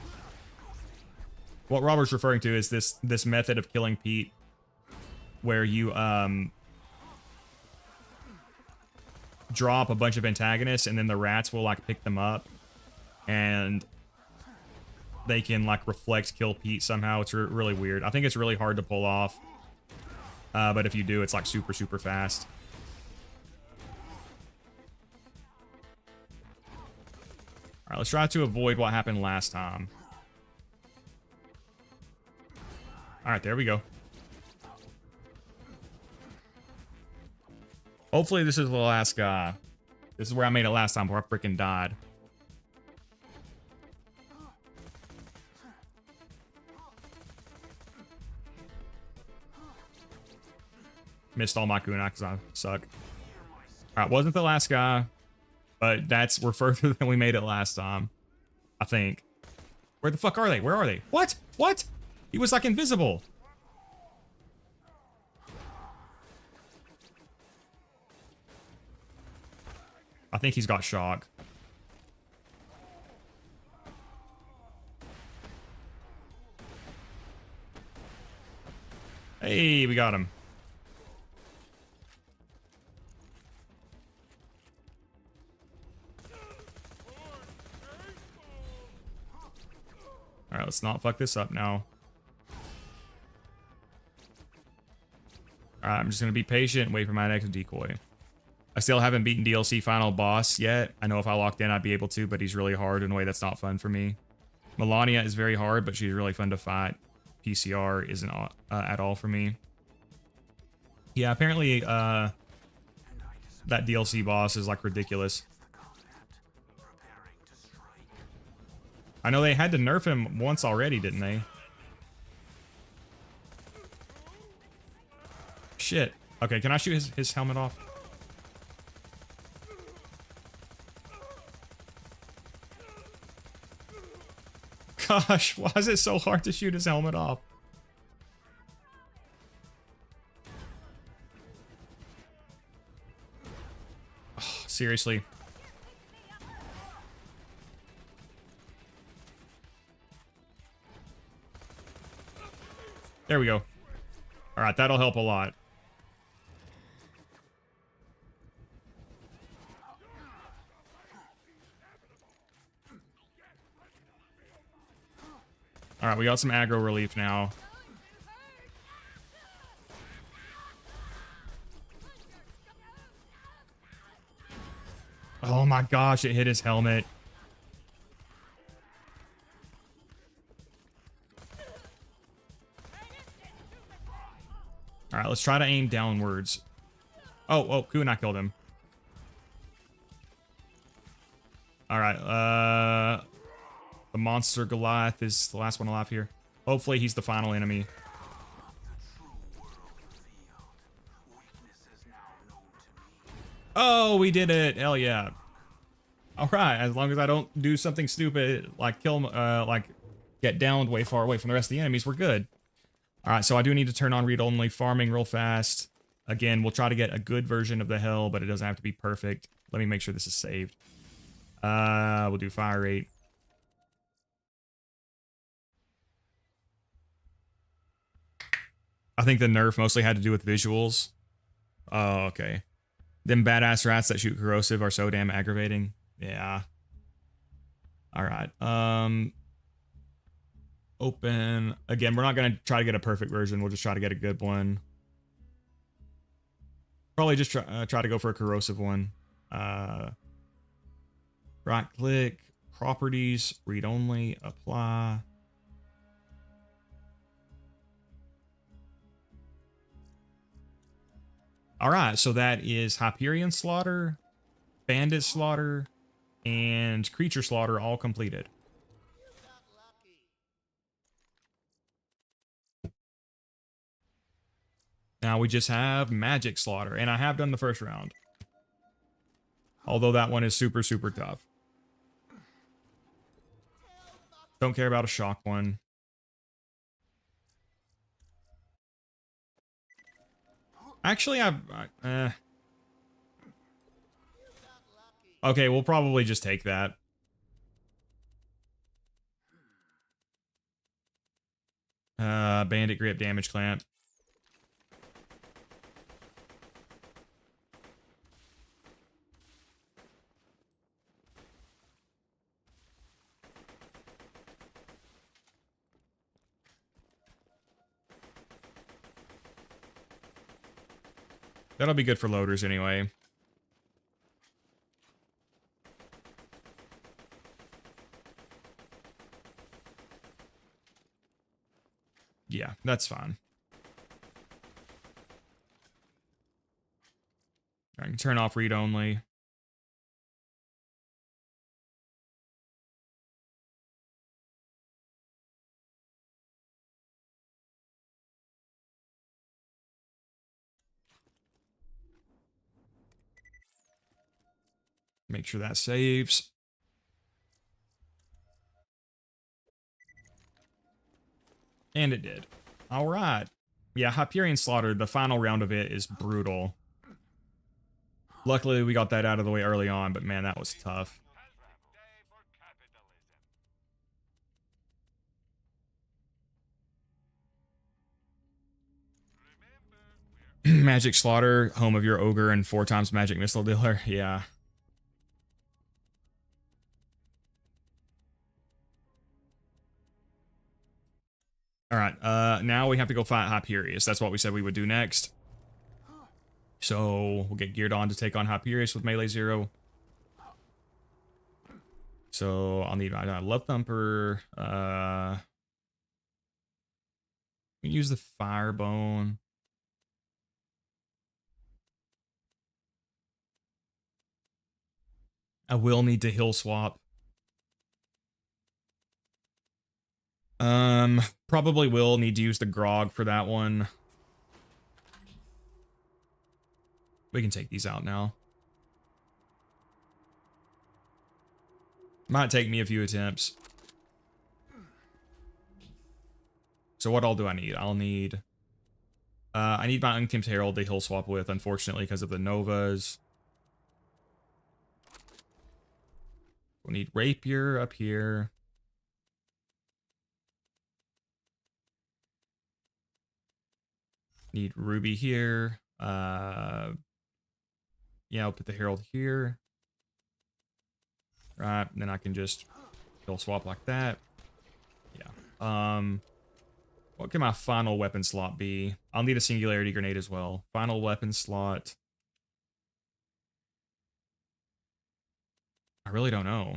What Robert's referring to is this method of killing Pete where you drop a bunch of antagonists and then the rats will like pick them up and they can like reflect kill Pete somehow. It's really weird. I think it's really hard to pull off. But if you do, it's like super fast. All right, let's try to avoid what happened last time. All right, there we go. Hopefully this is the last guy. This is where I made it last time before I freaking died. Missed all my kunai because I suck. All right, wasn't the last guy, but we're further than we made it last time, I think. Where the fuck are they? Where are they? What? What? He was like invisible. I think he's got shock. Hey, we got him. All right, let's not fuck this up now. All right, I'm just going to be patient and wait for my next decoy. I still haven't beaten DLC final boss yet. I know if I locked in, I'd be able to, but he's really hard in a way that's not fun for me. Melania is very hard, but she's really fun to fight. PCR isn't at all for me. Yeah, apparently that DLC boss is like ridiculous. I know they had to nerf him once already, didn't they? Shit. Okay, can I shoot his helmet off? Gosh, why is it so hard to shoot his helmet off? Oh, seriously. There we go. All right, that'll help a lot. All right, we got some aggro relief now. Oh my gosh, it hit his helmet. All right, let's try to aim downwards. Oh, Kunai killed him. All right, the monster Goliath is the last one alive here. Hopefully he's the final enemy. Oh, we did it. Hell yeah. All right, as long as I don't do something stupid, like kill him, like get downed way far away from the rest of the enemies, we're good. All right, so I do need to turn on read-only farming real fast. Again, we'll try to get a good version of the hell, but it doesn't have to be perfect. Let me make sure this is saved. We'll do fire rate. I think the nerf mostly had to do with visuals. Oh, okay. Them badass rats that shoot corrosive are so damn aggravating. Yeah. All right. Open. Again, we're not going to try to get a perfect version. We'll just try to get a good one. Probably just try to go for a corrosive one. Right click, properties, read only, apply. All right, so that is Hyperion Slaughter, Bandit Slaughter, and Creature Slaughter all completed. Now we just have Magic Slaughter, and I have done the first round. Although that one is super, super tough. Don't care about a shock one. Actually, okay, we'll probably just take that. Bandit Grip, Damage Clamp. That'll be good for loaders anyway. Yeah, that's fine. I can turn off read only. Make sure that saves. And it did. All right. Yeah, Hyperion Slaughter, the final round of it is brutal. Luckily, we got that out of the way early on, but man, that was tough. Magic Slaughter, home of your ogre and 4 times magic missile dealer. Yeah. All right. Now we have to go fight Hyperius. That's what we said we would do next. So we'll get geared on to take on Hyperius with melee 0. So I'll need my Love Thumper. We use the Firebone. I will need to heal swap. Probably will need to use the Grog for that one. We can take these out now. Might take me a few attempts. So what all do I need? I'll need... I need my Unkempt Herald to heal swap with, unfortunately, because of the Novas. We'll need Rapier up here. Need Ruby here. Yeah, I'll put the Herald here. Right, and then I can just heal swap like that. Yeah. What can my final weapon slot be? I'll need a Singularity Grenade as well. Final weapon slot. I really don't know.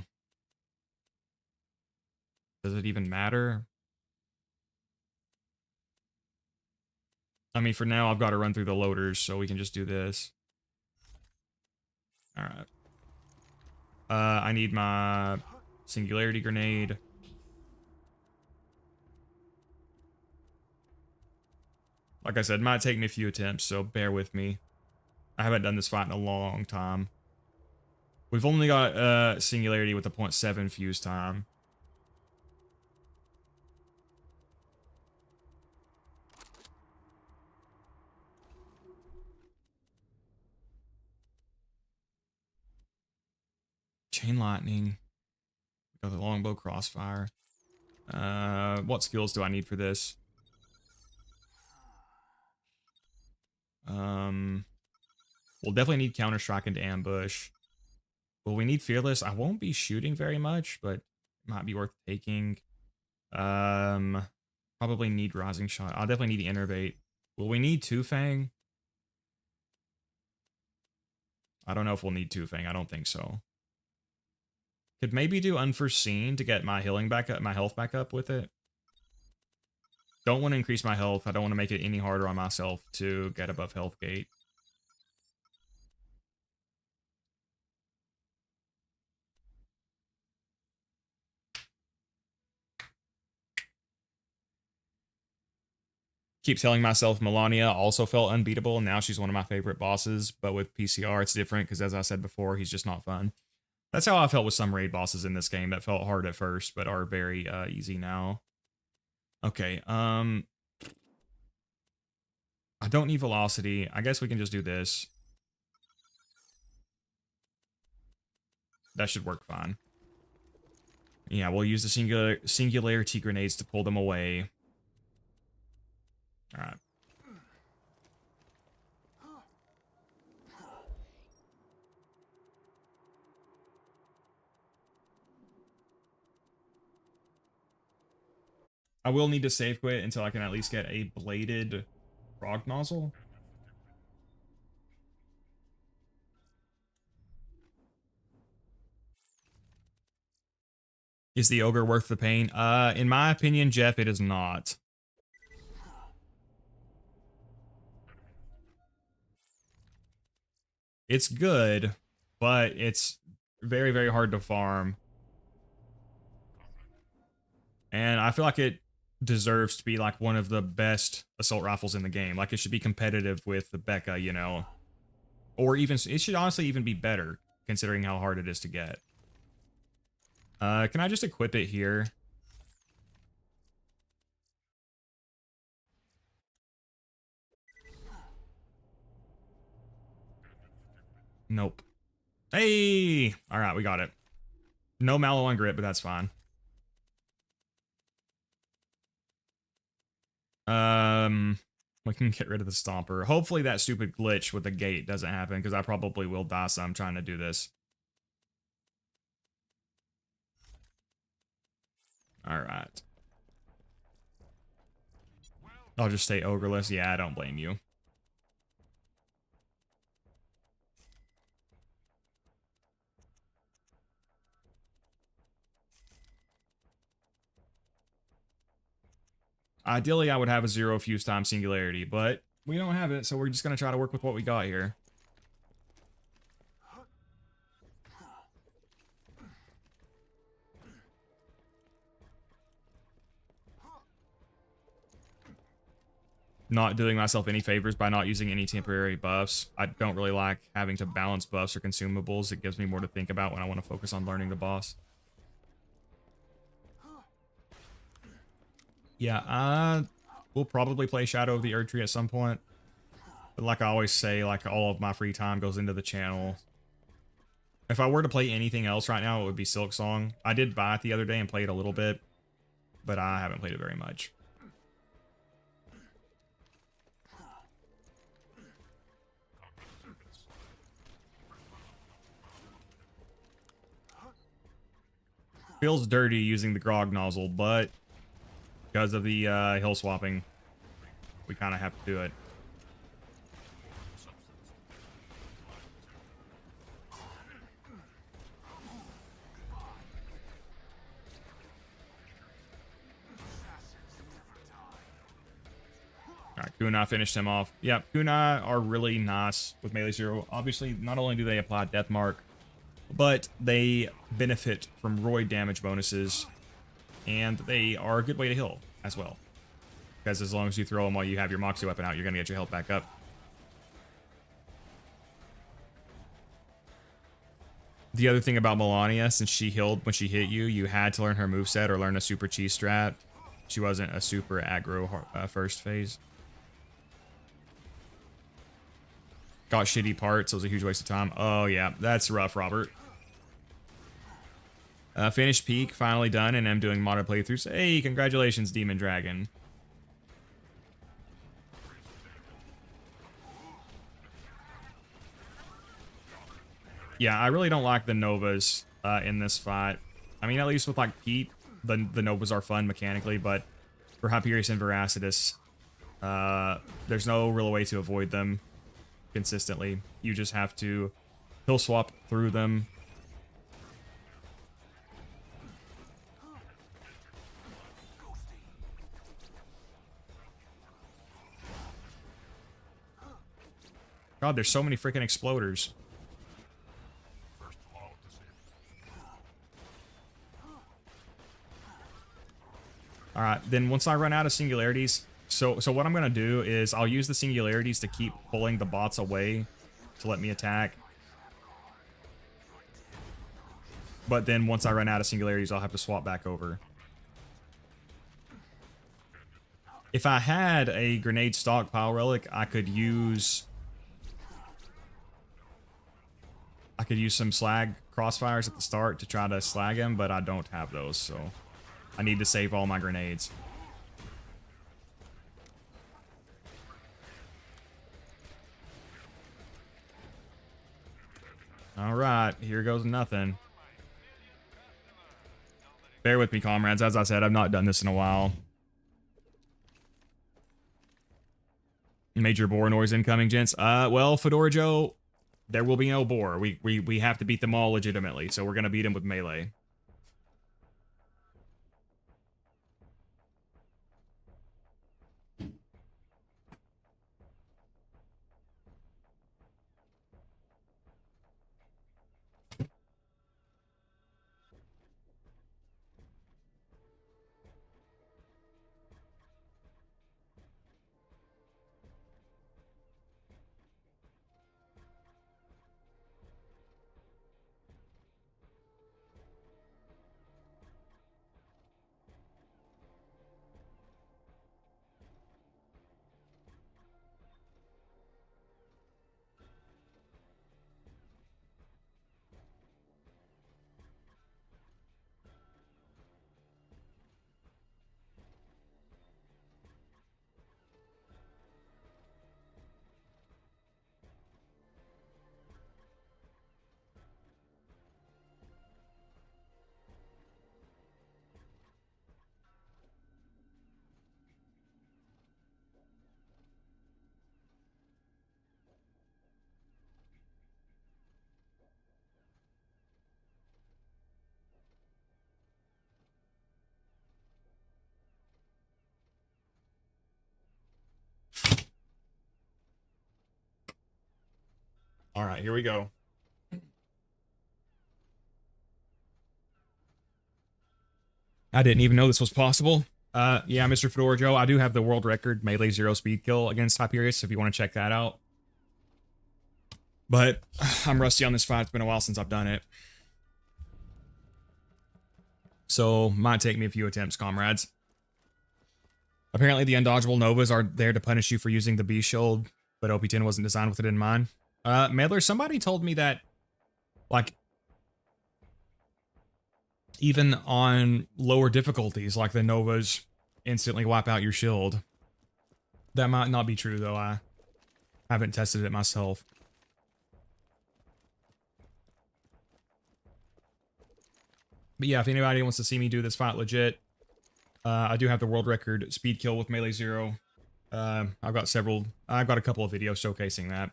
Does it even matter? I mean, for now, I've got to run through the loaders, so we can just do this. All right. I need my Singularity Grenade. Like I said, it might take me a few attempts, so bear with me. I haven't done this fight in a long time. We've only got Singularity with a 0.7 fuse time. Chain Lightning. Got the Longbow Crossfire. What skills do I need for this? We'll definitely need Counter Strike and Ambush. Will we need Fearless? I won't be shooting very much, but it might be worth taking. Probably need Rising Shot. I'll definitely need the Innervate. Will we need Two Fang? I don't know if we'll need Two-Fang. I don't think so. Could maybe do Unforeseen to get my healing back up, my health back up with it. Don't want to increase my health. I don't want to make it any harder on myself to get above health gate. Keep telling myself Melania also felt unbeatable, and now she's one of my favorite bosses, but with PCR it's different because, as I said before, he's just not fun. That's how I felt with some raid bosses in this game that felt hard at first, but are very easy now. Okay, I don't need velocity. I guess we can just do this. That should work fine. Yeah, we'll use the singularity grenades to pull them away. All right. I will need to save quit until I can at least get a bladed frog nozzle. Is the ogre worth the pain? In my opinion, Jeff, it is not. It's good, but it's very, very hard to farm. And I feel like it deserves to be like one of the best assault rifles in the game. Like it should be competitive with the Becca, you know. Or even, it should honestly even be better, considering how hard it is to get. Can I just equip it here? Nope. Hey! Alright, we got it. No Mallow on Grit, but that's fine. We can get rid of the Stomper. Hopefully that stupid glitch with the gate doesn't happen, because I probably will die some trying to do this. Alright. I'll just stay ogreless. Yeah, I don't blame you. Ideally, I would have a 0 fuse time singularity, but we don't have it, so we're just going to try to work with what we got here. Not doing myself any favors by not using any temporary buffs. I don't really like having to balance buffs or consumables. It gives me more to think about when I want to focus on learning the boss. Yeah, we'll probably play Shadow of the Erdtree at some point. But like I always say, like all of my free time goes into the channel. If I were to play anything else right now, it would be Silksong. I did buy it the other day and play it a little bit, but I haven't played it very much. Feels dirty using the grog nozzle, but because of the hill swapping, we kind of have to do it. Alright, Kunai finished him off. Yeah, Kunai are really nice with melee 0. Obviously, not only do they apply Death Mark, but they benefit from roid damage bonuses, and they are a good way to heal as well. Because as long as you throw them while you have your Moxie weapon out, you're going to get your health back up. The other thing about Melania, since she healed when she hit you, you had to learn her moveset or learn a super cheese strat. She wasn't a super aggro first phase. Got shitty parts, so it was a huge waste of time. Oh yeah, that's rough, Robert. Finished Peak, finally done, and I'm doing modded playthroughs. Hey, congratulations, Demon Dragon. Yeah, I really don't like the Novas in this fight. I mean, at least with like Pete, the Novas are fun mechanically, but for Hyperius and Veracitus, there's no real way to avoid them consistently. You just have to He'll swap through them. God, there's so many freaking exploders. All right, then once I run out of singularities, so what I'm gonna do is I'll use the singularities to keep pulling the bots away to let me attack. But then once I run out of singularities, I'll have to swap back over. If I had a grenade stockpile relic, I could use some slag crossfires at the start to try to slag him, but I don't have those, so I need to save all my grenades. All right, here goes nothing. Bear with me, comrades. As I said, I've not done this in a while. Major boar noise incoming, gents. Well, Fedora Joe, there will be no boar. We have to beat them all legitimately, so we're gonna beat them with melee. All right, here we go. I didn't even know this was possible. Yeah, Mr. Fedora Joe, I do have the world record melee 0 speed kill against Hyperius if you want to check that out. But I'm rusty on this fight. It's been a while since I've done it. So, might take me a few attempts, comrades. Apparently, the undodgeable Novas are there to punish you for using the B shield, but OP10 wasn't designed with it in mind. Medler, somebody told me that, like, even on lower difficulties, like the Novas instantly wipe out your shield. That might not be true, though. I haven't tested it myself. But yeah, if anybody wants to see me do this fight legit, I do have the world record speed kill with melee 0. I've got a couple of videos showcasing that.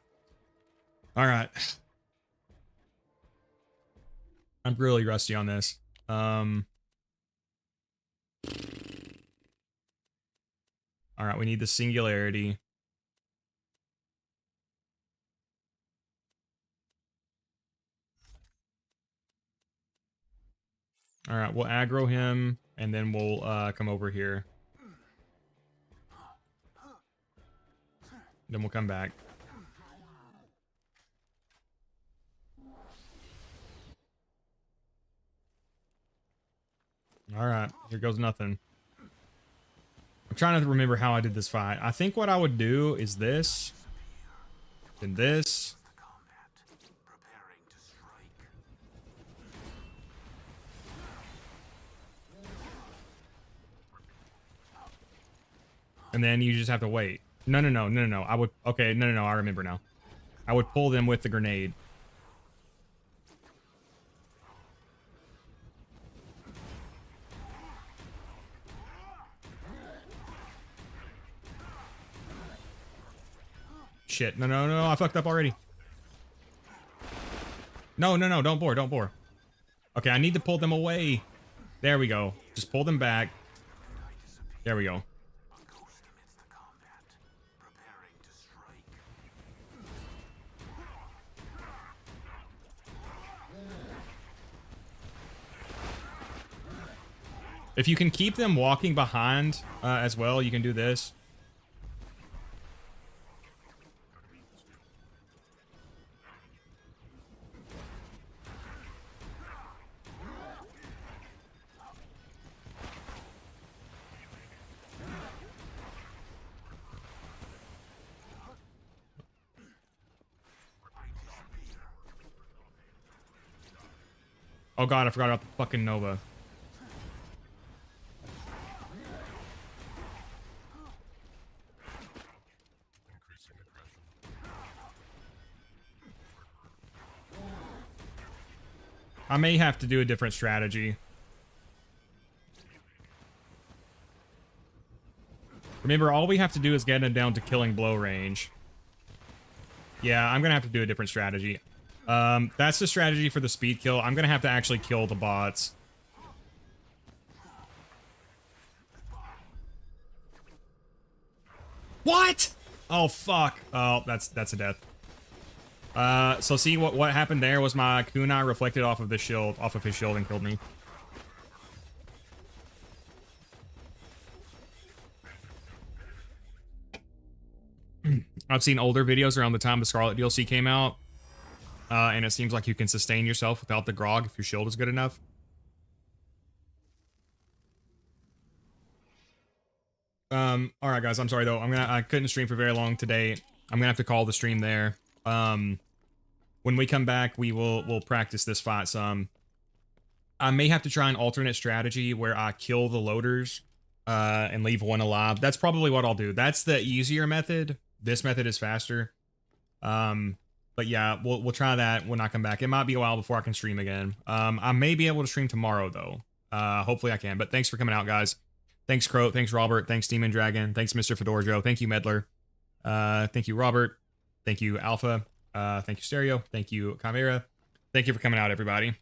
All right. I'm really rusty on this. All right, we need the singularity. All right, we'll aggro him, and then we'll come over here. Then we'll come back. All right, here goes nothing. I'm trying to remember how I did this fight. I think what I would do is this, then this. And then you just have to wait. No. I would, okay, no, I remember now. I would pull them with the grenade. Shit, no, I fucked up already. No, no, no, don't bore, don't bore. Okay, I need to pull them away. There we go. Just pull them back. There we go. A ghost amidst the combat, preparing to strike. If you can keep them walking behind as well, you can do this. Oh god, I forgot about the fucking Nova. I may have to do a different strategy. Remember, all we have to do is get it down to killing blow range. Yeah, I'm gonna have to do a different strategy. That's the strategy for the speed kill. I'm gonna have to actually kill the bots. What? Oh fuck. Oh, that's a death. So see what happened there was my kunai reflected off of the shield, off of his shield, and killed me. I've seen older videos around the time the Scarlet DLC came out, and it seems like you can sustain yourself without the grog if your shield is good enough. All right, guys, I'm sorry though. I couldn't stream for very long today. I'm gonna have to call the stream there. When we come back, we'll practice this fight some. I may have to try an alternate strategy where I kill the loaders, and leave one alive. That's probably what I'll do. That's the easier method. This method is faster. But yeah, we'll try that when I come back. It might be a while before I can stream again. I may be able to stream tomorrow though. Hopefully I can. But thanks for coming out, guys. Thanks, Crow. Thanks, Robert. Thanks, Demon Dragon. Thanks, Mr. Fedorjo. Thank you, Medler. Thank you, Robert. Thank you, Alpha. Thank you, Stereo. Thank you, Chimera. Thank you for coming out, everybody.